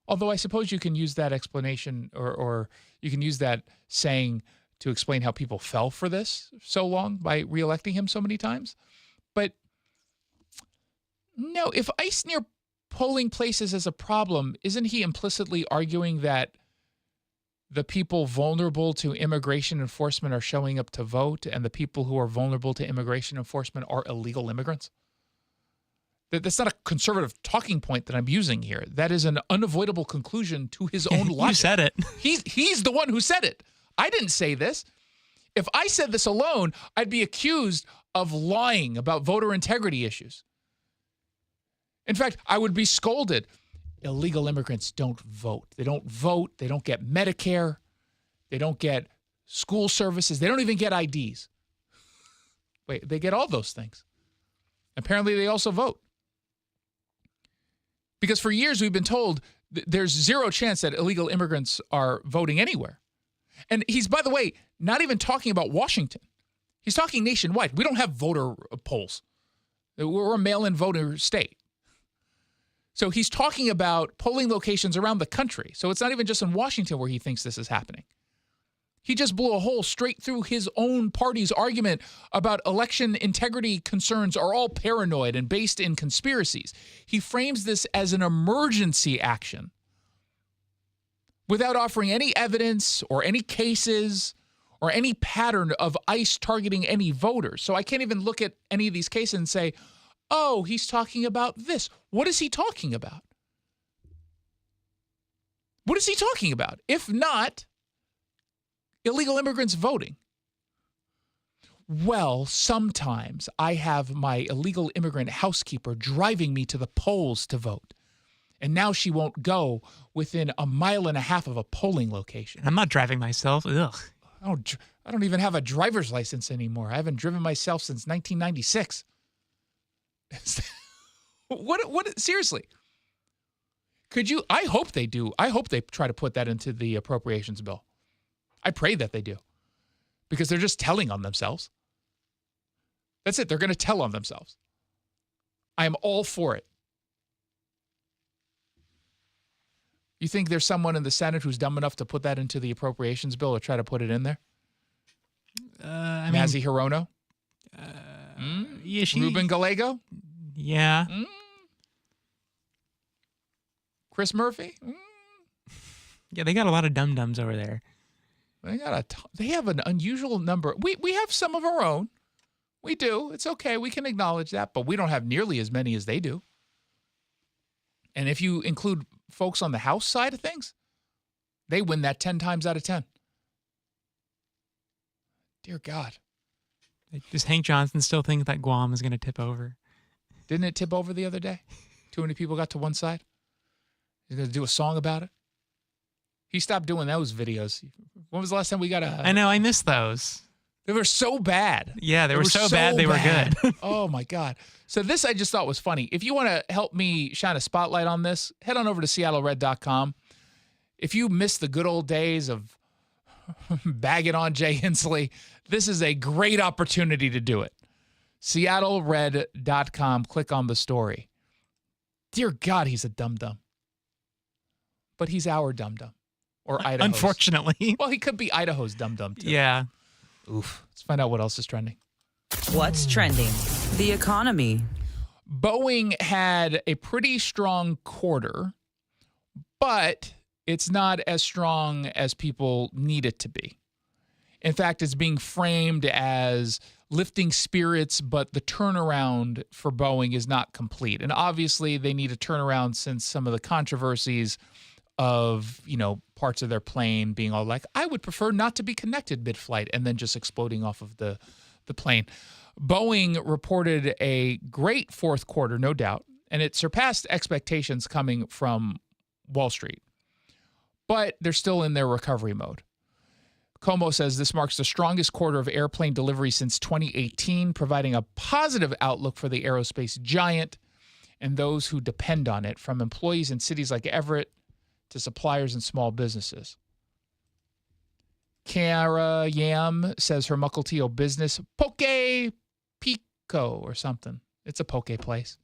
Although I suppose you can use that explanation or you can use that saying to explain how people fell for this so long by reelecting him so many times. But no, if ICE near polling places is a problem, isn't he implicitly arguing that the people vulnerable to immigration enforcement are showing up to vote, and the people who are vulnerable to immigration enforcement are illegal immigrants? That's not a conservative talking point that I'm using here. That is an unavoidable conclusion to his own logic. You said it. He's the one who said it. I didn't say this. If I said this alone, I'd be accused of lying about voter integrity issues. In fact, I would be scolded. Illegal immigrants don't vote. They don't vote. They don't get Medicare. They don't get school services. They don't even get IDs. Wait, they get all those things. Apparently, they also vote. Because for years, we've been told there's zero chance that illegal immigrants are voting anywhere. And he's, by the way, not even talking about Washington. He's talking nationwide. We don't have voter polls. We're a mail-in voter state. So he's talking about polling locations around the country. So it's not even just in Washington where he thinks this is happening. He just blew a hole straight through his own party's argument about election integrity concerns are all paranoid and based in conspiracies. He frames this as an emergency action without offering any evidence or any cases or any pattern of ICE targeting any voters. So I can't even look at any of these cases and say, oh, he's talking about this. What is he talking about? What is he talking about? If not illegal immigrants voting. Well, sometimes I have my illegal immigrant housekeeper driving me to the polls to vote. And now she won't go within a mile and a half of a polling location. I'm not driving myself. Ugh. I don't even have a driver's license anymore. I haven't driven myself since 1996. What seriously? Could you? I hope they do. I hope they try to put that into the appropriations bill. I pray that they do, because they're just telling on themselves. That's it. They're going to tell on themselves. I am all for it. You think there's someone in the Senate who's dumb enough to put that into the appropriations bill or try to put it in there? Mazie Hirono? Yeah, Ruben Gallego? Yeah. Chris Murphy? Yeah, they got a lot of dum-dums over there. They have an unusual number. We have some of our own. We do. It's okay. We can acknowledge that, but we don't have nearly as many as they do. And if you include folks on the House side of things, they win that 10 times out of 10. Dear God. Does Hank Johnson still think that Guam is going to tip over? Didn't it tip over the other day? Too many people got to one side. He's going to do a song about it. He stopped doing those videos. When was the last time we got a... I know, I missed those. They were so bad. Yeah, they were so bad, they were good. Oh, my God. So this I just thought was funny. If you want to help me shine a spotlight on this, head on over to seattlered.com. If you miss the good old days of bagging on Jay Inslee, this is a great opportunity to do it. seattlered.com. Click on the story. Dear God, he's a dum-dum. But he's our dum-dum. Or Idaho's. Unfortunately. Well, he could be Idaho's dum-dum, too. Yeah. Oof. Let's find out what else is trending. What's trending? The economy. Boeing had a pretty strong quarter, but it's not as strong as people need it to be. In fact, it's being framed as lifting spirits, but the turnaround for Boeing is not complete. And obviously, they need a turnaround since some of the controversies of, parts of their plane being all like, I would prefer not to be connected mid-flight, and then just exploding off of the plane. Boeing reported a great fourth quarter, no doubt, and it surpassed expectations coming from Wall Street. But they're still in their recovery mode. Como says this marks the strongest quarter of airplane delivery since 2018, providing a positive outlook for the aerospace giant and those who depend on it, from employees in cities like Everett to suppliers and small businesses. Kara Yam says her Mukilteo business, Poke Pico or something, it's a poke place,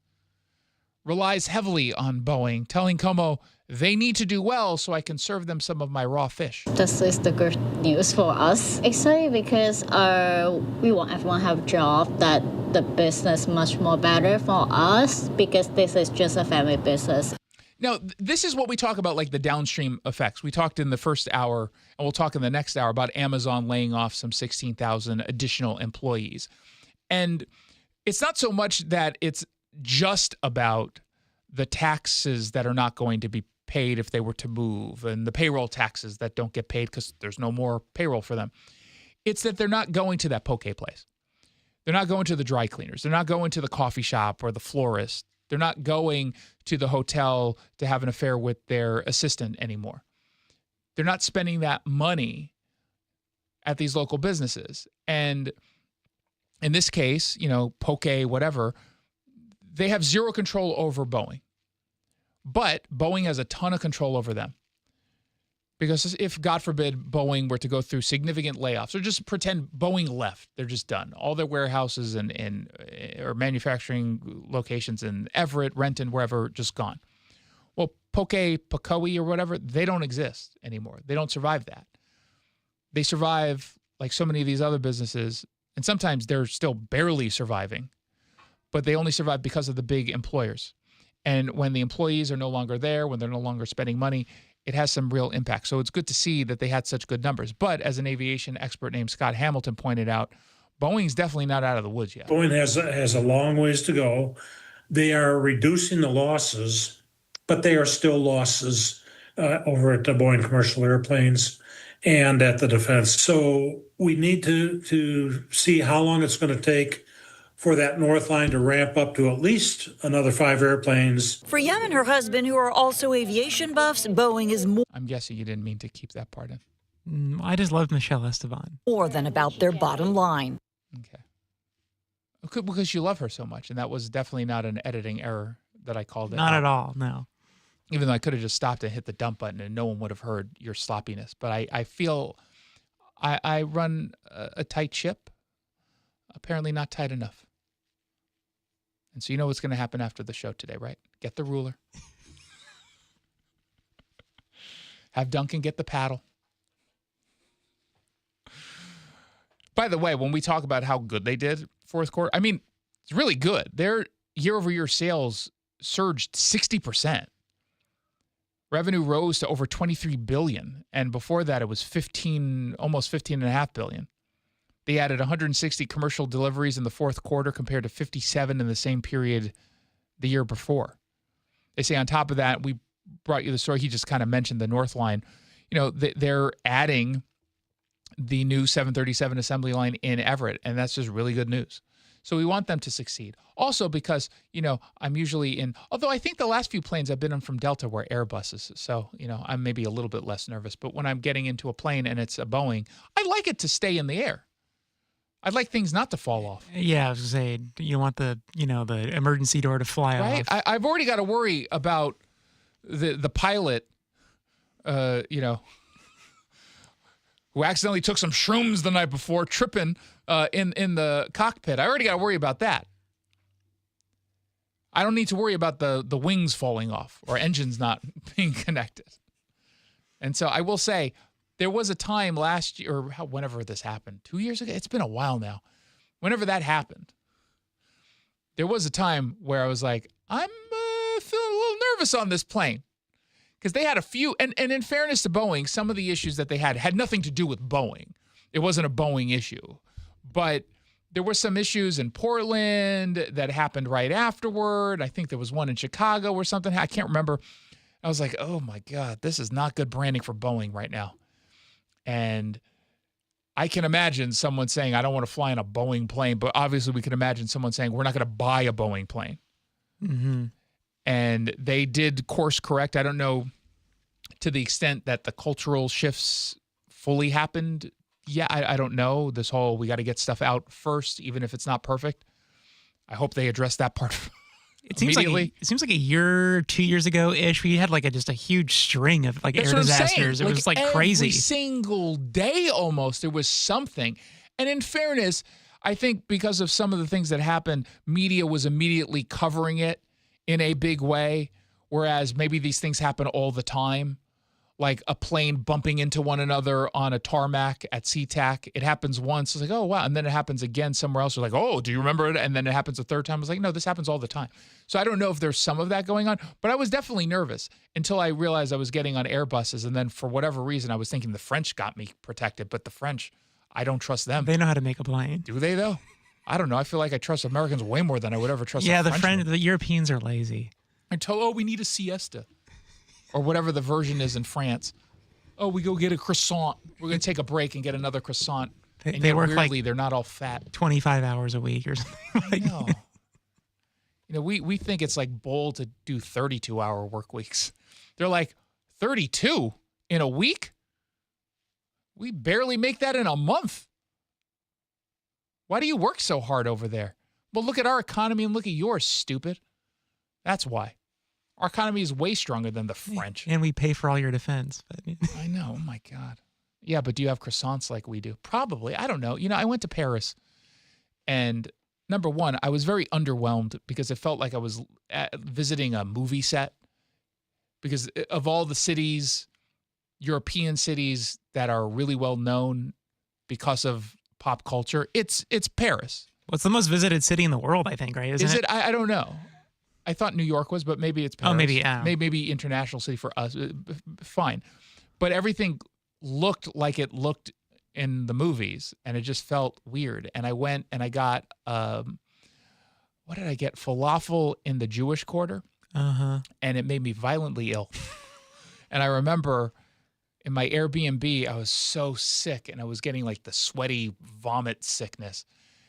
relies heavily on Boeing, telling Como they need to do well so I can serve them some of my raw fish. This is the good news for us. Excited because we want everyone to have a job, that the business much more better for us, because this is just a family business. Now, this is what we talk about, like the downstream effects. We talked in the first hour, and we'll talk in the next hour about Amazon laying off some 16,000 additional employees. And it's not so much that it's just about the taxes that are not going to be paid if they were to move, and the payroll taxes that don't get paid because there's no more payroll for them. It's that they're not going to that poke place. They're not going to the dry cleaners. They're not going to the coffee shop or the florist. They're not going to the hotel to have an affair with their assistant anymore. They're not spending that money at these local businesses. And in this case, Poke, whatever, they have zero control over Boeing. But Boeing has a ton of control over them. Because if, God forbid, Boeing were to go through significant layoffs, or just pretend Boeing left, they're just done. All their warehouses or manufacturing locations in Everett, Renton, wherever, just gone. Well, Poke, Pocoe, or whatever, they don't exist anymore. They don't survive that. they survive like so many of these other businesses, and sometimes they're still barely surviving, but they only survive because of the big employers. And when the employees are no longer there, when they're no longer spending money, it has some real impact. So it's good to see that they had such good numbers. But as an aviation expert named Scott Hamilton pointed out, Boeing's definitely not out of the woods yet. Boeing has a long ways to go. They are reducing the losses, but they are still losses over at the Boeing Commercial Airplanes and at the defense. So we need to see how long it's going to take for that North Line to ramp up to at least another 5 airplanes. For Yem and her husband, who are also aviation buffs, Boeing is I'm guessing you didn't mean to keep that part in. I just love Michelle Esteban. more than about their bottom line. Okay, because you love her so much, and that was definitely not an editing error that I called it. Not out. at all, no. Even though I could have just stopped and hit the dump button and no one would have heard your sloppiness. But I feel I run a tight ship, apparently not tight enough. And so you know what's going to happen after the show today, right? Get the ruler. Have Duncan get the paddle. By the way, when we talk about how good they did fourth quarter, I mean, it's really good. Their year-over-year sales surged 60%. Revenue rose to over $23 billion, and before that it was almost $15.5 billion. They added 160 commercial deliveries in the fourth quarter compared to 57 in the same period the year before. They say on top of that, we brought you the story. He just kind of mentioned the North Line. You know, they're adding the new 737 assembly line in Everett, and that's just really good news. So we want them to succeed. Also because, you know, I'm usually in, although I think the last few planes I've been on from Delta were Airbuses. So, you know, I'm maybe a little bit less nervous. But when I'm getting into a plane and it's a Boeing, I like it to stay in the air. I'd like things not to fall off. Yeah, I was going to say, you want the emergency door to fly right? off. I've already got to worry about the pilot, who accidentally took some shrooms the night before, tripping in the cockpit. I already got to worry about that. I don't need to worry about the wings falling off or engines not being connected. And so I will say, there was a time last year, or whenever this happened, 2 years ago, it's been a while now. Whenever that happened, there was a time where I was like, I'm feeling a little nervous on this plane. Because they had a few, and in fairness to Boeing, some of the issues that they had nothing to do with Boeing. It wasn't a Boeing issue. But there were some issues in Portland that happened right afterward. I think there was one in Chicago or something. I can't remember. I was like, oh my God, this is not good branding for Boeing right now. And I can imagine someone saying, I don't want to fly in a Boeing plane, but obviously we can imagine someone saying, we're not going to buy a Boeing plane. Mm-hmm. And they did course correct. I don't know to the extent that the cultural shifts fully happened. Yeah, I don't know. This whole, we got to get stuff out first, even if it's not perfect. I hope they address that part immediately. It seems like a year, 2 years ago-ish, we had just a huge string of air disasters. It was crazy. Every single day almost, there was something. And in fairness, I think because of some of the things that happened, media was immediately covering it in a big way, whereas maybe these things happen all the time, like a plane bumping into one another on a tarmac at SeaTac. It happens once. It's like, oh, wow. And then it happens again somewhere else. You're like, oh, do you remember it? And then it happens a third time. I was like, no, this happens all the time. So I don't know if there's some of that going on, but I was definitely nervous until I realized I was getting on Airbuses. And then for whatever reason, I was thinking the French got me protected, but the French, I don't trust them. They know how to make a plane. Do they, though? I don't know. I feel like I trust Americans way more than I would ever trust the Europeans are lazy. Until, we need a siesta. Or whatever the version is in France. Oh, we go get a croissant. We're going to take a break and get another croissant. They work weirdly, they're not all fat. 25 hours a week or something. I know. We think it's bold to do 32-hour work weeks. They're like, 32 in a week? We barely make that in a month. Why do you work so hard over there? Well, look at our economy and look at yours, stupid. That's why. Our economy is way stronger than the French. And we pay for all your defense. But I know. Oh, my God. Yeah, but do you have croissants like we do? Probably. I don't know. I went to Paris, and number one, I was very underwhelmed because it felt like I was visiting a movie set. Because of all the cities European cities that are really well known because of pop culture, it's Paris. Well, it's the most visited city in the world, I think, right? Is it? I don't know. I thought New York was, but maybe it's Paris. Oh, maybe, yeah. Maybe international city for us. Fine. But everything looked like it looked in the movies, and it just felt weird. And I went and I got, what did I get? Falafel in the Jewish Quarter. Uh-huh. And it made me violently ill. And I remember in my Airbnb, I was so sick, and I was getting like the sweaty vomit sickness.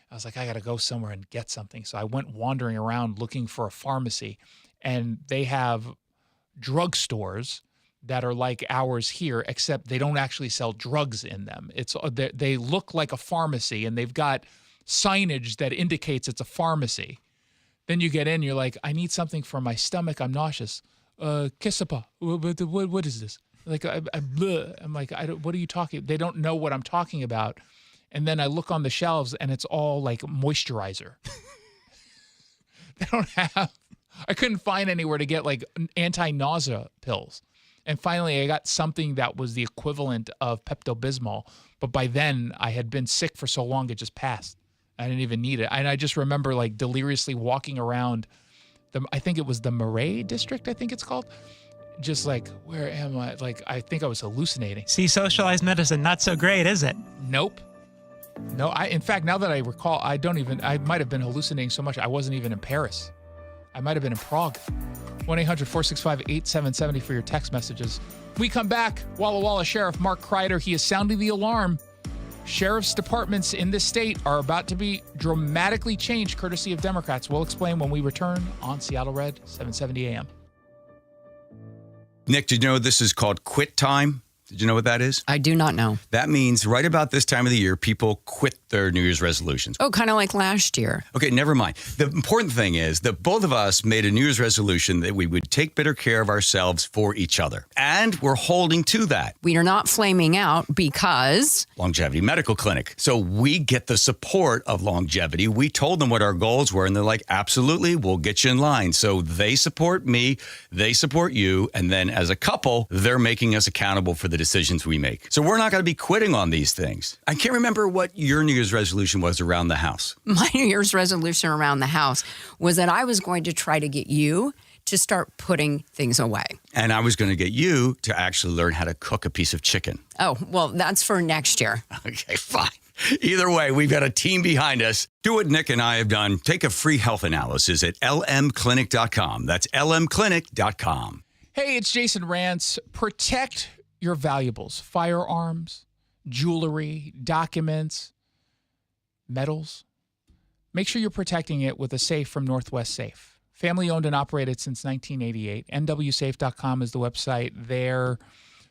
I was like, I got to go somewhere and get something. So I went wandering around looking for a pharmacy, and they have drugstores that are like ours here, except they don't actually sell drugs in them. They look like a pharmacy, and they've got signage that indicates it's a pharmacy. Then you get in, you're like, I need something for my stomach. I'm nauseous. Kisapa. What is this? Like, I'm like, what are you talking? They don't know what I'm talking about. And then I look on the shelves, and it's all like moisturizer. They don't have, I couldn't find anywhere to get like anti-nausea pills. And finally, I got something that was the equivalent of Pepto-Bismol. But by then, I had been sick for so long, it just passed. I didn't even need it. And I just remember like deliriously walking around I think it was the Marais district, I think it's called. Just like, where am I? Like, I think I was hallucinating. See, socialized medicine, not so great, is it? Nope. No, in fact, now that I recall, I might have been hallucinating so much, I wasn't even in Paris. I might have been in Prague. 1-800-465-8770 for your text messages. We come back. Walla Walla Sheriff Mark Kreider, he is sounding the alarm. Sheriff's departments in this state are about to be dramatically changed, courtesy of Democrats. We'll explain when we return on Seattle Red, 770 AM. Nick, did you know this is called quit time? Did you know what that is? I do not know. That means right about this time of the year, people quit their New Year's resolutions. Oh, kind of like last year. Okay, never mind. The important thing is that both of us made a New Year's resolution that we would take better care of ourselves for each other. And we're holding to that. We are not flaming out because... Longevity Medical Clinic. So we get the support of Longevity. We told them what our goals were, and they're like, absolutely, we'll get you in line. So they support me, they support you, and then as a couple, they're making us accountable for the decisions we make. So we're not going to be quitting on these things. I can't remember what your New Year's resolution was around the house. My New Year's resolution around the house was that I was going to try to get you to start putting things away. And I was going to get you to actually learn how to cook a piece of chicken. Oh, well, that's for next year. Okay, fine. Either way, we've got a team behind us. Do what Nick and I have done. Take a free health analysis at lmclinic.com. That's lmclinic.com. Hey, it's Jason Rantz. Protect your valuables, firearms, jewelry, documents, metals. Make sure you're protecting it with a safe from Northwest Safe. Family owned and operated since 1988. nwsafe.com is the website. Their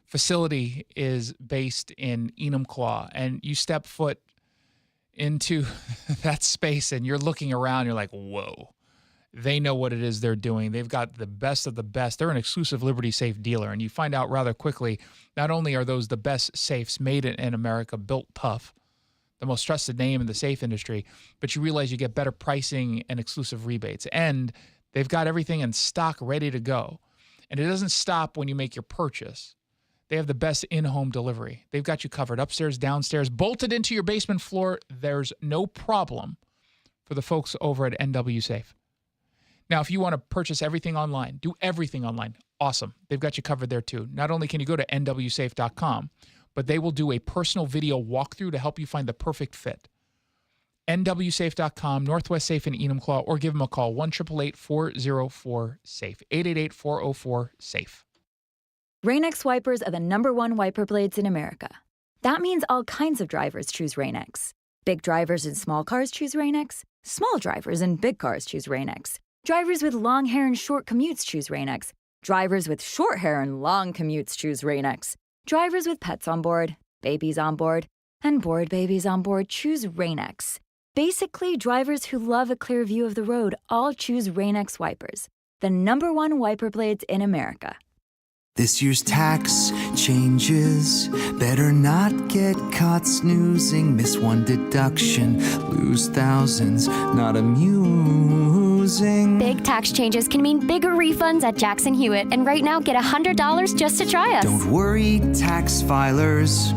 facility is based in Enumclaw, and you step foot into that space and you're looking around, you're like, whoa. They know what it is they're doing. They've got the best of the best. They're an exclusive Liberty Safe dealer, and you find out rather quickly, not only are those the best safes made in America, built tough, the most trusted name in the safe industry, but you realize you get better pricing and exclusive rebates. And they've got everything in stock ready to go. And it doesn't stop when you make your purchase. They have the best in-home delivery. They've got you covered upstairs, downstairs, bolted into your basement floor. There's no problem for the folks over at NW Safe. Now, if you want to purchase everything online, do everything online, awesome. They've got you covered there too. Not only can you go to nwsafe.com, but they will do a personal video walkthrough to help you find the perfect fit. nwsafe.com, Northwest Safe in Enumclaw, or give them a call, 1-888-404-SAFE, 888-404-SAFE. Rain-X wipers are the #1 wiper blades in America. That means all kinds of drivers choose Rain-X. Big drivers in small cars choose Rain-X. Small drivers in big cars choose Rain-X. Drivers with long hair and short commutes choose Rain-X. Drivers with short hair and long commutes choose Rain-X. Drivers with pets on board, babies on board, and bored babies on board choose Rain-X. Basically, drivers who love a clear view of the road all choose Rain-X wipers, the #1 wiper blades in America. This year's tax changes. Better not get caught snoozing. Miss one deduction, lose thousands, not amusing. losing. Big tax changes can mean bigger refunds at Jackson Hewitt. And right now, get $100 just to try us. Don't worry, tax filers.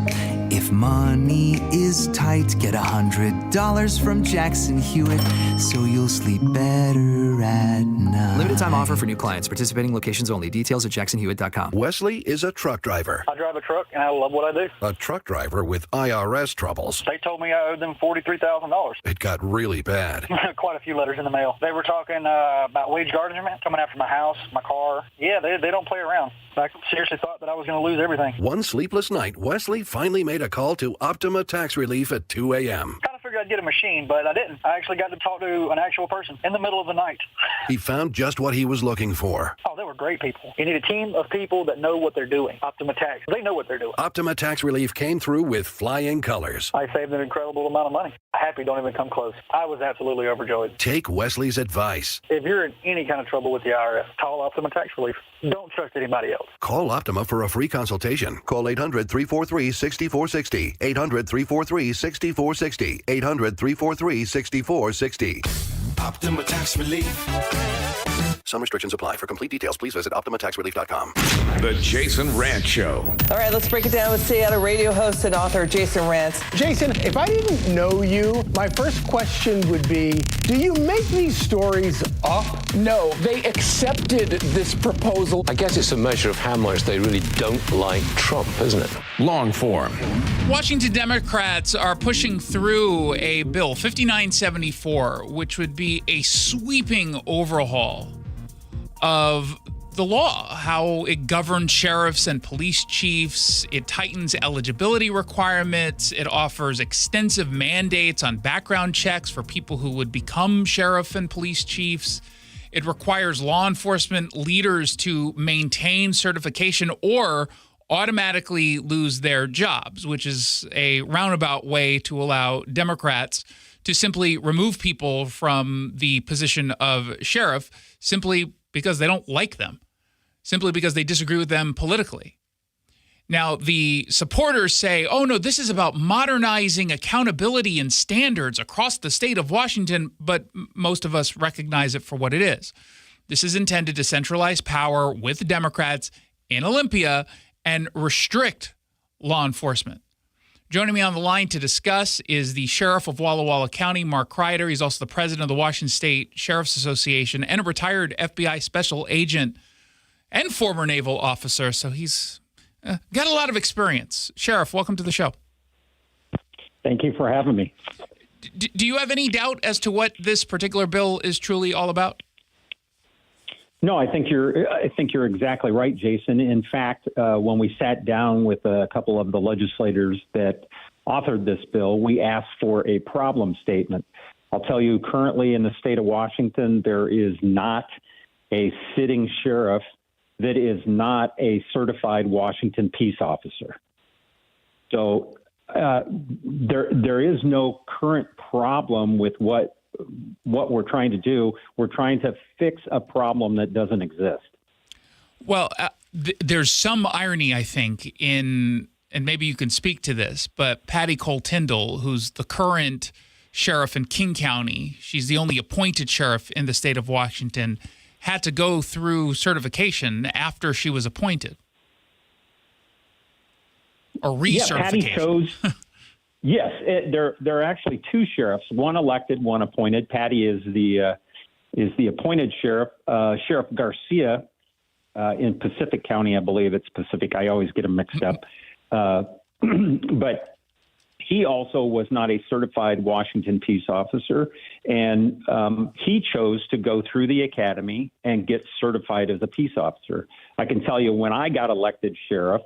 If money is tight, get $100 from Jackson Hewitt, so you'll sleep better at night. Limited time offer for new clients. Participating locations only. Details at jacksonhewitt.com. Wesley is a truck driver. I drive a truck, and I love what I do. A truck driver with IRS troubles. They told me I owed them $43,000. It got really bad. Quite a few letters in the mail. They were talking about wage garnishment, coming after my house, my car. Yeah, they don't play around. I seriously thought that I was going to lose everything. One sleepless night, Wesley finally made a call to Optima Tax Relief at 2 a.m. Kind of figured I'd get a machine, but I didn't. I actually got to talk to an actual person in the middle of the night. He found just what he was looking for. Oh, they were great people. You need a team of people that know what they're doing. Optima Tax, they know what they're doing. Optima Tax Relief came through with flying colors. I saved an incredible amount of money. Happy don't even come close. I was absolutely overjoyed. Take Wesley's advice. If you're in any kind of trouble with the IRS, call Optima Tax Relief. Don't trust anybody else. Call Optima for a free consultation. Call 800-343-6460. 800-343-6460. 800-343-6460. Optima Tax Relief. Some restrictions apply. For complete details, please visit OptimaTaxRelief.com. The Jason Rantz Show. All right, let's break it down with Seattle radio host and author Jason Rantz. Jason, if I didn't know you, my first question would be, do you make these stories up? No, they accepted this proposal. I guess it's a measure of how much they really don't like Trump, isn't it? Long form. Washington Democrats are pushing through a bill, 5974, which would be a sweeping overhaul of the law, how it governs sheriffs and police chiefs. It tightens eligibility requirements. It offers extensive mandates on background checks for people who would become sheriff and police chiefs. It requires law enforcement leaders to maintain certification or automatically lose their jobs, which is a roundabout way to allow Democrats to simply remove people from the position of sheriff simply because they don't like them, simply because they disagree with them politically. Now, the supporters say, oh, no, this is about modernizing accountability and standards across the state of Washington, but most of us recognize it for what it is. This is intended to centralize power with Democrats in Olympia and restrict law enforcement. Joining me on the line to discuss is the Sheriff of Walla Walla County, Mark Kreider. He's also the president of the Washington State Sheriff's Association and a retired FBI special agent and former naval officer. So he's got a lot of experience. Sheriff, welcome to the show. Thank you for having me. Do you have any doubt as to what this particular bill is truly all about? No, I think you're exactly right, Jason. In fact, when we sat down with a couple of the legislators that authored this bill, we asked for a problem statement. I'll tell you, currently in the state of Washington, there is not a sitting sheriff that is not a certified Washington peace officer. So there is no current problem with what we're trying to do. We're trying to fix a problem that doesn't exist. Well, there's some irony, I think, in, and maybe you can speak to this, but Patty Cole-Tyndall, who's the current sheriff in King County, she's the only appointed sheriff in the state of Washington, had to go through certification after she was appointed. Or recertification. Yeah, Patty chose... Yes, there are actually two sheriffs, one elected, one appointed. Patty is the appointed sheriff. Sheriff Garcia in Pacific County, I believe it's Pacific. I always get them mixed up. But he also was not a certified Washington peace officer, and he chose to go through the academy and get certified as a peace officer. I can tell you when I got elected sheriff,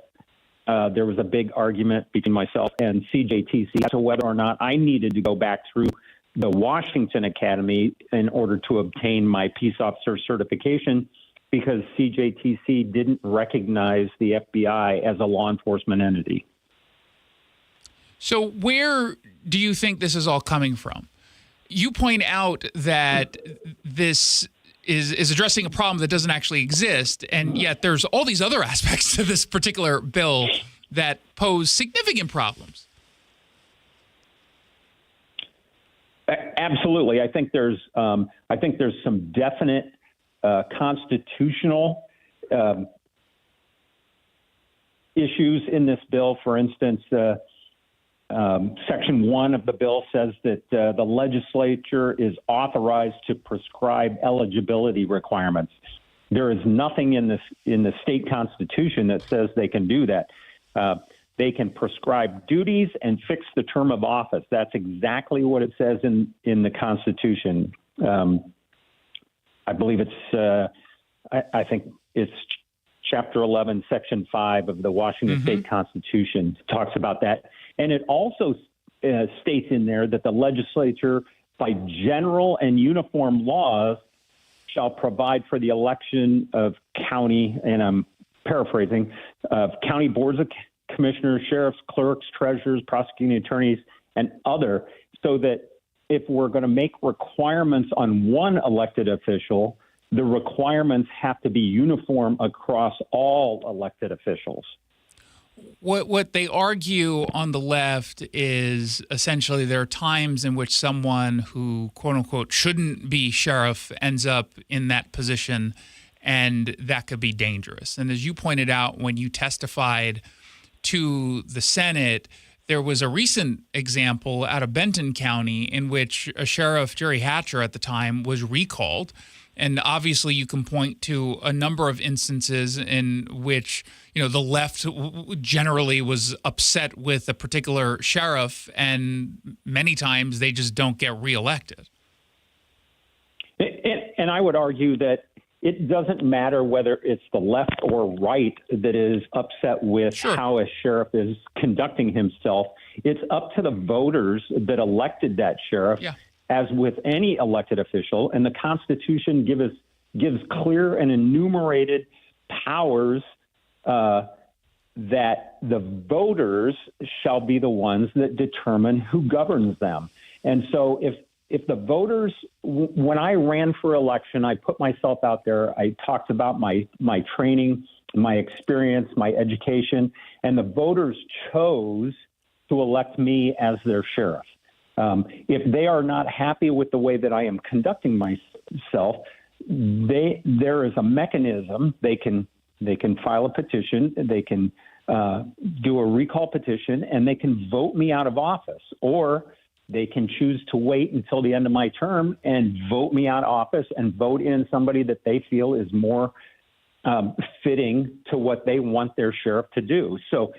there was a big argument between myself and CJTC as to whether or not I needed to go back through the Washington Academy in order to obtain my peace officer certification, because CJTC didn't recognize the FBI as a law enforcement entity. So where do you think this is all coming from? You point out that this is addressing a problem that doesn't actually exist, and yet there's all these other aspects to this particular bill that pose significant problems. Absolutely. I think there's some definite constitutional issues in this bill. For instance, Section 1 of the bill says that the legislature is authorized to prescribe eligibility requirements. There is nothing in the state constitution that says they can do that. They can prescribe duties and fix the term of office. That's exactly what it says in the Constitution. I believe it's, I think it's Chapter 11, Section 5 of the Washington State Constitution talks about that. And it also states in there that the legislature, by general and uniform laws, shall provide for the election of county, and I'm paraphrasing, of county boards of commissioners, sheriffs, clerks, treasurers, prosecuting attorneys, and other, so that if we're going to make requirements on one elected official, the requirements have to be uniform across all elected officials. What they argue on the left is essentially there are times in which someone who, quote unquote, shouldn't be sheriff ends up in that position, and that could be dangerous. And as you pointed out when you testified to the Senate, there was a recent example out of Benton County in which a sheriff, Jerry Hatcher at the time, was recalled. And obviously you can point to a number of instances in which, the left generally was upset with a particular sheriff, and many times they just don't get reelected. And I would argue that it doesn't matter whether it's the left or right that is upset with how a sheriff is conducting himself. It's up to the voters that elected that sheriff, as with any elected official. And the Constitution gives clear and enumerated powers that the voters shall be the ones that determine who governs them. And so if the voters, when I ran for election, I put myself out there, I talked about my training, my experience, my education, and the voters chose to elect me as their sheriff. If they are not happy with the way that I am conducting myself, there is a mechanism. They can file a petition, they can do a recall petition, and they can vote me out of office, or they can choose to wait until the end of my term and vote me out of office and vote in somebody that they feel is more fitting to what they want their sheriff to do. So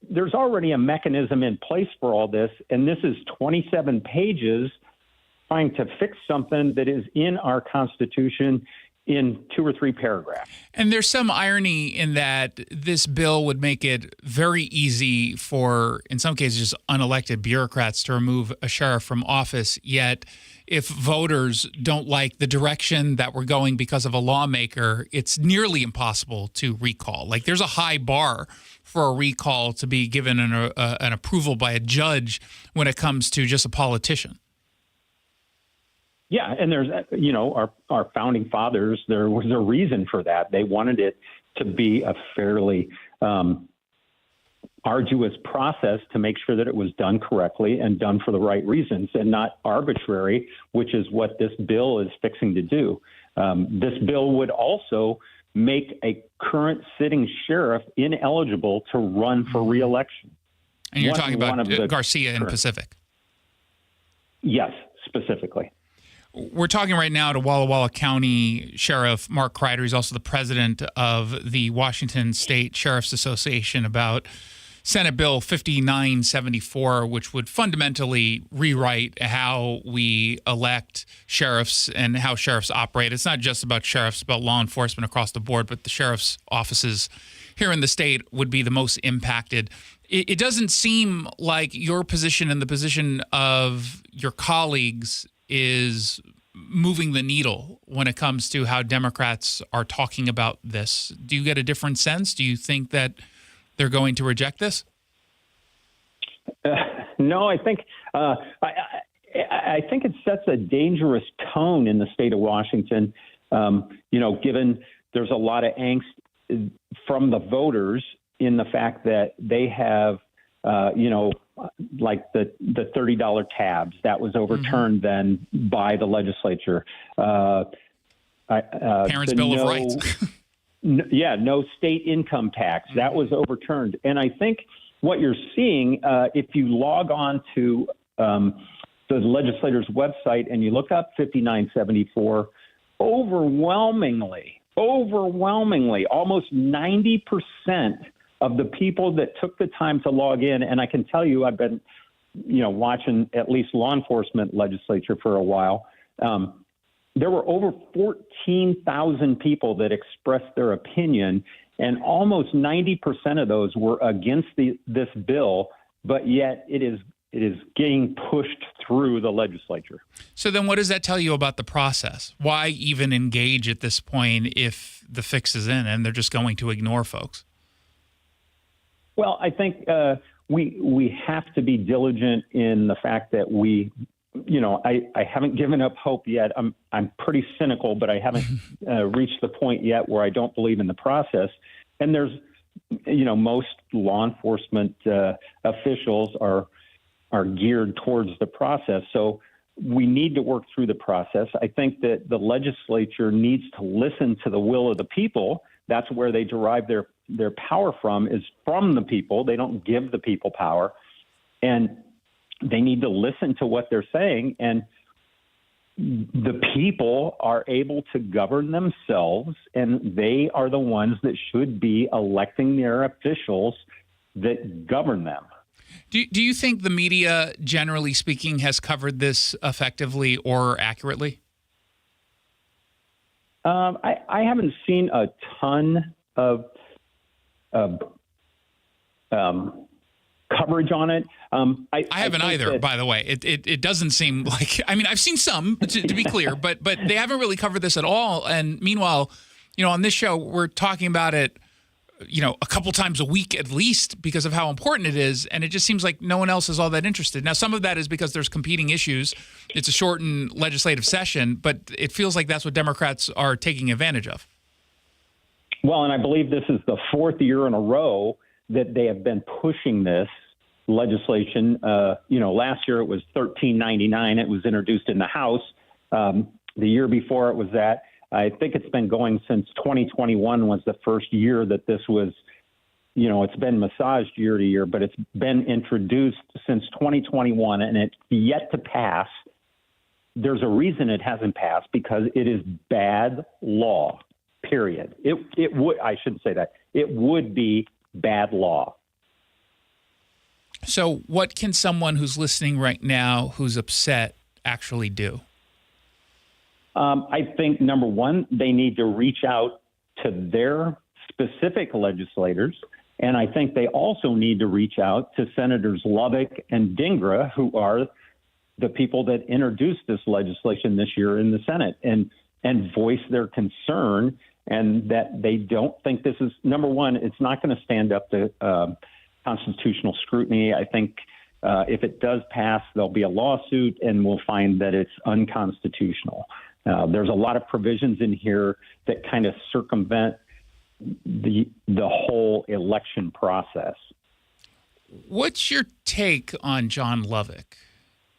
there's already a mechanism in place for all this, and this is 27 pages trying to fix something that is in our Constitution in 2 or 3 paragraphs. And there's some irony in that this bill would make it very easy for, in some cases, just unelected bureaucrats to remove a sheriff from office. Yet, if voters don't like the direction that we're going because of a lawmaker, it's nearly impossible to recall. Like, there's a high bar for a recall to be given an approval by a judge when it comes to just a politician. Yeah, and there's, our founding fathers, there was a reason for that. They wanted it to be a fairly arduous process to make sure that it was done correctly and done for the right reasons and not arbitrary, which is what this bill is fixing to do. This bill would also make a current sitting sheriff ineligible to run for reelection. And you're talking about Garcia in Pacific? Yes, specifically. We're talking right now to Walla Walla County Sheriff Mark Kreider. He's also the president of the Washington State Sheriff's Association about Senate Bill 5974, which would fundamentally rewrite how we elect sheriffs and how sheriffs operate. It's not just about sheriffs, it's about law enforcement across the board, but the sheriff's offices here in the state would be the most impacted. It doesn't seem like your position and the position of your colleagues is moving the needle when it comes to how Democrats are talking about this. Do you get a different sense? Do you think that they're going to reject this? No, I think I think it sets a dangerous tone in the state of Washington. Given there's a lot of angst from the voters in the fact that they have like the $30 tabs that was overturned then by the legislature. Parents' Bill of Rights. No state income tax that was overturned. And I think what you're seeing, if you log on to the legislator's website and you look up 5974, overwhelmingly, almost 90% of the people that took the time to log in, and I can tell you I've been, watching at least law enforcement legislature for a while, there were over 14,000 people that expressed their opinion, and almost 90% of those were against this bill, but yet it is getting pushed through the legislature. So then what does that tell you about the process? Why even engage at this point if the fix is in and they're just going to ignore folks? Well, I think we have to be diligent in the fact that I haven't given up hope yet. I'm pretty cynical, but I haven't reached the point yet where I don't believe in the process. And there's, most law enforcement officials are geared towards the process. So we need to work through the process. I think that the legislature needs to listen to the will of the people. That's where they derive their power from, is from the people. They don't give the people power. And they need to listen to what they're saying. And the people are able to govern themselves, and they are the ones that should be electing their officials that govern them. Do you think the media, generally speaking, has covered this effectively or accurately? I haven't seen a ton of coverage on it. I haven't either, by the way. It doesn't seem like, I've seen some, to be clear, but they haven't really covered this at all. And meanwhile, on this show, we're talking about it, a couple times a week at least because of how important it is. And it just seems like no one else is all that interested. Now, some of that is because there's competing issues. It's a shortened legislative session, but it feels like that's what Democrats are taking advantage of. Well, and I believe this is the fourth year in a row that they have been pushing this legislation. Last year it was 1399. It was introduced in the House. The year before it was that. I think it's been going since 2021 was the first year that this was, it's been massaged year to year, but it's been introduced since 2021 and it's yet to pass. There's a reason it hasn't passed, because it is bad law, period. I shouldn't say that. It would be bad law. So what can someone who's listening right now who's upset actually do? I think, number one, they need to reach out to their specific legislators. And I think they also need to reach out to Senators Lubbock and Dingra, who are the people that introduced this legislation this year in the Senate, and voice their concern, and that they don't think this is, number one, it's not going to stand up to constitutional scrutiny. I think if it does pass, there'll be a lawsuit and we'll find that it's unconstitutional. There's a lot of provisions in here that kind of circumvent the whole election process. What's your take on John Lubbock?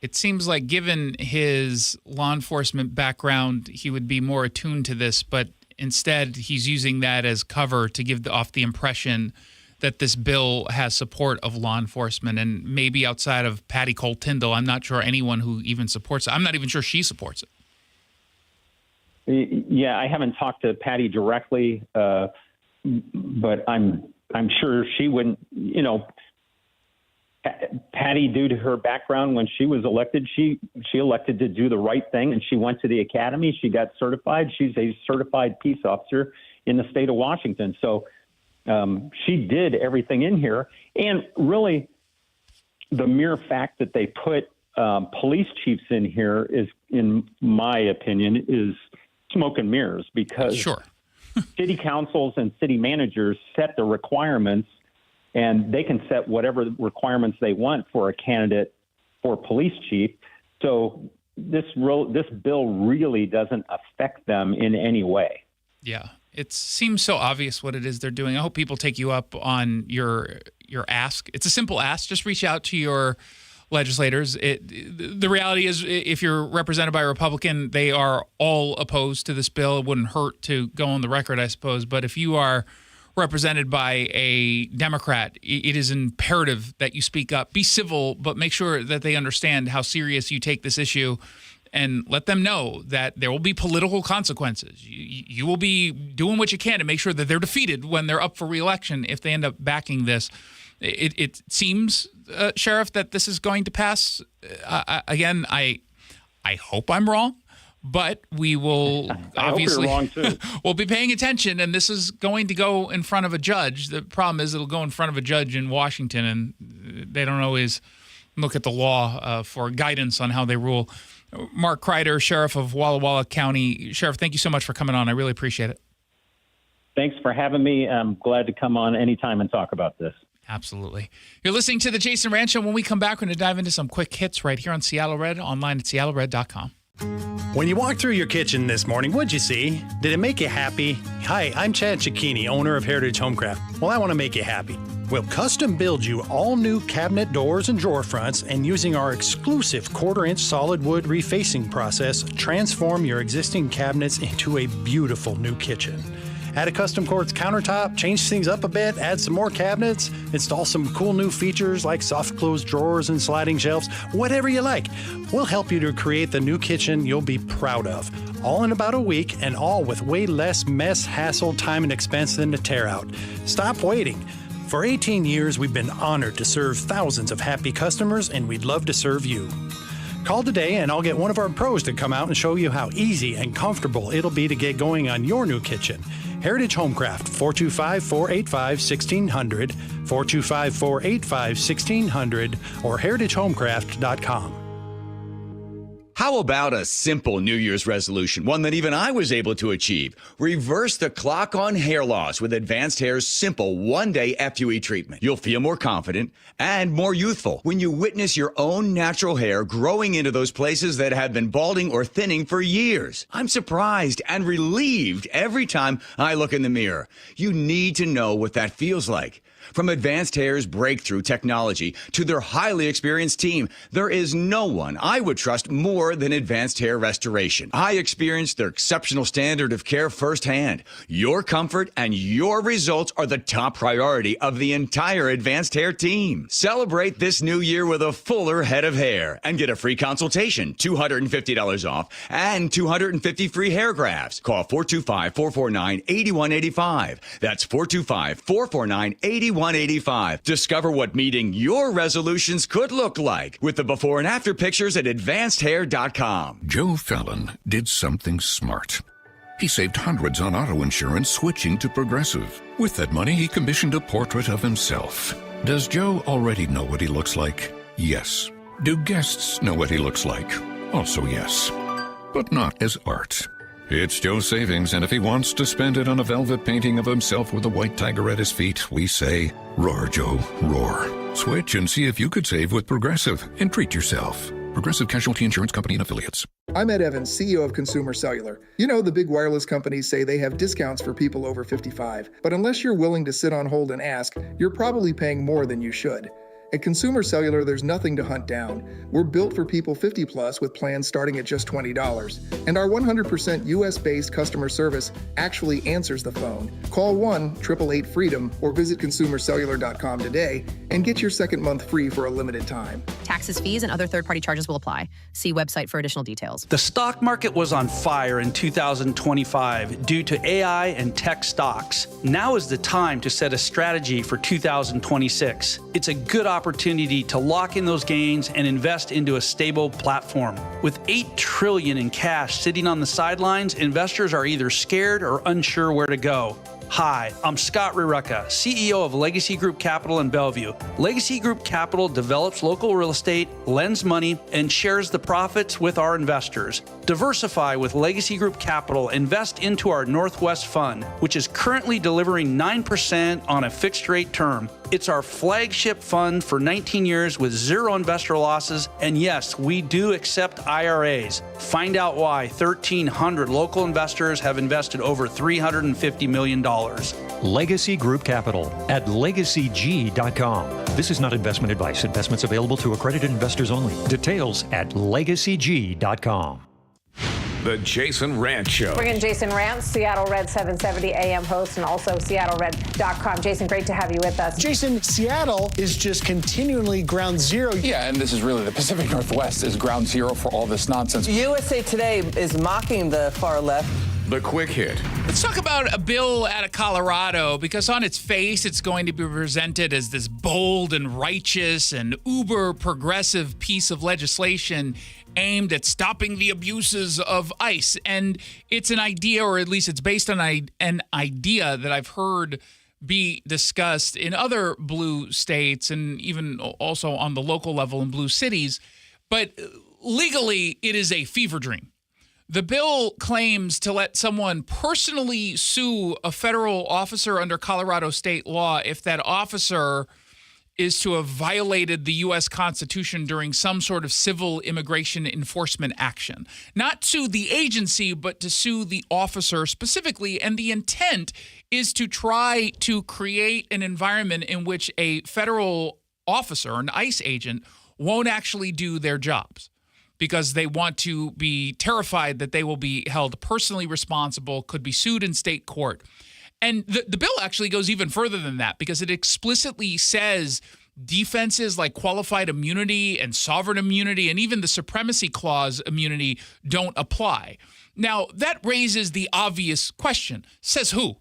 It seems like, given his law enforcement background, he would be more attuned to this, but instead he's using that as cover to give off the impression that this bill has support of law enforcement. And maybe outside of Patty Cole Tyndall, I'm not sure anyone who even supports it. I'm not even sure she supports it. Yeah, I haven't talked to Patty directly, but I'm sure she wouldn't. Patty, due to her background, when she was elected, she elected to do the right thing, and she went to the academy. She got certified. She's a certified peace officer in the state of Washington. So she did everything in here, and really, the mere fact that they put police chiefs in here is, in my opinion, is smoke and mirrors, because city councils and city managers set the requirements, and they can set whatever requirements they want for a candidate for police chief. So this bill really doesn't affect them in any way. Yeah. It seems so obvious what it is they're doing. I hope people take you up on your ask. It's a simple ask. Just reach out to your legislators. The reality is, if you're represented by a Republican, they are all opposed to this bill. It wouldn't hurt to go on the record, I suppose. But if you are represented by a Democrat, it is imperative that you speak up. Be civil, but make sure that they understand how serious you take this issue, and let them know that there will be political consequences. You will be doing what you can to make sure that they're defeated when they're up for re-election if they end up backing this. It seems, Sheriff, that this is going to pass. Again, I hope I'm wrong. But we will obviously, I hope you're wrong too. We'll be paying attention, and this is going to go in front of a judge. The problem is it'll go in front of a judge in Washington, and they don't always look at the law for guidance on how they rule. Mark Kreider, Sheriff of Walla Walla County. Sheriff, thank you so much for coming on. I really appreciate it. Thanks for having me. I'm glad to come on anytime and talk about this. Absolutely. You're listening to the Jason Rantz Show. When we come back, we're going to dive into some quick hits right here on Seattle Red, online at seattlered.com. When you walked through your kitchen this morning, what'd you see? Did it make you happy? Hi, I'm Chad Cicchini, owner of Heritage Homecraft. Well, I want to make you happy. We'll custom build you all new cabinet doors and drawer fronts, and using our exclusive 1/4-inch solid wood refacing process, transform your existing cabinets into a beautiful new kitchen. Add a custom quartz countertop, change things up a bit, add some more cabinets, install some cool new features like soft close drawers and sliding shelves, whatever you like. We'll help you to create the new kitchen you'll be proud of. All in about a week, and all with way less mess, hassle, time, and expense than to tear out. Stop waiting. For 18 years, we've been honored to serve thousands of happy customers, and we'd love to serve you. Call today and I'll get one of our pros to come out and show you how easy and comfortable it'll be to get going on your new kitchen. Heritage Homecraft, 425-485-1600, 425-485-1600, or heritagehomecraft.com. How about a simple New Year's resolution, one that even I was able to achieve? Reverse the clock on hair loss with Advanced Hair's simple one-day FUE treatment. You'll feel more confident and more youthful when you witness your own natural hair growing into those places that have been balding or thinning for years. I'm surprised and relieved every time I look in the mirror. You need to know what that feels like. From Advanced Hair's breakthrough technology to their highly experienced team, there is no one I would trust more than Advanced Hair Restoration. I experienced their exceptional standard of care firsthand. Your comfort and your results are the top priority of the entire Advanced Hair team. Celebrate this new year with a fuller head of hair and get a free consultation, $250 off, and 250 free hair grafts. Call 425-449-8185. That's 425-449-8185. Discover what meeting your resolutions could look like with the before and after pictures at advancedhair.com. Joe Fallon did something smart. He saved hundreds on auto insurance switching to Progressive. With that money, he commissioned a portrait of himself. Does Joe already know what he looks like? Yes. Do guests know what he looks like? Also yes. But not as art. It's Joe's savings, and if he wants to spend it on a velvet painting of himself with a white tiger at his feet, we say, roar, Joe, roar. Switch and see if you could save with Progressive and treat yourself. Progressive Casualty Insurance Company and Affiliates. I'm Ed Evans, CEO of Consumer Cellular. You know, the big wireless companies say they have discounts for people over 55. But unless you're willing to sit on hold and ask, you're probably paying more than you should. At Consumer Cellular, there's nothing to hunt down. We're built for people 50 plus with plans starting at just $20. And our 100% US-based customer service actually answers the phone. Call 1-888-FREEDOM or visit consumercellular.com today and get your second month free for a limited time. Taxes, fees, and other third-party charges will apply. See website for additional details. The stock market was on fire in 2025 due to AI and tech stocks. Now is the time to set a strategy for 2026. It's a good opportunity to lock in those gains and invest into a stable platform. With $8 trillion in cash sitting on the sidelines, investors are either scared or unsure where to go. Hi, I'm Scott Rurecka, CEO of Legacy Group Capital in Bellevue. Legacy Group Capital develops local real estate, lends money, and shares the profits with our investors. Diversify with Legacy Group Capital. Invest into our Northwest Fund, which is currently delivering 9% on a fixed rate term. It's our flagship fund for 19 years with zero investor losses. And yes, we do accept IRAs. Find out why 1,300 local investors have invested over $350 million. Legacy Group Capital at legacyg.com. This is not investment advice. Investments available to accredited investors only. Details at legacyg.com. The Jason Rantz Show. Bring in Jason Rantz, Seattle Red 770 AM host, and also SeattleRed.com. Jason, great to have you with us. Jason, Seattle is just continually ground zero. Yeah, and this is really the Pacific Northwest is ground zero for all this nonsense. USA Today is mocking the far left. The quick hit. Let's talk about a bill out of Colorado, because on its face, it's going to be presented as this bold and righteous and uber progressive piece of legislation aimed at stopping the abuses of ICE. And it's an idea, or at least it's based on an idea that I've heard be discussed in other blue states and even also on the local level in blue cities. But legally, it is a fever dream. The bill claims to let someone personally sue a federal officer under Colorado state law if that officer is to have violated the U.S. Constitution during some sort of civil immigration enforcement action. Not sue the agency, but to sue the officer specifically. And the intent is to try to create an environment in which a federal officer, an ICE agent, won't actually do their jobs, because they want to be terrified that they will be held personally responsible, could be sued in state court. And the bill actually goes even further than that, because it explicitly says defenses like qualified immunity and sovereign immunity and even the supremacy clause immunity don't apply. Now, that raises the obvious question. Says who?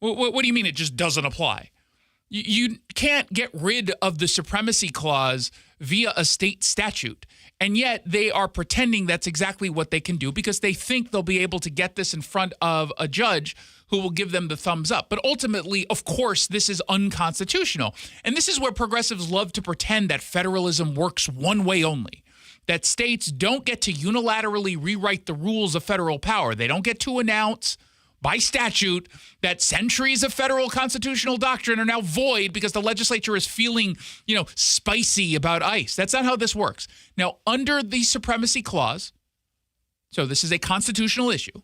What do you mean it just doesn't apply? You can't get rid of the supremacy clause via a state statute. And yet they are pretending that's exactly what they can do, because they think they'll be able to get this in front of a judge who will give them the thumbs up. But ultimately, of course, this is unconstitutional. And this is where progressives love to pretend that federalism works one way only, that states don't get to unilaterally rewrite the rules of federal power. They don't get to announce by statute that centuries of federal constitutional doctrine are now void because the legislature is feeling, spicy about ICE. That's not how this works. Now, under the supremacy clause, so this is a constitutional issue,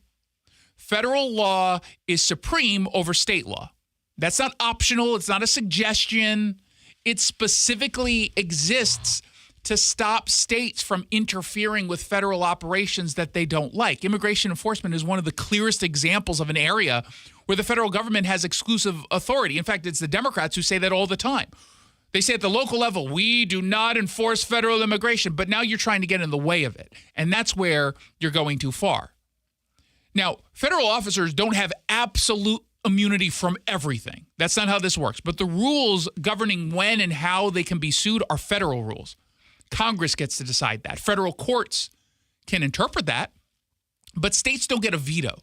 federal law is supreme over state law. That's not optional. It's not a suggestion. It specifically exists to stop states from interfering with federal operations that they don't like. Immigration enforcement is one of the clearest examples of an area where the federal government has exclusive authority. In fact, it's the Democrats who say that all the time. They say at the local level, we do not enforce federal immigration, but now you're trying to get in the way of it. And that's where you're going too far. Now, federal officers don't have absolute immunity from everything. That's not how this works. But the rules governing when and how they can be sued are federal rules. Congress gets to decide that. Federal courts can interpret that, but states don't get a veto.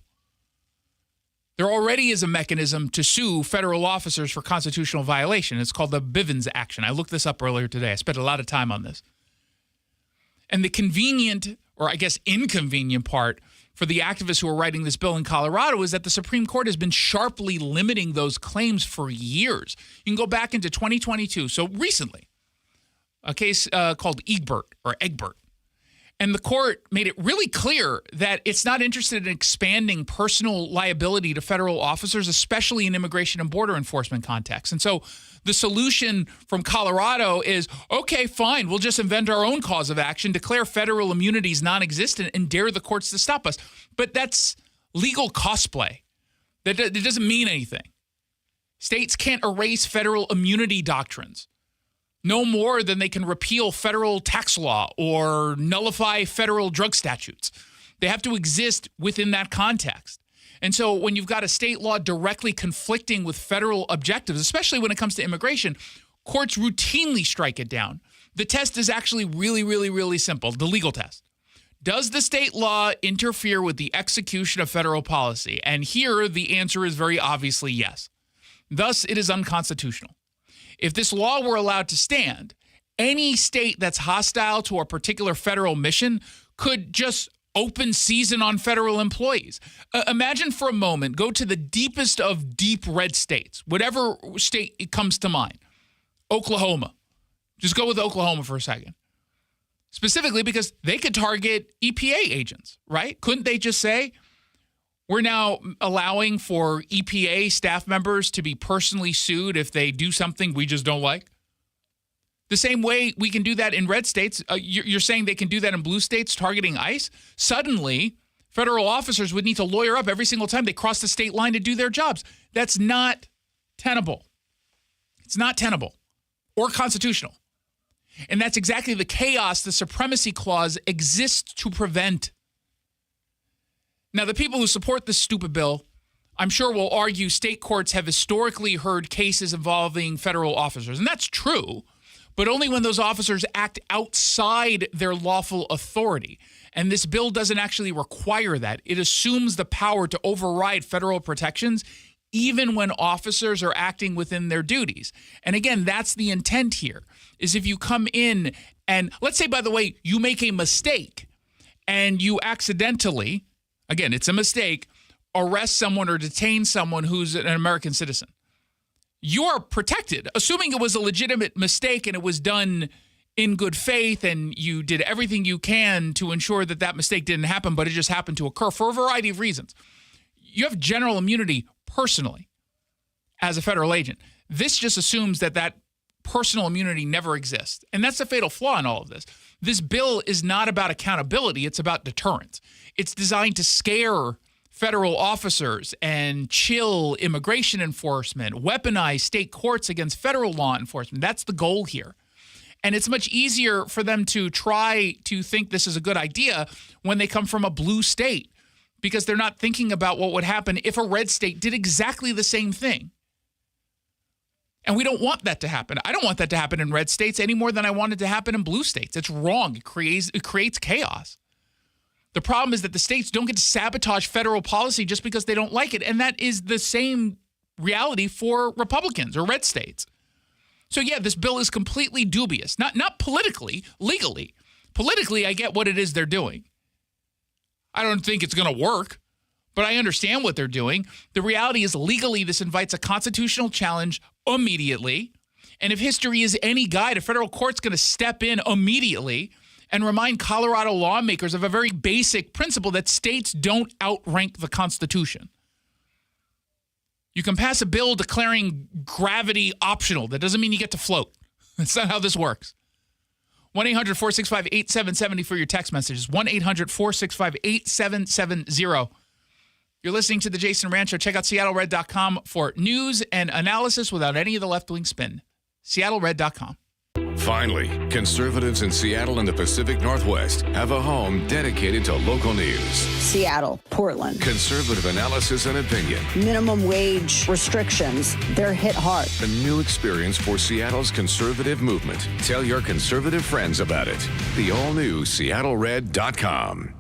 There already is a mechanism to sue federal officers for constitutional violation. It's called the Bivens action. I looked this up earlier today. I spent a lot of time on this. And the convenient, or I guess inconvenient part for the activists who are writing this bill in Colorado is that the Supreme Court has been sharply limiting those claims for years. You can go back into 2022, so recently, a case called Egbert. And the court made it really clear that it's not interested in expanding personal liability to federal officers, especially in immigration and border enforcement contexts. And so the solution from Colorado is, okay, fine, we'll just invent our own cause of action, declare federal immunities non-existent, and dare the courts to stop us. But that's legal cosplay. It doesn't mean anything. States can't erase federal immunity doctrines, no more than they can repeal federal tax law or nullify federal drug statutes. They have to exist within that context. And so when you've got a state law directly conflicting with federal objectives, especially when it comes to immigration, courts routinely strike it down. The test is actually really, really, really simple, the legal test. Does the state law interfere with the execution of federal policy? And here the answer is very obviously yes. Thus, it is unconstitutional. If this law were allowed to stand, any state that's hostile to a particular federal mission could just open season on federal employees. Imagine for a moment, go to the deepest of deep red states, whatever state it comes to mind. Oklahoma. Just go with Oklahoma for a second. Specifically because they could target EPA agents, right? Couldn't they just say, we're now allowing for EPA staff members to be personally sued if they do something we just don't like? The same way we can do that in red states. You're saying they can do that in blue states targeting ICE? Suddenly, federal officers would need to lawyer up every single time they cross the state line to do their jobs. That's not tenable. It's not tenable or constitutional. And that's exactly the chaos the supremacy clause exists to prevent. Now, the people who support this stupid bill, I'm sure will argue state courts have historically heard cases involving federal officers. And that's true, but only when those officers act outside their lawful authority. And this bill doesn't actually require that. It assumes the power to override federal protections even when officers are acting within their duties. And again, that's the intent here, is if you come in and, let's say, by the way, you make a mistake and you accidentally, again, it's a mistake, arrest someone or detain someone who's an American citizen. You're protected, assuming it was a legitimate mistake and it was done in good faith and you did everything you can to ensure that that mistake didn't happen, but it just happened to occur for a variety of reasons. You have general immunity personally as a federal agent. This just assumes that that personal immunity never exists. And that's the fatal flaw in all of this. This bill is not about accountability. It's about deterrence. It's designed to scare federal officers and chill immigration enforcement, weaponize state courts against federal law enforcement. That's the goal here. And it's much easier for them to try to think this is a good idea when they come from a blue state, because they're not thinking about what would happen if a red state did exactly the same thing. And we don't want that to happen. I don't want that to happen in red states any more than I want it to happen in blue states. It's wrong. It creates chaos. The problem is that the states don't get to sabotage federal policy just because they don't like it. And that is the same reality for Republicans or red states. So yeah, this bill is completely dubious. Not politically, legally. Politically, I get what it is they're doing. I don't think it's going to work, but I understand what they're doing. The reality is legally, this invites a constitutional challenge immediately. And if history is any guide, a federal court's going to step in immediately and remind Colorado lawmakers of a very basic principle that states don't outrank the Constitution. You can pass a bill declaring gravity optional. That doesn't mean you get to float. That's not how this works. 1-800-465-8770 for your text messages. 1-800-465-8770. You're listening to The Jason Rantz Show. Check out SeattleRed.com for news and analysis without any of the left-wing spin. SeattleRed.com. Finally, conservatives in Seattle and the Pacific Northwest have a home dedicated to local news. Seattle, Portland. Conservative analysis and opinion. Minimum wage restrictions, they're hit hard. A new experience for Seattle's conservative movement. Tell your conservative friends about it. The all-new SeattleRed.com.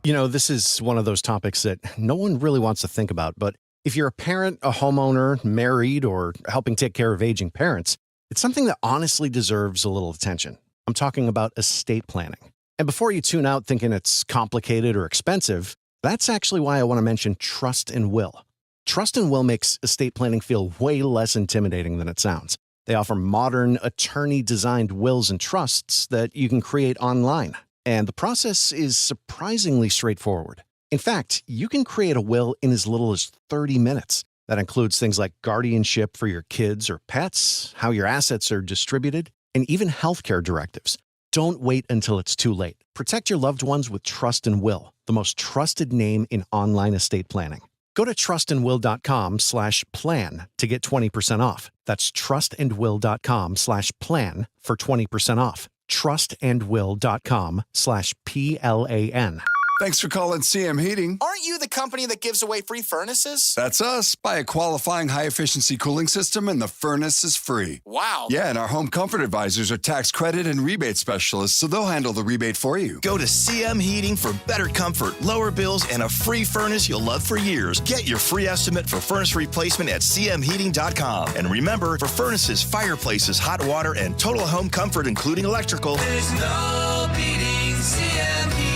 You know, this is one of those topics that no one really wants to think about, but if you're a parent, a homeowner, married, or helping take care of aging parents, it's something that honestly deserves a little attention. I'm talking about estate planning. And before you tune out thinking it's complicated or expensive, that's actually why I want to mention Trust and Will. Trust and Will makes estate planning feel way less intimidating than it sounds. They offer modern, attorney-designed wills and trusts that you can create online. And the process is surprisingly straightforward. In fact, you can create a will in as little as 30 minutes. That includes things like guardianship for your kids or pets, how your assets are distributed, and even healthcare directives. Don't wait until it's too late. Protect your loved ones with Trust and Will, the most trusted name in online estate planning. Go to trustandwill.com/plan to get 20% off. That's trustandwill.com/plan for 20% off. trustandwill.com/PLAN. Thanks for calling CM Heating. Aren't you the company that gives away free furnaces? That's us. Buy a qualifying high-efficiency cooling system and the furnace is free. Wow. Yeah, and our home comfort advisors are tax credit and rebate specialists, so they'll handle the rebate for you. Go to CM Heating for better comfort, lower bills, and a free furnace you'll love for years. Get your free estimate for furnace replacement at cmheating.com. And remember, for furnaces, fireplaces, hot water, and total home comfort, including electrical, There's no beating CM Heating.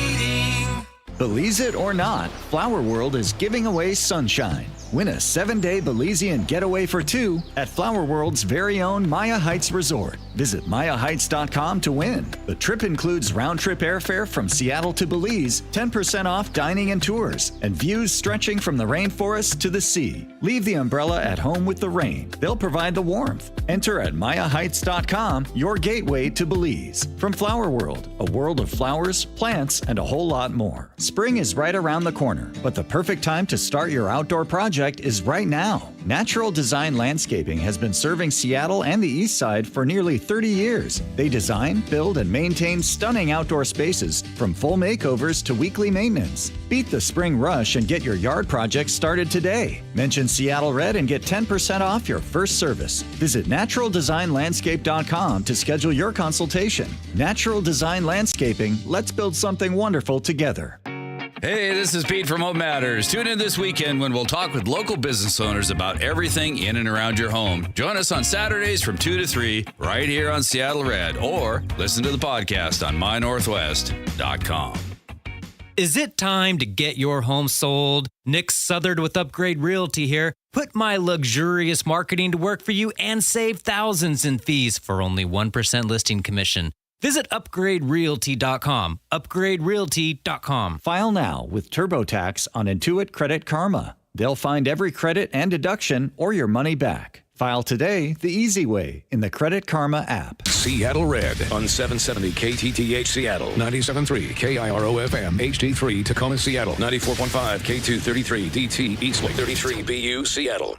Believes it or not, Flower World is giving away sunshine. Win a 7-day Belizean getaway for two at Flower World's very own Maya Heights Resort. Visit MayaHeights.com to win. The trip includes round-trip airfare from Seattle to Belize, 10% off dining and tours, and views stretching from the rainforest to the sea. Leave the umbrella at home with the rain. They'll provide the warmth. Enter at MayaHeights.com, your gateway to Belize. From Flower World, a world of flowers, plants, and a whole lot more. Spring is right around the corner, but the perfect time to start your outdoor project is right now. Natural Design Landscaping has been serving Seattle and the East Side for nearly 30 years. They design, build, and maintain stunning outdoor spaces, from full makeovers to weekly maintenance. Beat the spring rush and get your yard project started today. Mention Seattle Red and get 10% off your first service. Visit naturaldesignlandscape.com to schedule your consultation. Natural Design Landscaping, let's build something wonderful together. Hey, this is Pete from Home Matters. Tune in this weekend when we'll talk with local business owners about everything in and around your home. Join us on Saturdays from 2 to 3 right here on Seattle Red, or listen to the podcast on mynorthwest.com. Is it time to get your home sold? Nick Southard with Upgrade Realty here. Put my luxurious marketing to work for you and save thousands in fees for only 1% listing commission. Visit upgraderealty.com. Upgraderealty.com. File now with TurboTax on Intuit Credit Karma. They'll find every credit and deduction or your money back. File today the easy way in the Credit Karma app. Seattle Red on 770 KTTH Seattle, 97.3 KIRO FM, HD3 Tacoma Seattle, 94.5 K233 DT Eastlake, 33 BU Seattle.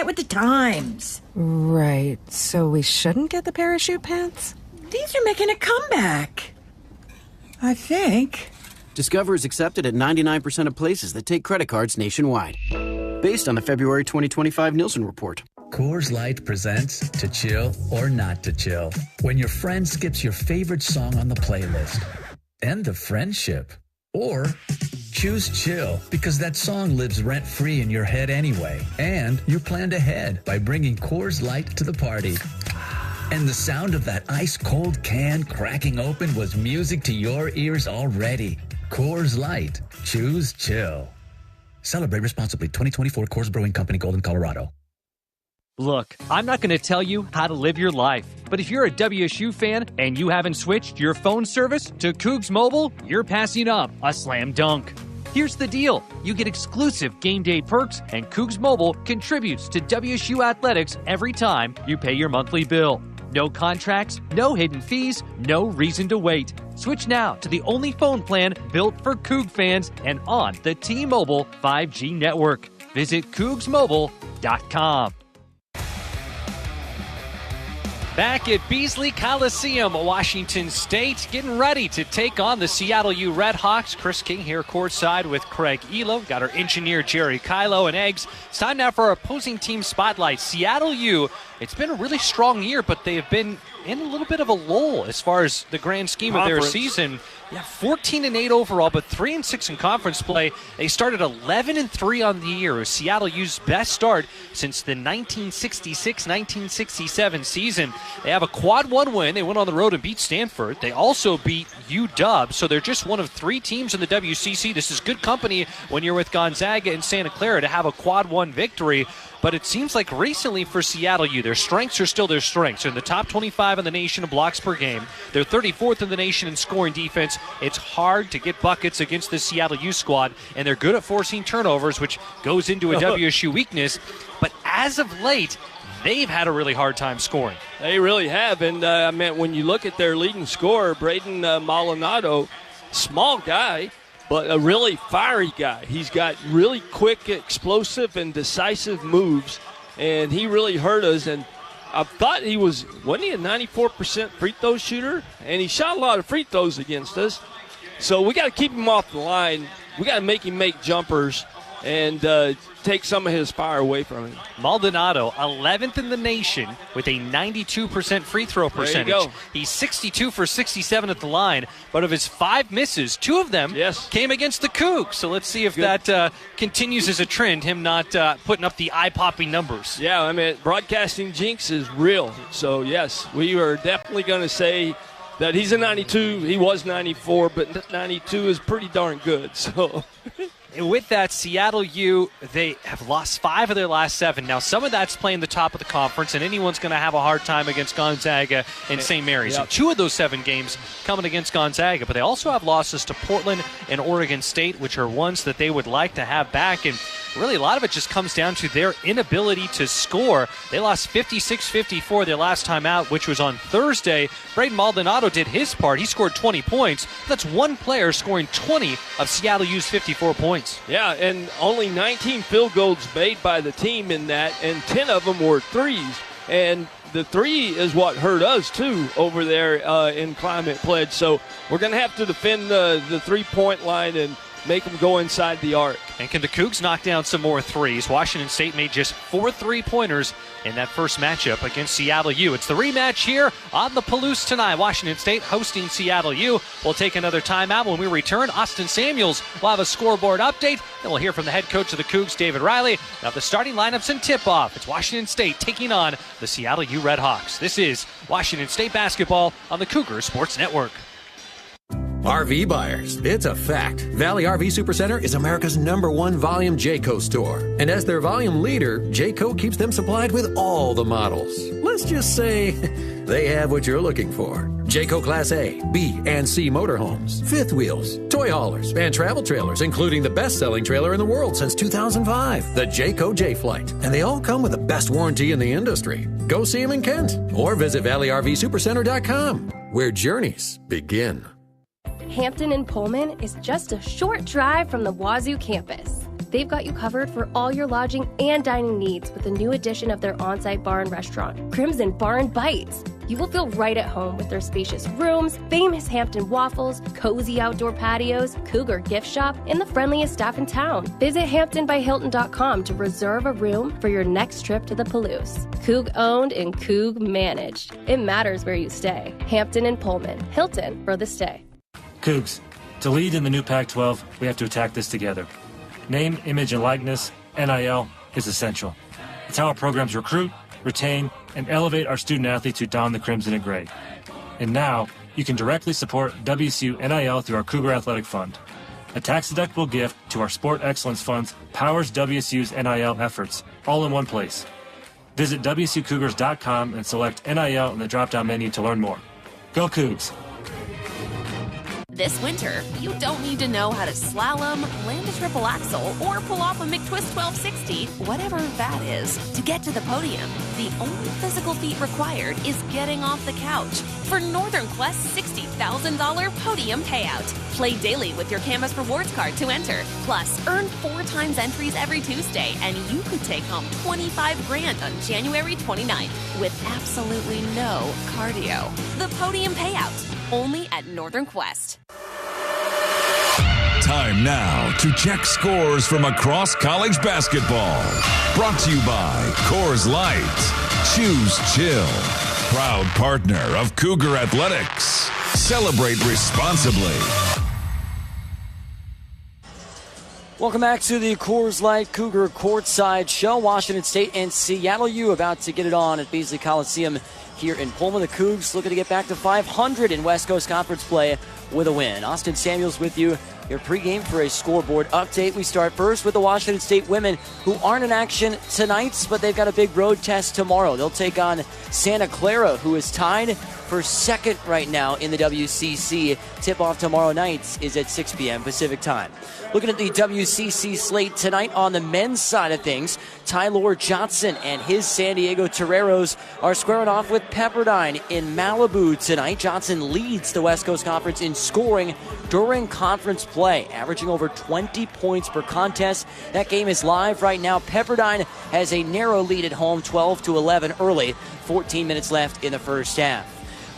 Get with the times. Right. So we shouldn't get the parachute pants? These are making a comeback. I think. Discover is accepted at 99% of places that take credit cards nationwide. Based on the February 2025 Nielsen report. Coors Light presents To Chill or Not to Chill. When your friend skips your favorite song on the playlist. End the friendship. Or choose chill because that song lives rent-free in your head anyway. And you planned ahead by bringing Coors Light to the party. And the sound of that ice-cold can cracking open was music to your ears already. Coors Light. Choose chill. Celebrate responsibly. 2024 Coors Brewing Company, Golden, Colorado. Look, I'm not going to tell you how to live your life, but if you're a WSU fan and you haven't switched your phone service to Cougs Mobile, you're passing up a slam dunk. Here's the deal. You get exclusive game day perks, and Cougs Mobile contributes to WSU athletics every time you pay your monthly bill. No contracts, no hidden fees, no reason to wait. Switch now to the only phone plan built for Coug fans and on the T-Mobile 5G network. Visit CougsMobile.com. Back at Beasley Coliseum, Washington State, getting ready to take on the Seattle U Red Hawks. Chris King here courtside with Craig Elo. Got our engineer Jerry Kylo and Eggs. It's time now for our opposing team spotlight. Seattle U, it's been a really strong year, but they have been in a little bit of a lull as far as the grand scheme of their season. Yeah, 14-8 overall, but 3-6 in conference play. They started 11-3 on the year. It was Seattle U's best start since the 1966-1967 season. They have a quad one win. They went on the road and beat Stanford. They also beat UW, so they're just one of 3 teams in the WCC. This is good company when you're with Gonzaga and Santa Clara to have a quad one victory. But it seems like recently for Seattle U, their strengths are still their strengths. They're in the top 25 in the nation in blocks per game. They're 34th in the nation in scoring defense. It's hard to get buckets against the Seattle U squad, and they're good at forcing turnovers, which goes into a WSU weakness. But as of late, they've had a really hard time scoring. They really have, and I mean, when you look at their leading scorer, Braden Maldonado, small guy, but a really fiery guy. He's got really quick, explosive, and decisive moves, and he really hurt us. And I thought wasn't he a 94% free throw shooter? And he shot a lot of free throws against us. So we got to keep him off the line. We got to make him make jumpers and take some of his fire away from him. Maldonado, 11th in the nation with a 92% free throw percentage. There you go. He's 62 for 67 at the line, but of his 5 misses, 2 of them came against the Cougs. So let's see if that continues as a trend, him not putting up the eye-popping numbers. Yeah, I mean, broadcasting jinx is real. So, yes, we are definitely going to say that he's a 92. He was 94, but 92 is pretty darn good. So... And with that, Seattle U, they have lost 5 of their last 7. Now, some of that's playing the top of the conference, and anyone's going to have a hard time against Gonzaga and St. Mary's. And 2 of those 7 games coming against Gonzaga. But they also have losses to Portland and Oregon State, which are ones that they would like to have back. And really, a lot of it just comes down to their inability to score. They lost 56-54 their last time out, which was on Thursday. Braden Maldonado did his part. He scored 20 points. That's one player scoring 20 of Seattle U's 54 points. Yeah, and only 19 field goals made by the team in that, and 10 of them were threes. And the 3 is what hurt us, too, over there in Climate Pledge. So we're going to have to defend the 3-point line and make them go inside the arc. And can the Cougs knock down some more threes? Washington State made just 4 3-pointers in that first matchup against Seattle U. It's the rematch here on the Palouse tonight. Washington State hosting Seattle U. We'll take another timeout. When we return, Austin Samuels will have a scoreboard update. Then we'll hear from the head coach of the Cougs, David Riley. Now the starting lineups and tip-off. It's Washington State taking on the Seattle U Red Hawks. This is Washington State basketball on the Cougar Sports Network. RV buyers, it's a fact. Valley RV Supercenter is America's #1 volume Jayco store. And as their volume leader, Jayco keeps them supplied with all the models. Let's just say they have what you're looking for. Jayco Class A, B, and C motorhomes, fifth wheels, toy haulers, and travel trailers, including the best-selling trailer in the world since 2005, the Jayco J-Flight. And they all come with the best warranty in the industry. Go see them in Kent or visit ValleyRVSupercenter.com, where journeys begin. Hampton and Pullman is just a short drive from the Wazoo campus. they've got you covered for all your lodging and dining needs with the new addition of their on-site bar and restaurant, Crimson Bar and Bites. You will feel right at home with their spacious rooms, famous Hampton waffles, cozy outdoor patios, Cougar gift shop, and the friendliest staff in town. Visit HamptonByHilton.com to reserve a room for your next trip to the Palouse. Coug owned and Coug managed. It matters where you stay. Hampton and Pullman. Hilton for the stay. Cougs, to lead in the new Pac-12, we have to attack this together. Name, image, and likeness, NIL, is essential. It's how our programs recruit, retain, and elevate our student athletes who don the crimson and gray. And now, you can directly support WSU NIL through our Cougar Athletic Fund. A tax-deductible gift to our Sport Excellence Funds powers WSU's NIL efforts, all in one place. Visit WSUCougars.com and select NIL in the drop-down menu to learn more. Go Cougs! This winter, you don't need to know how to slalom, land a triple axel, or pull off a McTwist 1260, whatever that is, to get to the podium. The only physical feat required is getting off the couch for Northern Quest's $60,000 podium payout. Play daily with your Canvas Rewards card to enter. Plus, earn 4 times entries every Tuesday, and you could take home $25,000 on January 29th with absolutely no cardio. The podium payout. Only at Northern Quest. Time now to check scores from across college basketball. Brought to you by Coors Light. Choose chill. Proud partner of Cougar Athletics. Celebrate responsibly. Welcome back to the Coors Light Cougar Courtside Show. Washington State and Seattle U about to get it on at Beasley Coliseum here in Pullman. The Cougs looking to get back to 500 in West Coast Conference play with a win. Austin Samuels with you, your pregame for a scoreboard update. We start first with the Washington State women, who aren't in action tonight, but they've got a big road test tomorrow. They'll take on Santa Clara, who is tied for second right now in the WCC. Tip-off tomorrow night is at 6 p.m. Pacific time. Looking at the WCC slate tonight on the men's side of things, Tyler Johnson and his San Diego Toreros are squaring off with Pepperdine in Malibu tonight. Johnson leads the West Coast Conference in scoring during conference play, averaging over 20 points per contest. That game is live right now. Pepperdine has a narrow lead at home, 12-11 early, 14 minutes left in the first half.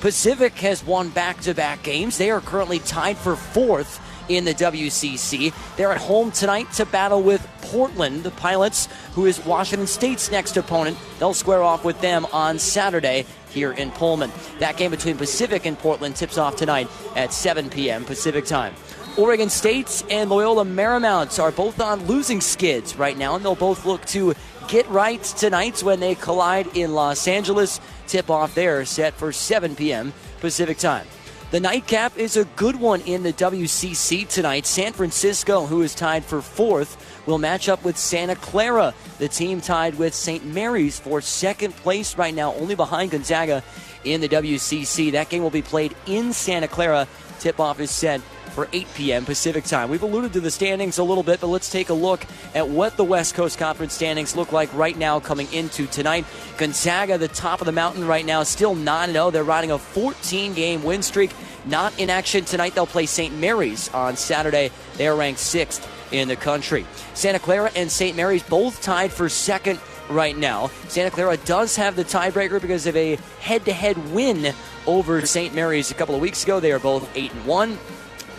Pacific has won back-to-back games. They are currently tied for fourth in the WCC. They're at home tonight to battle with Portland, the Pilots, who is Washington State's next opponent. They'll square off with them on Saturday here in Pullman. That game between Pacific and Portland tips off tonight at 7 p.m. Pacific time. Oregon State and Loyola Marymount are both on losing skids right now, and they'll both look to get right tonight when they collide in Los Angeles. Tip-off there set for 7 p.m. Pacific time. The nightcap is a good one in the WCC tonight. San Francisco, who is tied for fourth, will match up with Santa Clara, the team tied with St. Mary's for second place right now, only behind Gonzaga in the WCC. That game will be played in Santa Clara. Tip-off is set for 8 p.m. Pacific time. We've alluded to the standings a little bit, but let's take a look at what the West Coast Conference standings look like right now coming into tonight. Gonzaga, the top of the mountain right now, still 9-0. They're riding a 14-game win streak. Not in action tonight. They'll play St. Mary's on Saturday. They're ranked 6th in the country. Santa Clara and St. Mary's both tied for second right now. Santa Clara does have the tiebreaker because of a head-to-head win over St. Mary's a couple of weeks ago. They are both 8-1.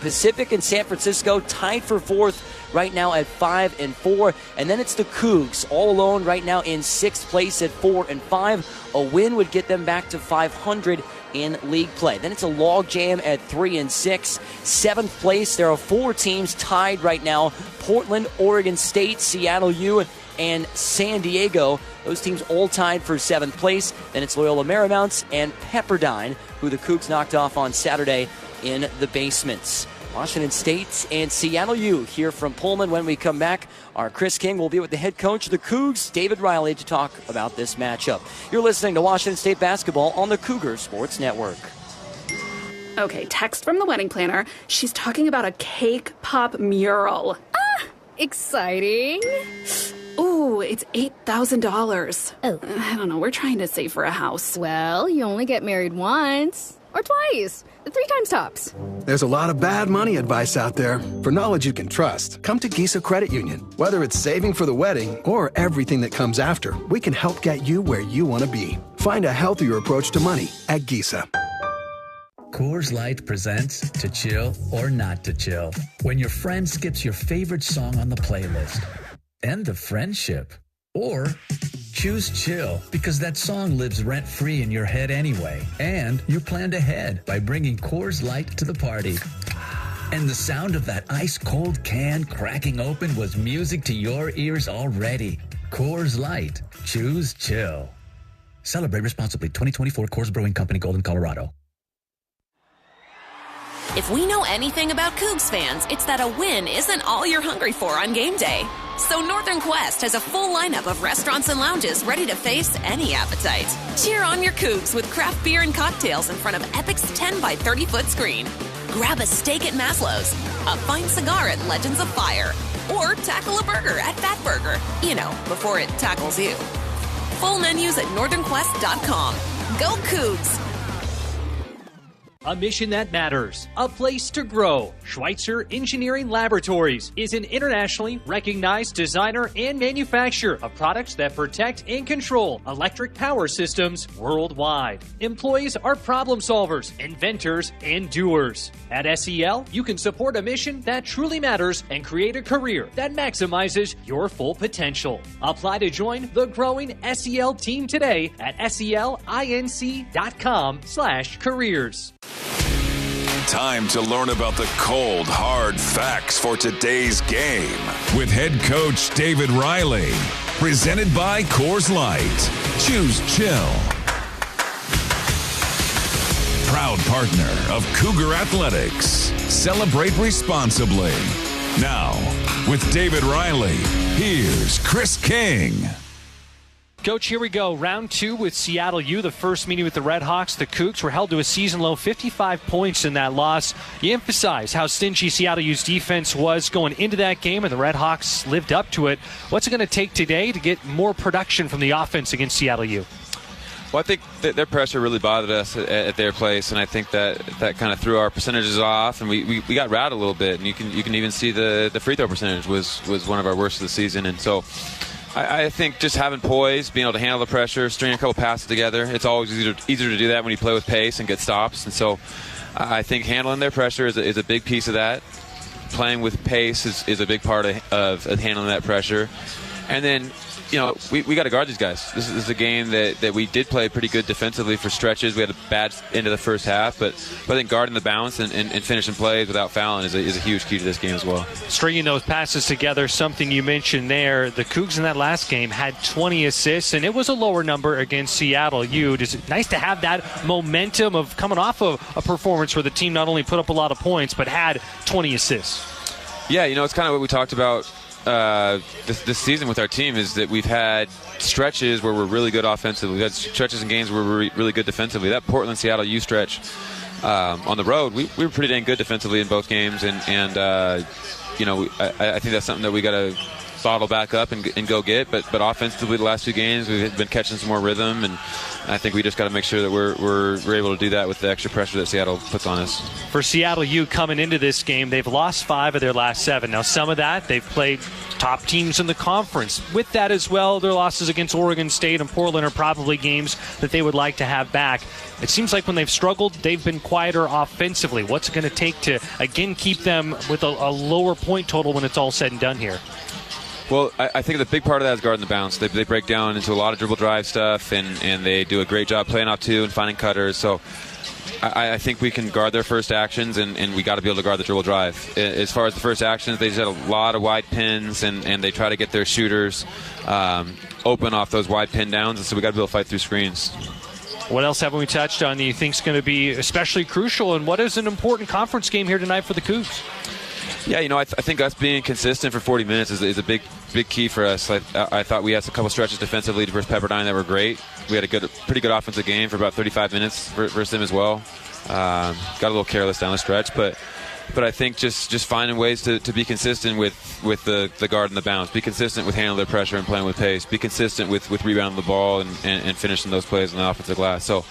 Pacific and San Francisco tied for fourth right now at 5-4. And then it's the Cougs all alone right now in 6th place at 4-5. A win would get them back to 500 in league play. Then it's a log jam at 3-6. 7th place, there are 4 teams tied right now. Portland, Oregon State, Seattle U, and San Diego. Those teams all tied for 7th place. Then it's Loyola Marymount and Pepperdine, who the Cougs knocked off on Saturday in the basements. Washington State and Seattle U here from Pullman. When we come back, our Chris King will be with the head coach of the Cougs, David Riley, to talk about this matchup. You're listening to Washington State basketball on the Cougar Sports Network. Okay, text from the wedding planner. She's talking about a cake pop mural. Exciting. Ooh, Ooh, it's $8,000. Oh. I don't know. We're trying to save for a house. Well, you only get married once. Or twice. 3 times tops. There's a lot of bad money advice out there. For knowledge you can trust, come to Gisa Credit Union. Whether it's saving for the wedding or everything that comes after, we can help get you where you want to be. Find a healthier approach to money at Gisa. Coors Light presents To Chill or Not to Chill. When your friend skips your favorite song on the playlist. End the friendship. Or choose chill because that song lives rent-free in your head anyway. And you planned ahead by bringing Coors Light to the party. And the sound of that ice-cold can cracking open was music to your ears already. Coors Light. Choose chill. Celebrate responsibly. 2024 Coors Brewing Company, Golden, Colorado. If we know anything about Cougs fans, it's that a win isn't all you're hungry for on game day. So Northern Quest has a full lineup of restaurants and lounges ready to face any appetite. Cheer on your Cougs with craft beer and cocktails in front of Epic's 10 by 30-foot screen. Grab a steak at Maslow's, a fine cigar at Legends of Fire, or tackle a burger at Fat Burger, before it tackles you. Full menus at northernquest.com. Go Cougs! A mission that matters. A place to grow. Schweitzer Engineering Laboratories is an internationally recognized designer and manufacturer of products that protect and control electric power systems worldwide. Employees are problem solvers, inventors, and doers. At SEL, you can support a mission that truly matters and create a career that maximizes your full potential. Apply to join the growing SEL team today at selinc.com/careers. Time to learn about the cold, hard facts for today's game with head coach David Riley. Presented by Coors Light. Choose chill. Proud partner of Cougar Athletics. Celebrate responsibly. Now, with David Riley, here's Chris King. Coach, here we go. Round 2 with Seattle U. The first meeting with the Red Hawks. The Cougs were held to a season-low 55 points in that loss. You emphasize how stingy Seattle U's defense was going into that game, and the Red Hawks lived up to it. What's it going to take today to get more production from the offense against Seattle U? Well, I think that their pressure really bothered us at their place, and I think that kind of threw our percentages off, and we got rattled a little bit. And you can even see the free throw percentage was one of our worst of the season, and so I think just having poise, being able to handle the pressure, string a couple passes together, it's always easier to do that when you play with pace and get stops. And so I think handling their pressure is a big piece of that. Playing with pace is a big part of handling that pressure. And then, we got to guard these guys. This is a game that we did play pretty good defensively for stretches. We had a bad end of the first half, but I think guarding the balance and finishing plays without fouling is a huge key to this game as well. Stringing those passes together, something you mentioned there. The Cougs in that last game had 20 assists, and it was a lower number against Seattle U. It's nice to have that momentum of coming off of a performance where the team not only put up a lot of points, but had 20 assists. Yeah, it's kind of what we talked about this season with our team is that we've had stretches where we're really good offensively. We've had stretches and games where we're really good defensively. That Portland-Seattle U stretch on the road, we were pretty dang good defensively in both games, and I think that's something that we got to bottle back up and go get. But offensively, the last 2 games, we've been catching some more rhythm, and I think we just got to make sure that we're able to do that with the extra pressure that Seattle puts on us. For Seattle U coming into this game, they've lost 5 of their last 7. Now, some of that, they've played top teams in the conference. With that as well, their losses against Oregon State and Portland are probably games that they would like to have back. It seems like when they've struggled, they've been quieter offensively. What's it going to take to, again, keep them with a lower point total when it's all said and done here? Well, I think the big part of that is guarding the bounce. They break down into a lot of dribble drive stuff, and they do a great job playing off 2 and finding cutters. So I think we can guard their first actions, and we got to be able to guard the dribble drive. As far as the first actions, they just had a lot of wide pins, and they try to get their shooters open off those wide pin downs, and so we got to be able to fight through screens. What else haven't we touched on that you think is going to be especially crucial, and what is an important conference game here tonight for the Cougs? Yeah, I think us being consistent for 40 minutes is a big key for us. I thought we had a couple stretches defensively versus Pepperdine that were great. We had a pretty good offensive game for about 35 minutes versus them as well. Got a little careless down the stretch, but I think just finding ways to be consistent with the guard and the bounce, be consistent with handling their pressure and playing with pace, be consistent with rebounding the ball and finishing those plays on the offensive glass. So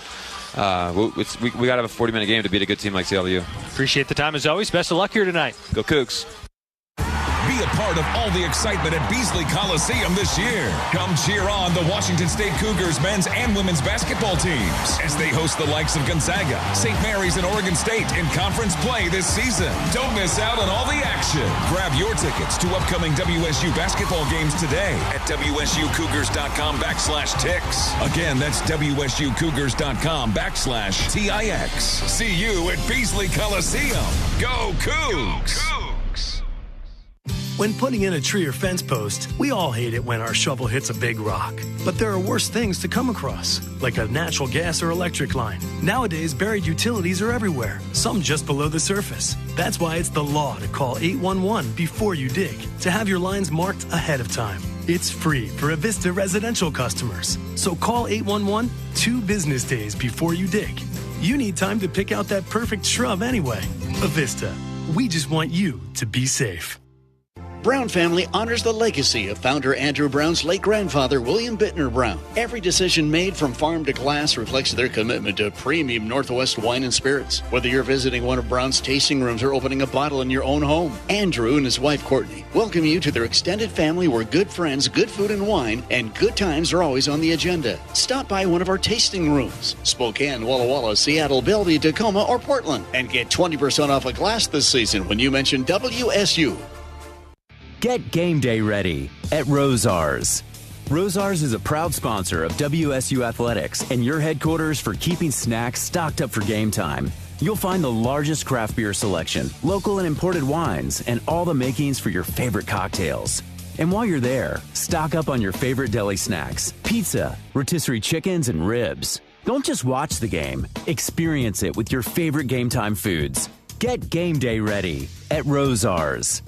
we got to have a 40-minute game to beat a good team like Seattle U. Appreciate the time as always. Best of luck here tonight. Go Cougs. Be a part of all the excitement at Beasley Coliseum this year. Come cheer on the Washington State Cougars men's and women's basketball teams as they host the likes of Gonzaga, St. Mary's, and Oregon State in conference play this season. Don't miss out on all the action. Grab your tickets to upcoming WSU basketball games today at WSUCougars.com/Tix. Again, that's WSUCougars.com/TIX. See you at Beasley Coliseum. Go Cougs! When putting in a tree or fence post, we all hate it when our shovel hits a big rock. But there are worse things to come across, like a natural gas or electric line. Nowadays, buried utilities are everywhere, some just below the surface. That's why it's the law to call 811 before you dig, to have your lines marked ahead of time. It's free for Avista residential customers. So call 811 2 business days before you dig. You need time to pick out that perfect shrub anyway. Avista, we just want you to be safe. Brown family honors the legacy of founder Andrew Brown's late grandfather, William Bittner Brown. Every decision made from farm to glass reflects their commitment to premium Northwest wine and spirits. Whether you're visiting one of Brown's tasting rooms or opening a bottle in your own home, Andrew and his wife, Courtney, welcome you to their extended family where good friends, good food and wine, and good times are always on the agenda. Stop by one of our tasting rooms, Spokane, Walla Walla, Seattle, Bellevue, Tacoma, or Portland, and get 20% off a glass this season when you mention WSU. Get game day ready at Rosars. Rosars is a proud sponsor of WSU Athletics and your headquarters for keeping snacks stocked up for game time. You'll find the largest craft beer selection, local and imported wines, and all the makings for your favorite cocktails. And while you're there, stock up on your favorite deli snacks, pizza, rotisserie chickens, and ribs. Don't just watch the game, experience it with your favorite game time foods. Get game day ready at Rosars.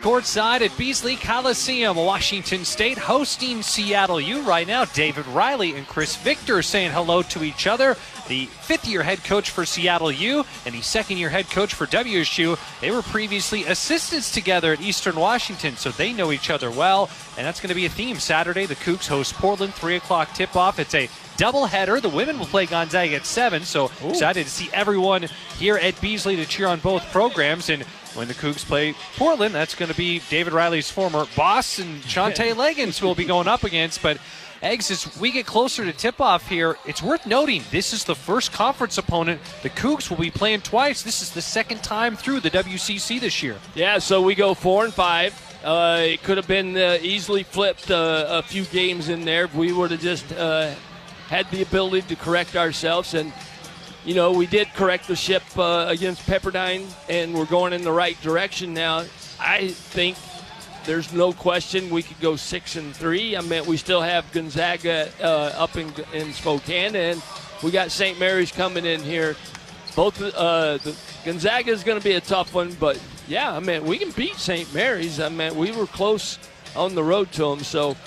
Courtside at Beasley Coliseum, Washington State hosting Seattle U right now. David Riley and Chris Victor saying hello to each other. The fifth-year head coach for Seattle U and the second-year head coach for WSU. They were previously assistants together at Eastern Washington, so they know each other well. And that's going to be a theme Saturday. The Cougs host Portland, 3 o'clock tip-off. It's a doubleheader. The women will play Gonzaga at 7, so excited to see everyone here at Beasley to cheer on both programs. And when the Cougs play Portland, that's going to be David Riley's former boss and Shantae Leggins who will be going up against. But, Eggs, as we get closer to tip-off here, it's worth noting this is the first conference opponent. The Cougs will be playing twice. This is the second time through the WCC this year. Yeah, so we go 4 and 5. It could have been easily flipped a few games in there if we would have just had the ability to correct ourselves. And you know, we did correct the ship against Pepperdine, and we're going in the right direction now. I think there's no question we could go 6 and 3. I mean, we still have Gonzaga up in Spokane, and we got St. Mary's coming in here. Both Gonzaga is going to be a tough one, but yeah, I mean, we can beat St. Mary's. I mean, we were close on the road to them, so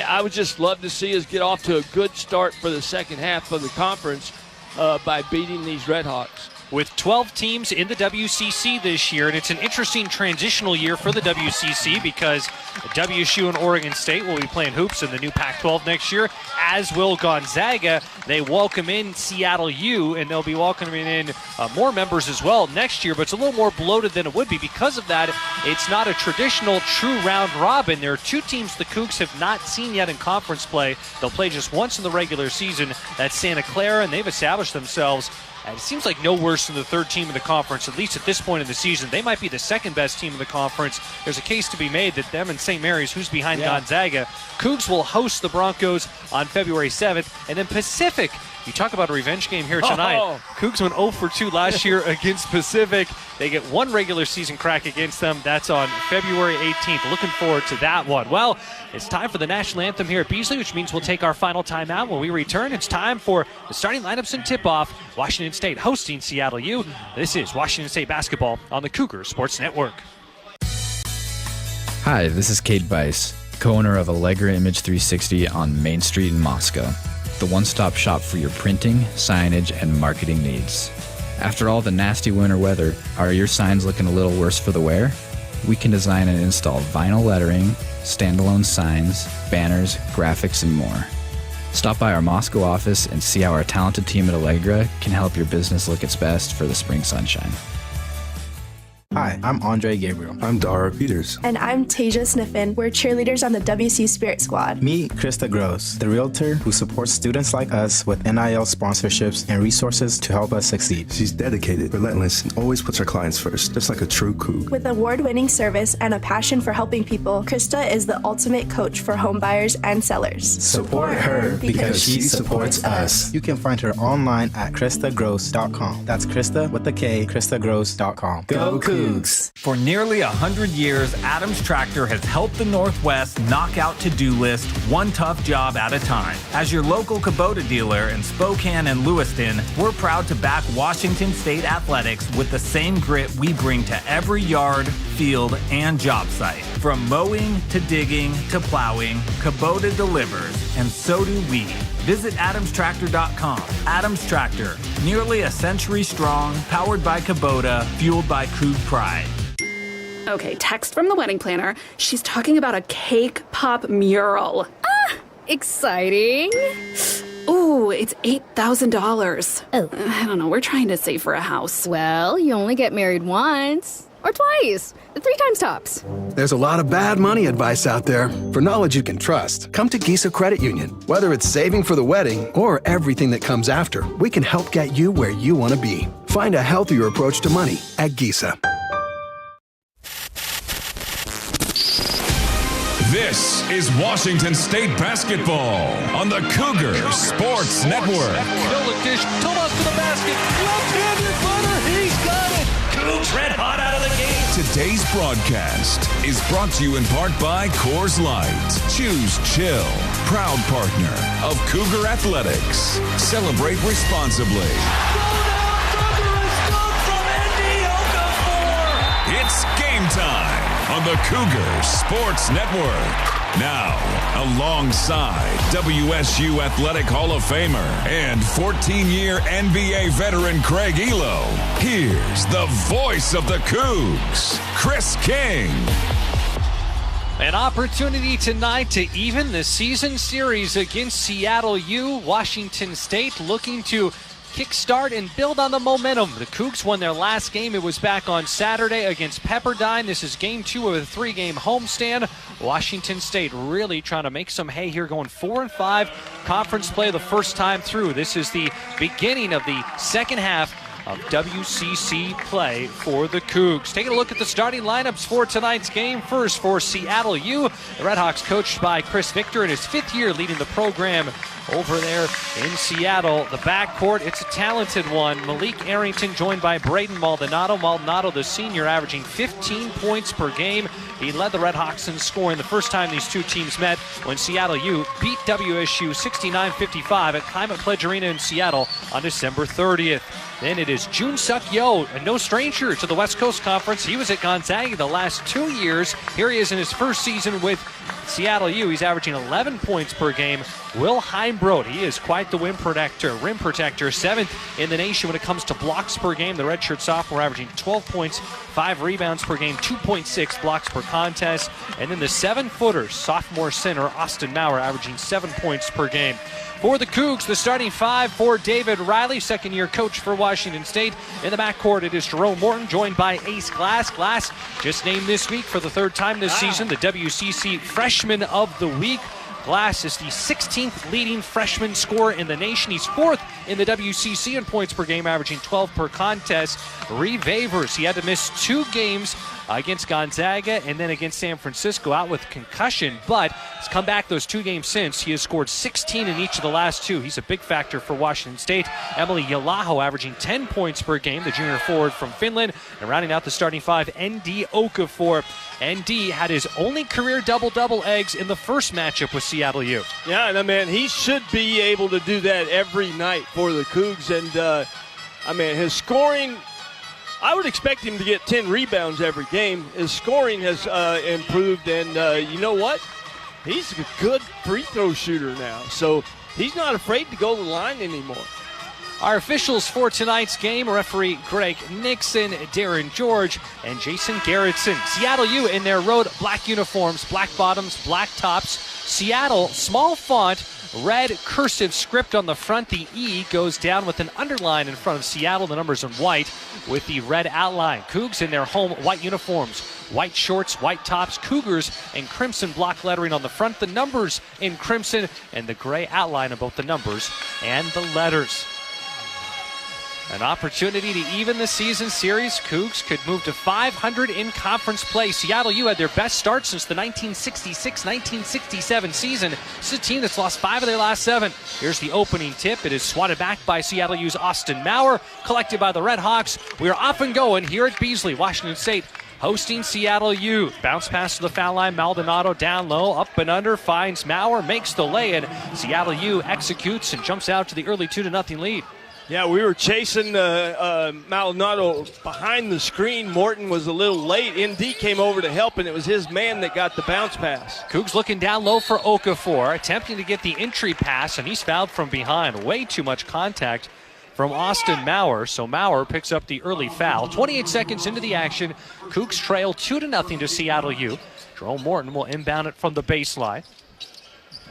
I would just love to see us get off to a good start for the second half of the conference. By beating these Red Hawks. With 12 teams in the WCC this year, and it's an interesting transitional year for the WCC because WSU and Oregon State will be playing hoops in the new Pac-12 next year, as will Gonzaga. They welcome in Seattle U, and they'll be welcoming in more members as well next year, but it's a little more bloated than it would be. Because of that, it's not a traditional true round robin. There are 2 teams the Cougs have not seen yet in conference play. They'll play just once in the regular season. That's Santa Clara, and they've established themselves. And it seems like no worse than the third team in the conference, at least at this point in the season. They might be the second best team in the conference. There's a case to be made that them and St. Mary's, who's behind Gonzaga. Cougs will host the Broncos on February 7th. And then Pacific, you talk about a revenge game here tonight. Cougs went 0 for 2 last year against Pacific. They get one regular season crack against them. That's on February 18th. Looking forward to that one. Well, it's time for the national anthem here at Beasley, which means we'll take our final timeout. When we return, it's time for the starting lineups and tip-off. Washington State hosting Seattle U. This is Washington State basketball on the Cougar Sports Network. Hi, this is Cade Bice. co-owner of Allegra Image 360 on Main Street in Moscow, the one-stop shop for your printing, signage, and marketing needs. After all the nasty winter weather, are your signs looking a little worse for the wear? We can design and install vinyl lettering, standalone signs, banners, graphics, and more. Stop by our Moscow office and see how our talented team at Allegra can help your business look its best for the spring sunshine. Hi, I'm Andre Gabriel. I'm Dara Peters. And I'm Tasia Sniffen. We're cheerleaders on the WC Spirit Squad. Meet Krista Gross, the realtor who supports students like us with NIL sponsorships and resources to help us succeed. She's dedicated, relentless, and always puts her clients first, just like a true Coug. With award-winning service and a passion for helping people, Krista is the ultimate coach for home buyers and sellers. Support her because she supports us. You can find her online at KristaGross.com. That's Krista with a K, KristaGross.com. Go Coug! For nearly 100 years, Adams Tractor has helped the Northwest knock out to-do list one tough job at a time. As your local Kubota dealer in Spokane and Lewiston, we're proud to back Washington State athletics with the same grit we bring to every yard, field, and job site. From mowing to digging to plowing, Kubota delivers, and so do we. Visit AdamsTractor.com. Adams Tractor, nearly a century strong, powered by Kubota, fueled by Coug pride. Okay, text from the wedding planner. She's talking about a cake pop mural. Exciting. Ooh, it's $8,000. Oh. I don't know, we're trying to save for a house. Well, you only get married once. Or twice. 3 times tops. There's a lot of bad money advice out there. For knowledge you can trust, come to Gisa Credit Union. Whether it's saving for the wedding or everything that comes after, we can help get you where you want to be. Find a healthier approach to money at Gisa. This is Washington State basketball on the Cougar Sports Network. Middle dish, Tomas to the basket, left-handed butter, he's got it. Cougs red hot out of the game. Today's broadcast is brought to you in part by Coors Light. Choose Chill, proud partner of Cougar Athletics. Celebrate responsibly. It's game time on the Cougar Sports Network. Now, alongside WSU Athletic Hall of Famer and 14-year NBA veteran Craig Elo, here's the voice of the Cougs, Chris King. An opportunity tonight to even the season series against Seattle U. Washington State looking to kickstart and build on the momentum. The Cougs won their last game. It was back on Saturday against Pepperdine. This is game 2 of a 3-game homestand. Washington State really trying to make some hay here, going 4-5 conference play the first time through. This is the beginning of the second half of WCC play for the Cougs. Taking a look at the starting lineups for tonight's game. First for Seattle U, the Redhawks coached by Chris Victor in his 5th year leading the program over there in Seattle. The backcourt, it's a talented one. Malik Arrington joined by Braden Maldonado. Maldonado, the senior, averaging 15 points per game. He led the Redhawks in scoring the first time these two teams met when Seattle U beat WSU 69-55 at Climate Pledge Arena in Seattle on December 30th. Then it is Jun Suk Yo, and no stranger to the West Coast Conference. He was at Gonzaga the last 2 years. Here he is in his first season with Seattle U. He's averaging 11 points per game. Will Heimbrot, he is quite the rim protector, 7th in the nation when it comes to blocks per game. The redshirt sophomore averaging 12 points, 5 rebounds per game, 2.6 blocks per contest. And then the 7-footer, sophomore center Austin Maurer, averaging 7 points per game. For the Cougs, the starting 5 for David Riley, second-year coach for Washington State. In the backcourt, it is Jerome Morton, joined by Ace Glass. Glass just named this week for the 3rd time this season, the WCC Freshman of the Week. Glass is the 16th leading freshman scorer in the nation. He's 4th in the WCC in points per game, averaging 12 per contest. Reeve Avers, he had to miss 2 games against Gonzaga and then against San Francisco, out with concussion, but has come back those 2 games since. He has scored 16 in each of the last 2. He's a big factor for Washington State. Emily Yalaho averaging 10 points per game, the junior forward from Finland. And rounding out the starting 5, ND Okafor. ND had his only career double-double eggs in the first matchup with Seattle U. Yeah, and I mean, he should be able to do that every night for the Cougs. And, I mean, his scoring, I would expect him to get 10 rebounds every game. His scoring has improved, and you know what? he's a good free throw shooter now. So he's not afraid to go to the line anymore. Our officials for tonight's game, referee Greg Nixon, Darren George, and Jason Garrettson. Seattle U in their road black uniforms, black bottoms, black tops. Seattle, small font, red cursive script on the front. The E goes down with an underline in front of Seattle. The numbers in white with the red outline. Cougs in their home white uniforms, white shorts, white tops. Cougars in crimson block lettering on the front. The numbers in crimson and the gray outline of both the numbers and the letters. An opportunity to even the season series. Cougs could move to 500 in conference play. Seattle U had their best start since the 1966-1967 season. This is a team that's lost 5 of their last 7. Here's the opening tip. It is swatted back by Seattle U's Austin Maurer, collected by the Red Hawks. We are off and going here at Beasley, Washington State, hosting Seattle U. Bounce pass to the foul line. Maldonado down low, up and under, finds Maurer, makes the lay-in. Seattle U executes and jumps out to the early 2-0 lead. Yeah, we were chasing Maldonado behind the screen. Morton was a little late. ND came over to help, and it was his man that got the bounce pass. Cougs looking down low for Okafor, attempting to get the entry pass, and he's fouled from behind. Way too much contact from Austin Maurer, so Maurer picks up the early foul. 28 seconds into the action, Cougs trail 2-0 to Seattle U. Jerome Morton will inbound it from the baseline.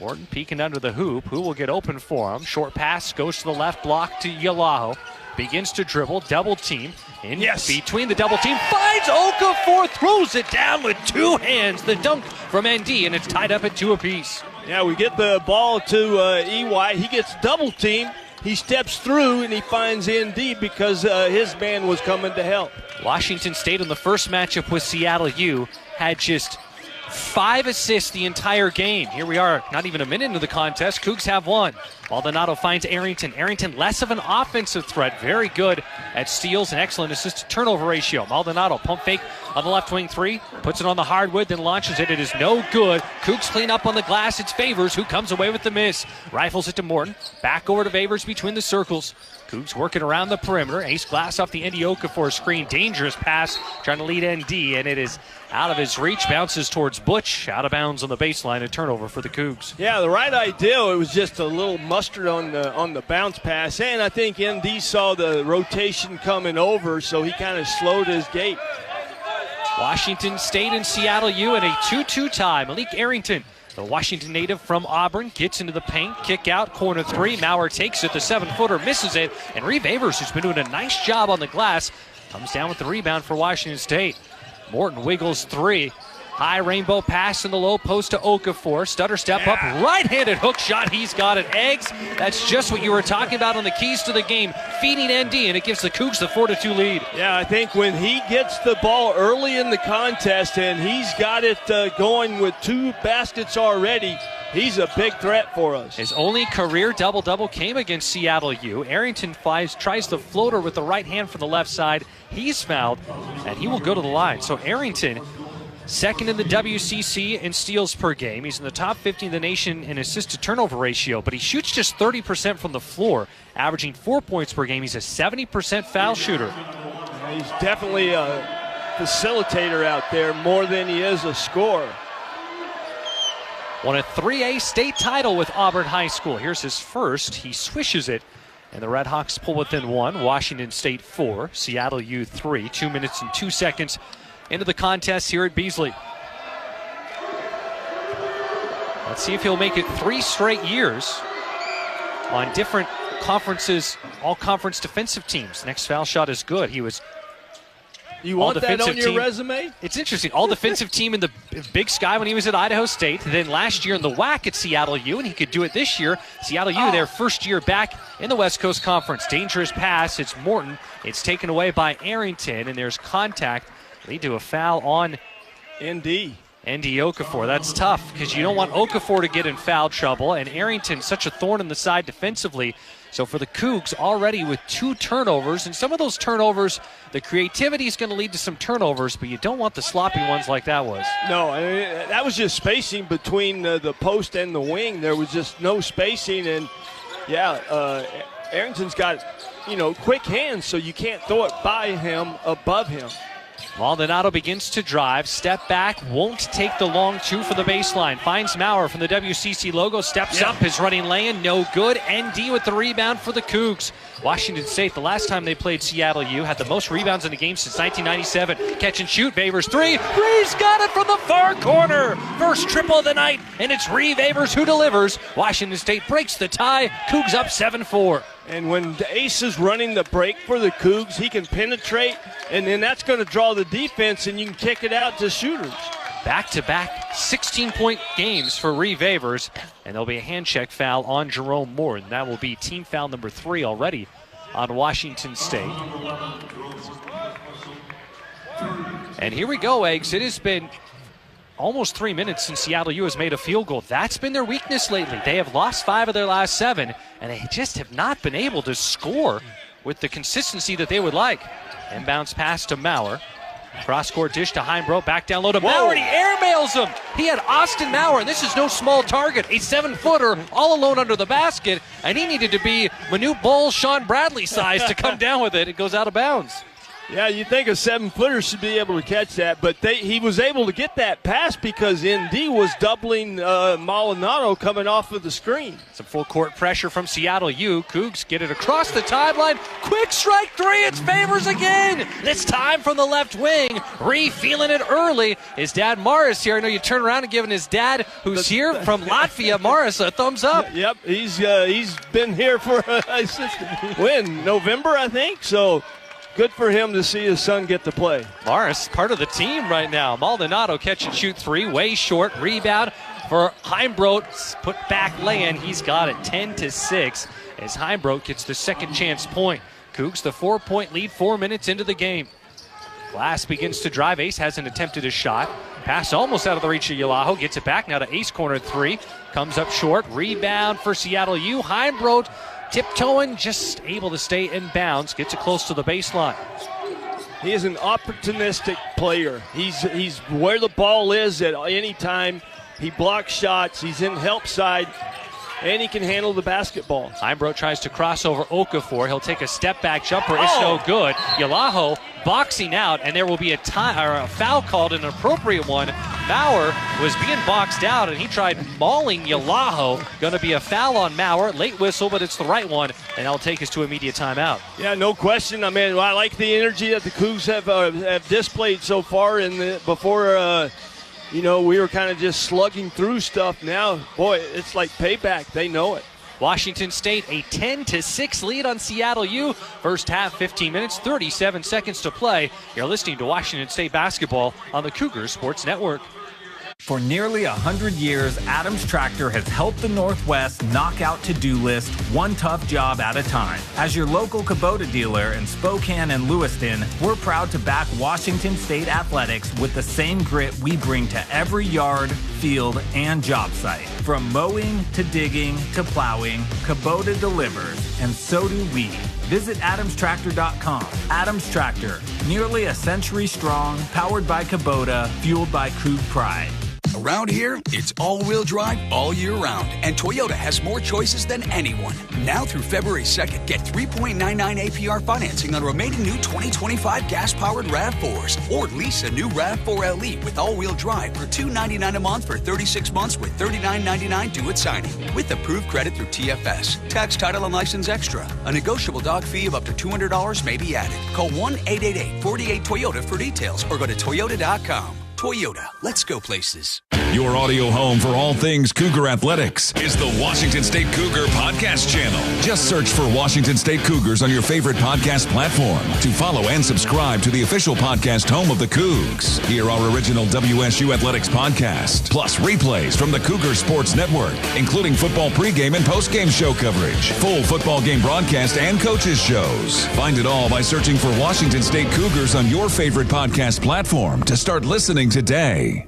Morton peeking under the hoop. Who will get open for him? Short pass goes to the left block to Yalaho. Begins to dribble, double team. In between the double team, finds Okafor, throws it down with 2 hands. The dunk from ND, and it's tied up at 2 apiece. Yeah, we get the ball to EY. He gets double teamed. He steps through, and he finds ND because his man was coming to help. Washington State in the first matchup with Seattle U had just 5 assists the entire game. Here we are, not even a minute into the contest. Cougs have 1. Maldonado finds Arrington. Arrington, less of an offensive threat. Very good at steals and excellent assist-to-turnover ratio. Maldonado, pump fake on the left wing 3. Puts it on the hardwood, then launches it. It is no good. Cougs clean up on the glass. It's Favors who comes away with the miss. Rifles it to Morton. Back over to Favors between the circles. Cougs working around the perimeter. Ace glass off the Andy Okafor screen. Dangerous pass trying to lead ND, and it is out of his reach. Bounces towards Butch. Out of bounds on the baseline. A turnover for the Cougs. Yeah, the right idea. It was just a little mustard on the bounce pass, and I think ND saw the rotation coming over, so he kind of slowed his gait. Washington State and Seattle U in a 2-2 tie. Malik Arrington, the Washington native from Auburn, gets into the paint, kick out, corner 3. Maurer takes it, the 7-footer misses it, and Reeve Avers, who's been doing a nice job on the glass, comes down with the rebound for Washington State. Morton wiggles 3. High rainbow pass in the low post to Okafor. Stutter step up, right-handed hook shot. He's got it. Eggs, that's just what you were talking about on the keys to the game. Feeding ND, and it gives the Cougs the 4-2 lead. Yeah, I think when he gets the ball early in the contest and he's got it going with 2 baskets already, he's a big threat for us. His only career double-double came against Seattle U. Arrington tries the floater with the right hand from the left side. He's fouled, and he will go to the line. So Arrington, second in the WCC in steals per game. He's in the top 50 in the nation in assist-to-turnover ratio, but he shoots just 30% from the floor, averaging 4 points per game. He's a 70% foul shooter. He's definitely a facilitator out there more than he is a scorer. Won a 3A state title with Auburn High School. Here's his first. He swishes it, and the Red Hawks pull within 1. Washington State 4, Seattle U 3. 2 minutes and 2 seconds into the contest here at Beasley. Let's see if he'll make it 3 straight years on different conferences, all conference defensive teams. Next foul shot is good. He was You want that on your resume? It's interesting. All defensive team in the Big Sky when he was at Idaho State. Then last year in the WAC at Seattle U, and he could do it this year. Seattle U, their first year back in the West Coast Conference. Dangerous pass. It's Morton. It's taken away by Arrington, and there's contact. Lead to a foul on ND Okafor. That's tough because you don't want Okafor to get in foul trouble, and Arrington such a thorn in the side defensively. So for the Cougs, already with 2 turnovers, and some of those turnovers, the creativity is going to lead to some turnovers, but you don't want the sloppy ones like that was. No, I mean, that was just spacing between the post and the wing. There was just no spacing, and Arrington's got, quick hands, so you can't throw it by him, above him. Maldonado begins to drive, step back, won't take the long two for the baseline. Finds Maurer from the WCC logo, steps up, his running lane, no good. ND with the rebound for the Cougs. Washington State, the last time they played Seattle U, had the most rebounds in the game since 1997. Catch and shoot, Vavers three. Reeves got it from the far corner. First triple of the night, and it's Reeve Vavers who delivers. Washington State breaks the tie. Cougs up 7-4. And when Ace is running the break for the Cougs, he can penetrate, and then that's going to draw the defense, and you can kick it out to shooters. Back-to-back 16-point games for Reeve Vavers, and there'll be a hand check foul on Jerome Moore, and that will be team foul number 3 already on Washington State. And here we go, Eggs. It has been almost 3 minutes since Seattle U has made a field goal. That's been their weakness lately. They have lost 5 of their last 7, and they just have not been able to score with the consistency that they would like. Inbounds pass to Maurer. Cross-court dish to Heimbrodt. Back down low to Maurer, and he airmails him. He had Austin Maurer, and this is no small target. A 7-footer all alone under the basket, and he needed to be Manute Bol, Sean Bradley size to come down with it. It goes out of bounds. Yeah, you think a 7-footer should be able to catch that, but he was able to get that pass because ND was doubling Maldonado coming off of the screen. Some full court pressure from Seattle U. Cougs get it across the timeline. Quick strike three. It's Favors again. This time from the left wing. Feeling it early. His dad Morris here. I know you turn around and giving his dad, who's here from Latvia, Morris, a thumbs up. Yep, he's been here for November, I think. So. Good for him to see his son get to play. Morris, part of the team right now. Maldonado catch and shoot three, way short. Rebound for Heimbrodt. Put back lay-in. He's got it 10-6 as Heimbrodt gets the second chance point. Cougs the 4-point lead 4 minutes into the game. Glass begins to drive. Ace hasn't attempted a shot. Pass almost out of the reach of Yalaho. Gets it back now to Ace corner three. Comes up short. Rebound for Seattle U. Heimbrodt tiptoeing, just able to stay in bounds. Gets it close to the baseline. He is an opportunistic player. He's where the ball is at any time. He blocks shots. He's in help side, and he can handle the basketball. Heimbrodt tries to cross over Okafor. He'll take a step-back jumper. It's no good. Yalaho boxing out, and there will be a foul called, an appropriate one. Maurer was being boxed out, and he tried mauling Yalaho. Going to be a foul on Maurer. Late whistle, but it's the right one, and that'll take us to immediate timeout. Yeah, no question. I mean, I like the energy that the Cougs have displayed so far. Before we were kind of just slugging through stuff. Now, boy, it's like payback. They know it. Washington State, a 10-6 lead on Seattle U. First half, 15 minutes, 37 seconds to play. You're listening to Washington State basketball on the Cougar Sports Network. For nearly 100 years, Adams Tractor has helped the Northwest knock out to-do list one tough job at a time. As your local Kubota dealer in Spokane and Lewiston, we're proud to back Washington State athletics with the same grit we bring to every yard, field, and job site. From mowing to digging to plowing, Kubota delivers, and so do we. Visit AdamsTractor.com. Adams Tractor, nearly a century strong, powered by Kubota, fueled by Coug pride. Around here, it's all-wheel drive all year round, and Toyota has more choices than anyone. Now through February 2nd, get 3.99 APR financing on remaining new 2025 gas-powered RAV4s, or lease a new RAV4 LE with all-wheel drive for $299 a month for 36 months with $39.99 due at signing, with approved credit through TFS. Tax, title, and license extra. A negotiable dog fee of up to $200 may be added. Call 1-888-48-TOYOTA for details, or go to Toyota.com. Toyota, let's go places. Your audio home for all things Cougar Athletics is the Washington State Cougar Podcast Channel. Just search for Washington State Cougars on your favorite podcast platform to follow and subscribe to the official podcast home of the Cougs. Hear our original WSU Athletics podcast, plus replays from the Cougar Sports Network, including football pregame and postgame show coverage, full football game broadcast, and coaches shows. Find it all by searching for Washington State Cougars on your favorite podcast platform to start listening today.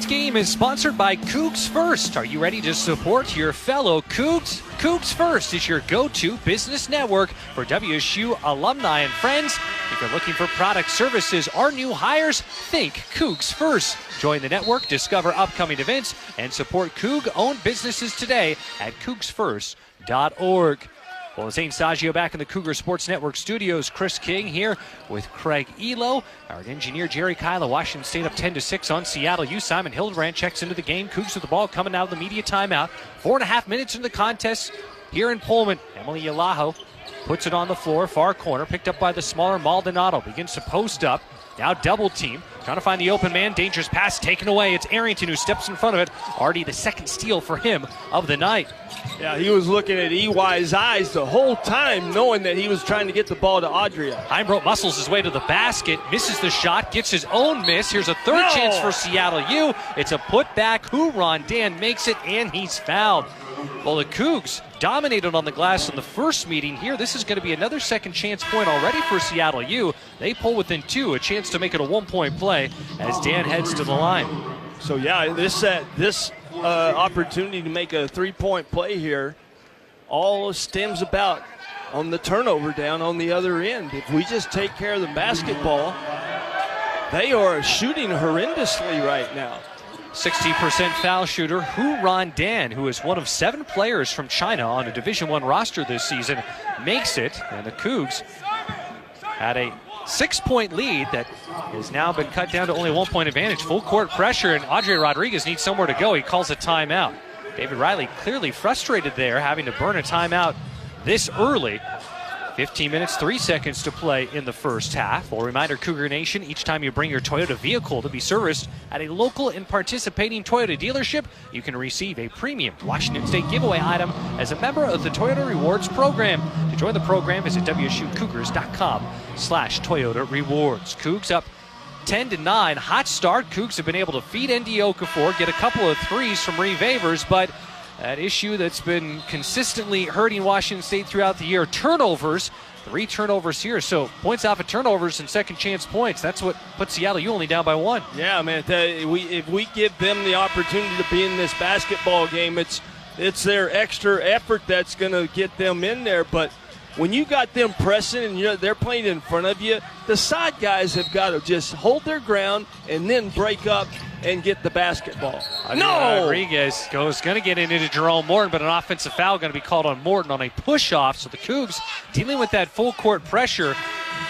Game is sponsored by Cougs First. Are you ready to support your fellow Cougs? Cougs First is your go-to business network for WSU alumni and friends. If you're looking for product services or new hires, think Cougs First. Join the network, discover upcoming events, and support Coug-owned businesses today at cougsfirst.org. Well, Zane Saggio back in the Cougar Sports Network studios. Chris King here with Craig Elo. Our engineer, Jerry Kyla. Washington State up 10-6 on Seattle U. Simon Hildebrand checks into the game. Cougs with the ball coming out of the media timeout. 4.5 minutes into the contest here in Pullman. Emily Yalaho puts it on the floor, far corner, picked up by the smaller Maldonado. Begins to post up. Now double team, trying to find the open man. Dangerous pass taken away. It's Arrington who steps in front of it. Already the second steal for him of the night. Yeah, he was looking at EY's eyes the whole time, knowing that he was trying to get the ball to Adria. Heimbrodt muscles his way to the basket, misses the shot, gets his own miss. Here's a third chance for Seattle U. It's a putback. Huron Dan makes it, and he's fouled. Well, the Cougs dominated on the glass in the first meeting here. This is going to be another second chance point already for Seattle U. They pull within 2, a chance to make it a 1-point play as Dan heads to the line. So, yeah, this opportunity to make a 3-point play here all stems about on the turnover down on the other end. If we just take care of the basketball, they are shooting horrendously right now. 60% foul shooter Huron Dan, who is one of 7 players from China on a Division I roster this season, makes it. And the Cougs had a 6-point lead that has now been cut down to only 1-point advantage. Full court pressure, and Andre Rodriguez needs somewhere to go. He calls a timeout. David Riley clearly frustrated there, having to burn a timeout this early. 15 minutes, 3 seconds to play in the first half. Well, reminder, Cougar Nation, each time you bring your Toyota vehicle to be serviced at a local and participating Toyota dealership, you can receive a premium Washington State giveaway item as a member of the Toyota Rewards program. To join the program, visit wsucougars.com/Toyota Rewards. Cougs up 10-9. Hot start. Cougs have been able to feed ND Okafor, get a couple of threes from Reeve Avers, but that issue that's been consistently hurting Washington State throughout the year, turnovers. 3 turnovers here, so points off of turnovers and second chance points. That's what puts Seattle U only down by 1. Yeah, man. If we give them the opportunity to be in this basketball game, it's their extra effort that's going to get them in there. But when you got them pressing and they're playing in front of you, the side guys have got to just hold their ground and then break up and get the basketball. Rodriguez going to get into Jerome Morton, but an offensive foul going to be called on Morton on a push-off. So the Cougs dealing with that full court pressure.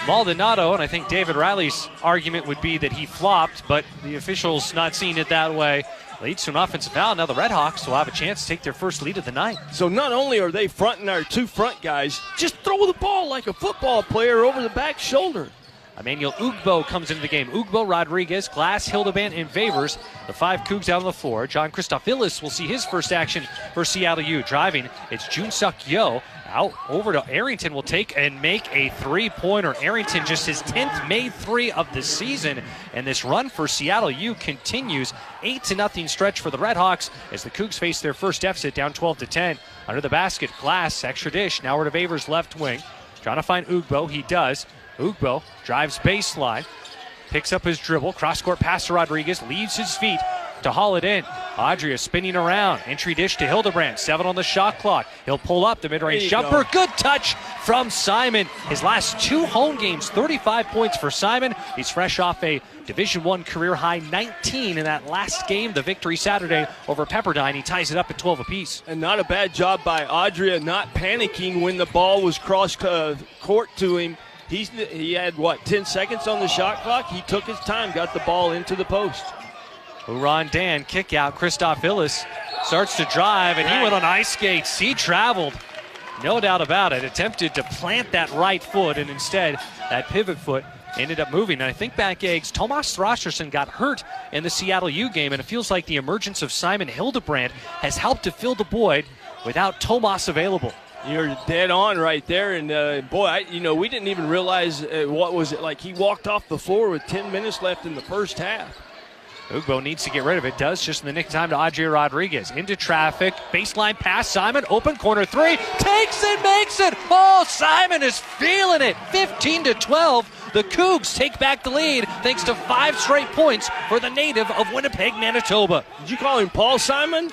Maldonado, and I think David Riley's argument would be that he flopped, but the officials not seeing it that way. Leads to an offensive foul. Now the Redhawks will have a chance to take their first lead of the night. So not only are they fronting our 2 front guys, just throw the ball like a football player over the back shoulder. Emmanuel Ugbo comes into the game. Ugbo, Rodriguez, Glass, Hildebrand, and Favors. The 5 Cougs out on the floor. John Christophilis will see his first action for Seattle U. Driving, it's Junsuk Yo. Out over to Arrington, will take and make a 3-pointer. Arrington just his 10th made 3 of the season. And this run for Seattle U continues. 8-0 stretch for the Redhawks as the Cougs face their first deficit, down 12-10. Under the basket, Glass, extra dish. Now we're to Favors' left wing. Trying to find Ugbo. He does. Ugbo drives baseline, picks up his dribble, cross-court pass to Rodriguez, leaves his feet to haul it in. Adria spinning around, entry dish to Hildebrand, 7 on the shot clock. He'll pull up the mid-range jumper. Good touch from Simon. His last 2 home games, 35 points for Simon. He's fresh off a Division I career-high 19 in that last game, the victory Saturday over Pepperdine. He ties it up at 12 apiece. And not a bad job by Adria not panicking when the ball was cross-court to him. He had, 10 seconds on the shot clock? He took his time, got the ball into the post. Huron Dan, kick out. Christophilis starts to drive, and he went on ice skates. He traveled, no doubt about it. Attempted to plant that right foot, and instead, that pivot foot ended up moving. And I think back eggs, Tomas Thrasherson got hurt in the Seattle U game, and it feels like the emergence of Simon Hildebrand has helped to fill the void without Tomas available. You're dead on right there, and we didn't even realize what was it like. He walked off the floor with 10 minutes left in the first half. Ugbo needs to get rid of it. Does just in the nick of time to Adria Rodriguez. Into traffic. Baseline pass. Simon. Open corner 3. Takes it. Makes it. Oh, Simon is feeling it. 15-12. The Cougs take back the lead thanks to 5 straight points for the native of Winnipeg, Manitoba. Did you call him Paul Simon?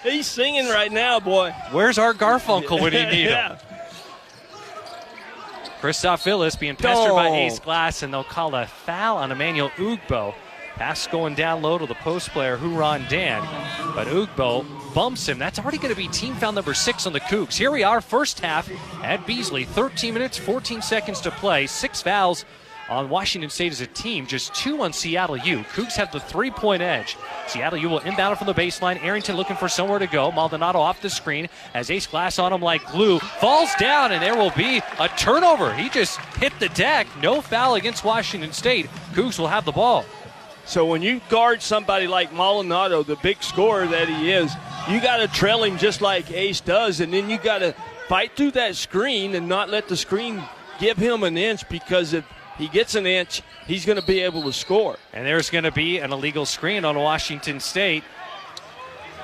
He's singing right now, boy. Where's our Garfunkel when you need him? Christophilis being pestered by Ace Glass, and they'll call a foul on Emmanuel Ugbo. Pass going down low to the post player, Huron Dan. But Ugbo bumps him. That's already going to be team foul number 6 on the Cougs. Here we are, first half at Beasley. 13 minutes, 14 seconds to play. 6 fouls on Washington State as a team, just 2 on Seattle U. Cougs have the 3-point edge. Seattle U will inbound it from the baseline. Arrington looking for somewhere to go. Maldonado off the screen as Ace Glass on him like glue. Falls down, and there will be a turnover. He just hit the deck. No foul against Washington State. Cougs will have the ball. So when you guard somebody like Maldonado, the big scorer that he is, you got to trail him just like Ace does, and then you got to fight through that screen and not let the screen give him an inch, because if he gets an inch, he's going to be able to score. And there's going to be an illegal screen on Washington State.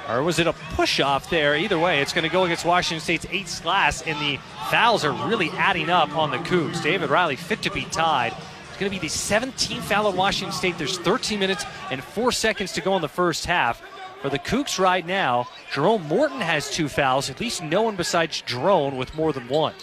Or was it a push-off there? Either way, it's going to go against Washington State's Ace Glass, and the fouls are really adding up on the Cougs. David Riley fit to be tied. It's going to be the 17th foul on Washington State. There's 13 minutes and 4 seconds to go in the first half. For the Cougs right now, Jerome Morton has 2 fouls. At least no one besides Jerome with more than 1.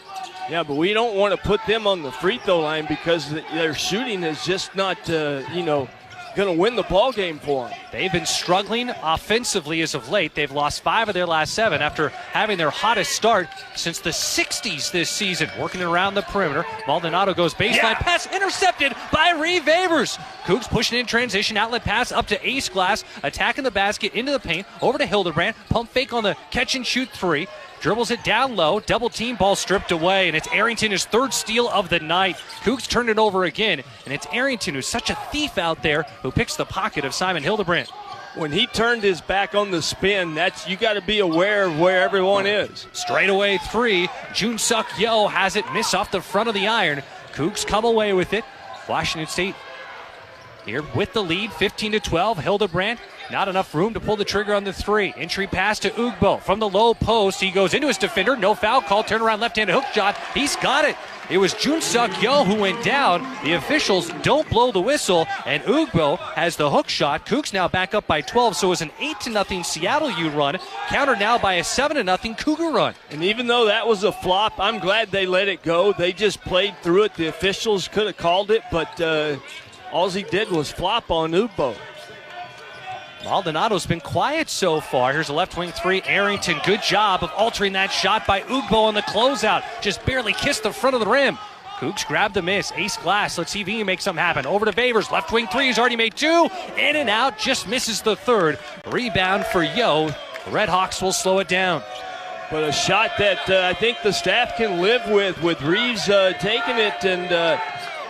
Yeah, but we don't want to put them on the free throw line because their shooting is just not, going to win the ball game for them. They've been struggling offensively as of late. They've lost 5 of their last 7 after having their hottest start since the 60s this season. Working around the perimeter. Maldonado goes baseline pass, intercepted by Reeve Avers. Cougs pushing in transition, outlet pass up to Ace Glass, attacking the basket into the paint, over to Hildebrand. Pump fake on the catch and shoot 3. Dribbles it down low, double team, ball stripped away, and it's Arrington, his 3rd steal of the night. Cougs turned it over again, and it's Arrington, who's such a thief out there, who picks the pocket of Simon Hildebrand. When he turned his back on the spin, you got to be aware of where everyone is. Straightaway 3, Jun Suk Yo has it, miss off the front of the iron. Cougs come away with it. Washington State here with the lead, 15-12. Hildebrand, not enough room to pull the trigger on the 3. Entry pass to Ugbo from the low post. He goes into his defender. No foul call. Turn around left-handed hook shot. He's got it. It was Jun Suk Yo who went down. The officials don't blow the whistle, and Ugbo has the hook shot. Cougs now back up by 12, so it was an 8-0 Seattle U run, countered now by a 7-0 Cougar run. And even though that was a flop, I'm glad they let it go. They just played through it. The officials could have called it, but all he did was flop on Ugbo. Maldonado's been quiet so far. Here's a left wing 3. Arrington, good job of altering that shot by Ugbo on the closeout. Just barely kissed the front of the rim. Cougs grab the miss. Ace Glass, let's see if he can make something happen. Over to Favors, left wing 3. He's already made 2. In and out, just misses the 3rd. Rebound for Yo. The Red Hawks will slow it down. But a shot that I think the staff can live with Reeves taking it, and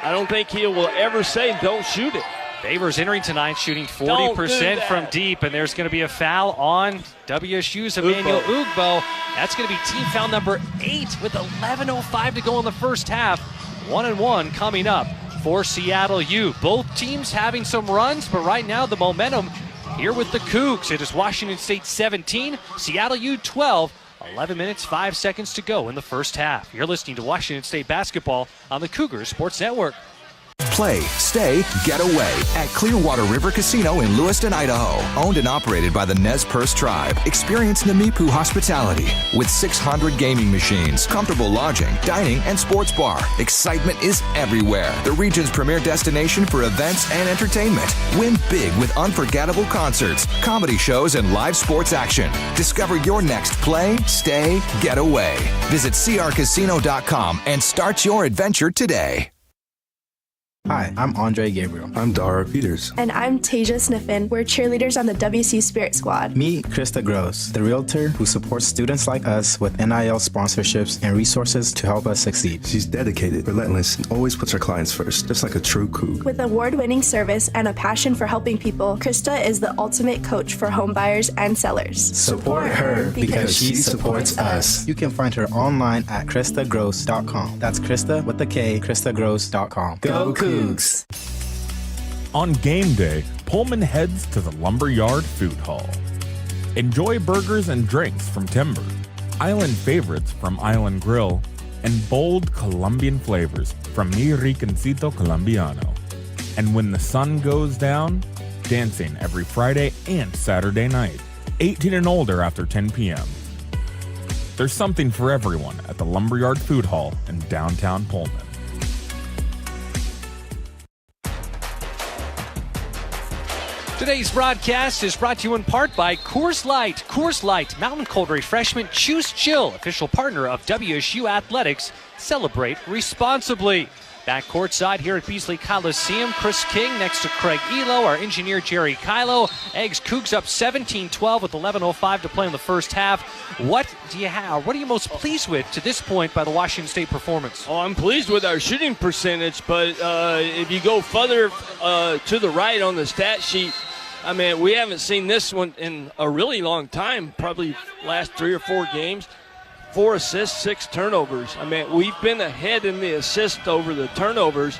I don't think he will ever say don't shoot it. Favors entering tonight, shooting 40% from deep, and there's going to be a foul on WSU's Emmanuel Ugbo. That's going to be team foul number 8 with 11:05 to go in the first half. 1-1 coming up for Seattle U. Both teams having some runs, but right now the momentum here with the Cougs. It is Washington State 17, Seattle U 12. 11 minutes, 5 seconds to go in the first half. You're listening to Washington State basketball on the Cougar Sports Network. Play, stay, get away at Clearwater River Casino in Lewiston, Idaho. Owned and operated by the Nez Perce Tribe. Experience Namipu hospitality with 600 gaming machines, comfortable lodging, dining, and sports bar. Excitement is everywhere. The region's premier destination for events and entertainment. Win big with unforgettable concerts, comedy shows, and live sports action. Discover your next play, stay, get away. Visit crcasino.com and start your adventure today. Hi, I'm Andre Gabriel. I'm Dara Peters. And I'm Tasia Sniffen. We're cheerleaders on the WC Spirit Squad. Meet Krista Gross, the realtor who supports students like us with NIL sponsorships and resources to help us succeed. She's dedicated, relentless, and always puts her clients first, just like a true Coug. With award-winning service and a passion for helping people, Krista is the ultimate coach for home buyers and sellers. Support her because she supports us. You can find her online at KristaGross.com. That's Krista with the K, KristaGross.com. Go Cougs! On game day, Pullman heads to the Lumberyard Food Hall. Enjoy burgers and drinks from Timber, island favorites from Island Grill, and bold Colombian flavors from Mi Rinconcito Colombiano. And when the sun goes down, dancing every Friday and Saturday night, 18 and older after 10 p.m. There's something for everyone at the Lumberyard Food Hall in downtown Pullman. Today's broadcast is brought to you in part by Coors Light. Coors Light, mountain cold refreshment. Choose chill. Official partner of WSU Athletics. Celebrate responsibly. Back courtside here at Beasley Coliseum. Chris King next to Craig Elo. Our engineer Jerry Kylo. Eggs Cougs up 17-12 with 11:05 to play in the first half. What do you have? What are you most pleased with to this point by the Washington State performance? Oh, I'm pleased with our shooting percentage, but if you go further to the right on the stat sheet, I mean, we haven't seen this one in a really long time, probably last 3 or 4 games. 4 assists, 6 turnovers. I mean, we've been ahead in the assist over the turnovers.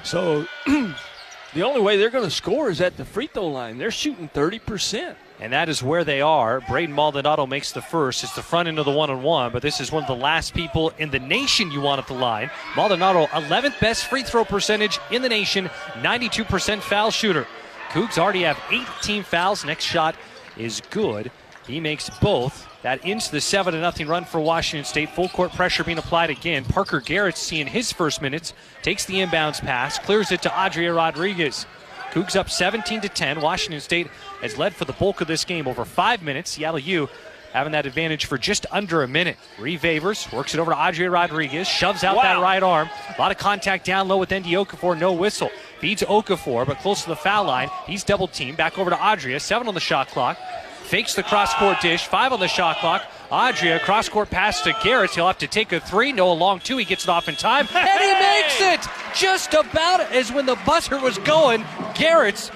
So the only way they're going to score is at the free throw line. They're shooting 30%. And that is where they are. Braden Maldonado makes the first. It's the front end of the one-on-one, but this is one of the last people in the nation you want at the line. Maldonado, 11th best free throw percentage in the nation, 92% foul shooter. Cougs already have 18 fouls. Next shot is good. He makes both. That ends the 7-0 run for Washington State. Full court pressure being applied again. Parker Garrett seeing his first minutes. Takes the inbounds pass. Clears it to Adria Rodriguez. Cougs up 17-10. Washington State has led for the bulk of this game over 5 minutes. Seattle U having that advantage for just under a minute. Reeve Avers works it over to Adria Rodriguez. Shoves out that right arm. A lot of contact down low with Andy Okafor. No whistle. Feeds Okafor, but close to the foul line. He's double teamed. Back over to Adria. 7 on the shot clock. Fakes the cross-court dish. 5 on the shot clock. Adria, cross-court pass to Garrett. He'll have to take a 3. No, a long 2. He gets it off in time. And he makes it! Just about as when the buzzer was going. Garrett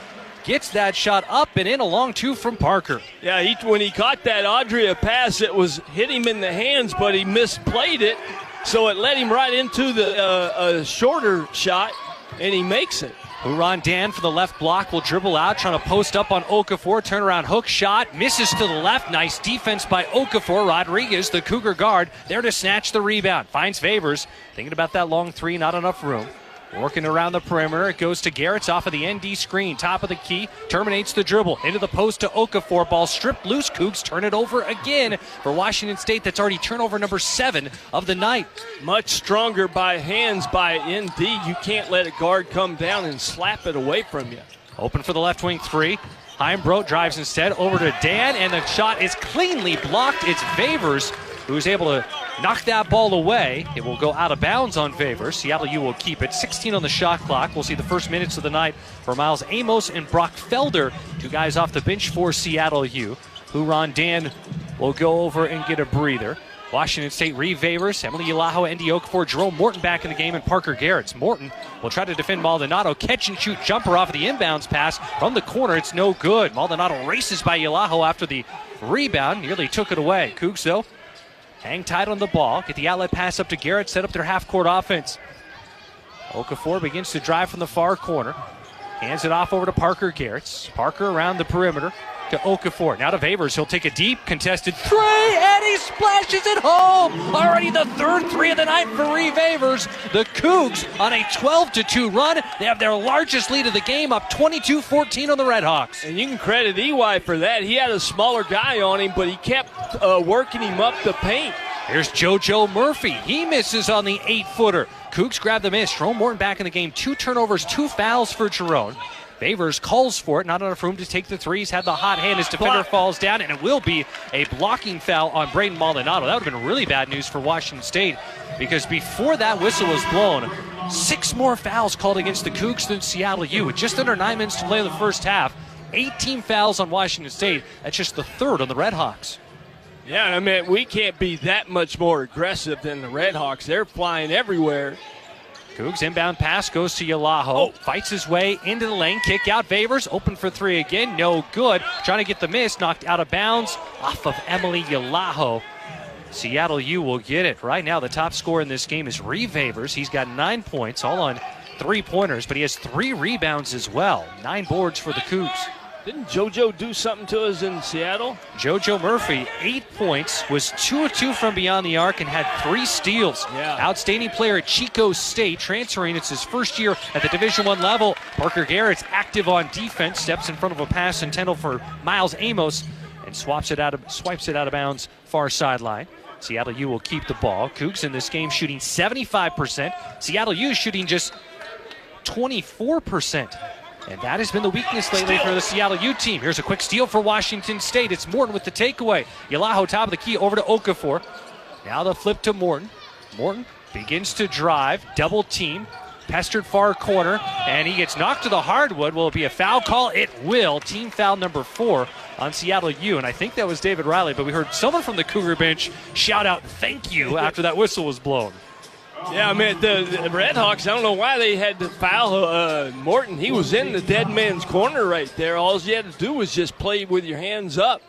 gets that shot up and in, a long 2 from Parker. Yeah, when he caught that Adria pass, it was hit him in the hands, but he misplayed it. So it led him right into the shorter shot, and he makes it. Huron Dan for the left block will dribble out, trying to post up on Okafor. Turnaround hook shot, misses to the left. Nice defense by Okafor. Rodriguez, the Cougar guard, there to snatch the rebound. Finds Favors. Thinking about that long 3, not enough room. Working around the perimeter. It goes to Garrett's off of the ND screen. Top of the key. Terminates the dribble. Into the post to Okafor. Ball stripped loose. Cougs turn it over again for Washington State. That's already turnover number 7 of the night. Much stronger by hands by ND. You can't let a guard come down and slap it away from you. Open for the left wing 3. Heimbrodt drives instead over to Dan, and the shot is cleanly blocked. It's Favors who's able to knock that ball away. It will go out of bounds on Favors. Seattle U will keep it. 16 on the shot clock. We'll see the first minutes of the night for Miles Amos and Brock Felder, 2 guys off the bench for Seattle U. Huron Dan will go over and get a breather. Washington State, Reeve Favors, Emily Yalaho, Andy Okafor, Jerome Morton back in the game, and Parker Garrett. Morton will try to defend Maldonado. Catch and shoot jumper off of the inbounds pass from the corner. It's no good. Maldonado races by Yalaho after the rebound. Nearly took it away. Cougs, though, hang tight on the ball. Get the outlet pass up to Garrett. Set up their half-court offense. Okafor begins to drive from the far corner. Hands it off over to Parker Garrett. Parker around the perimeter to Okafor. Now to Favors. He'll take a deep contested 3, and he splashes it home. Already the third 3 of the night for Reeve Favors. The Cougs on a 12-2 run. They have their largest lead of the game, up 22-14 on the Redhawks. And you can credit EY for that. He had a smaller guy on him, but he kept working him up the paint. Here's JoJo Murphy. He misses on the 8-footer. Cougs grab the miss. Jerome Morton back in the game. 2 turnovers, 2 fouls for Jerome. Favors calls for it. Not enough room to take the 3s. Had the hot hand. His defender falls down, and it will be a blocking foul on Braden Maldonado. That would have been really bad news for Washington State, because before that whistle was blown, 6 more fouls called against the Cougs than Seattle U. With just under 9 minutes to play in the first half, 18 fouls on Washington State. That's just the 3rd on the Redhawks. Yeah, I mean, we can't be that much more aggressive than the Redhawks. They're flying everywhere. Cougs inbound pass goes to Yalaho. Fights his way into the lane. Kick out. Favors open for 3 again. No good. Trying to get the miss. Knocked out of bounds off of Emily Yalaho. Seattle U will get it. Right now, the top scorer in this game is Reeve Favors. He's got 9 points, all on 3-pointers, but he has 3 rebounds as well. 9 boards for the Cougs. Didn't JoJo do something to us in Seattle? JoJo Murphy, 8 points, was 2 of 2 from beyond the arc and had 3 steals. Yeah. Outstanding player at Chico State, transferring. It's his first year at the Division I level. Parker Garrett's active on defense, steps in front of a pass intended for Miles Amos and swipes it out of bounds, far sideline. Seattle U will keep the ball. Cougs in this game shooting 75%. Seattle U shooting just 24%. And that has been the weakness lately for the Seattle U team. Here's a quick steal for Washington State. It's Morton with the takeaway. Yalaho top of the key over to Okafor. Now the flip to Morton. Morton begins to drive, double team, pestered far corner, and he gets knocked to the hardwood. Will it be a foul call? It will. Team foul number 4 on Seattle U, and I think that was David Riley, but we heard someone from the Cougar bench shout out thank you after that whistle was blown. Yeah, I mean, the Redhawks, I don't know why they had to foul Morton. He was in the dead man's corner right there. All you had to do was just play with your hands up.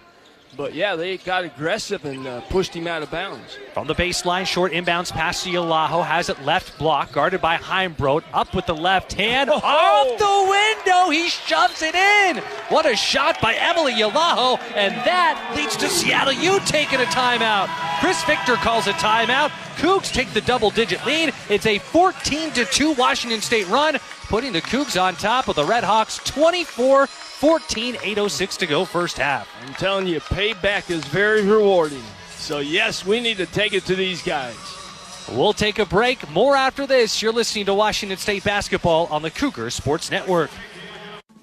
But, yeah, they got aggressive and pushed him out of bounds. From the baseline, short inbounds pass to Yalaho. Has it left block, guarded by Heimbrot. Up with the left hand. Off the window. He shoves it in. What a shot by Emily Yalaho. And that leads to Seattle U taking a timeout. Chris Victor calls a timeout. Cougs take the double-digit lead. It's a 14-2 Washington State run, putting the Cougs on top of the Redhawks 24-14, 8:06 to go first half. I'm telling you, payback is very rewarding. So, yes, we need to take it to these guys. We'll take a break. More after this. You're listening to Washington State basketball on the Cougar Sports Network.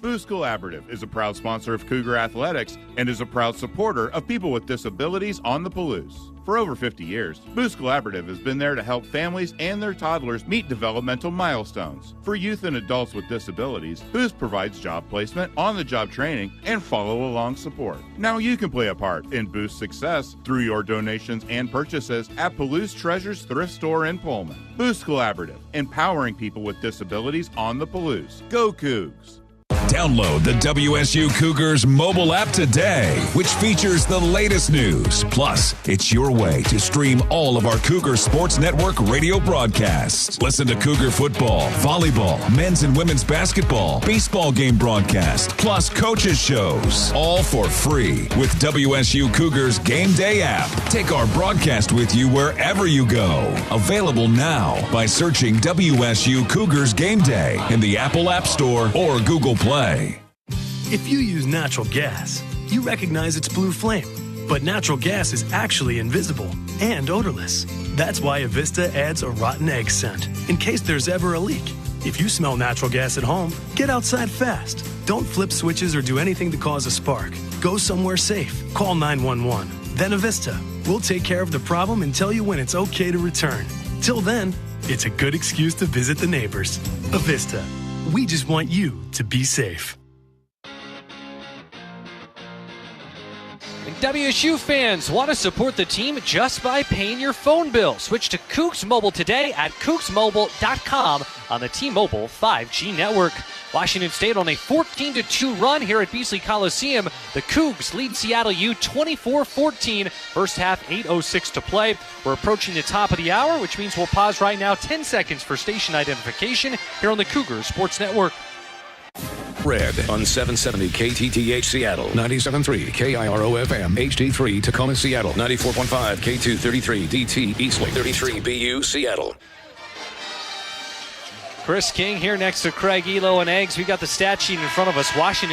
Boost Collaborative is a proud sponsor of Cougar Athletics and is a proud supporter of people with disabilities on the Palouse. For over 50 years, Boost Collaborative has been there to help families and their toddlers meet developmental milestones. For youth and adults with disabilities, Boost provides job placement, on-the-job training, and follow-along support. Now you can play a part in Boost's success through your donations and purchases at Palouse Treasures Thrift Store in Pullman. Boost Collaborative, empowering people with disabilities on the Palouse. Go Cougs! Download the WSU Cougars mobile app today, which features the latest news. Plus, it's your way to stream all of our Cougar Sports Network radio broadcasts. Listen to Cougar football, volleyball, men's and women's basketball, baseball game broadcast, plus coaches shows, all for free with WSU Cougars Game Day app. Take our broadcast with you wherever you go. Available now by searching WSU Cougars Game Day in the Apple App Store or Google Play. If you use natural gas, you recognize its blue flame. But natural gas is actually invisible and odorless. That's why Avista adds a rotten egg scent in case there's ever a leak. If you smell natural gas at home, get outside fast. Don't flip switches or do anything to cause a spark. Go somewhere safe. Call 911. Then Avista. We'll take care of the problem and tell you when it's okay to return. Till then, it's a good excuse to visit the neighbors. Avista. We just want you to be safe. And WSU fans want to support the team just by paying your phone bill. Switch to Cougs Mobile today at cougsmobile.com on the T-Mobile 5G network. Washington State on a 14-2 run here at Beasley Coliseum. The Cougs lead Seattle U 24-14. First half, 8:06 to play. We're approaching the top of the hour, which means we'll pause right now 10 seconds for station identification here on the Cougar Sports Network. Red on 770 KTTH Seattle, 97.3 KIRO FM, HD3 Tacoma Seattle, 94.5 K233 DT Eastlake, 33 BU Seattle. Chris King here next to Craig Elo and Eggs. We got the stat sheet in front of us. Washington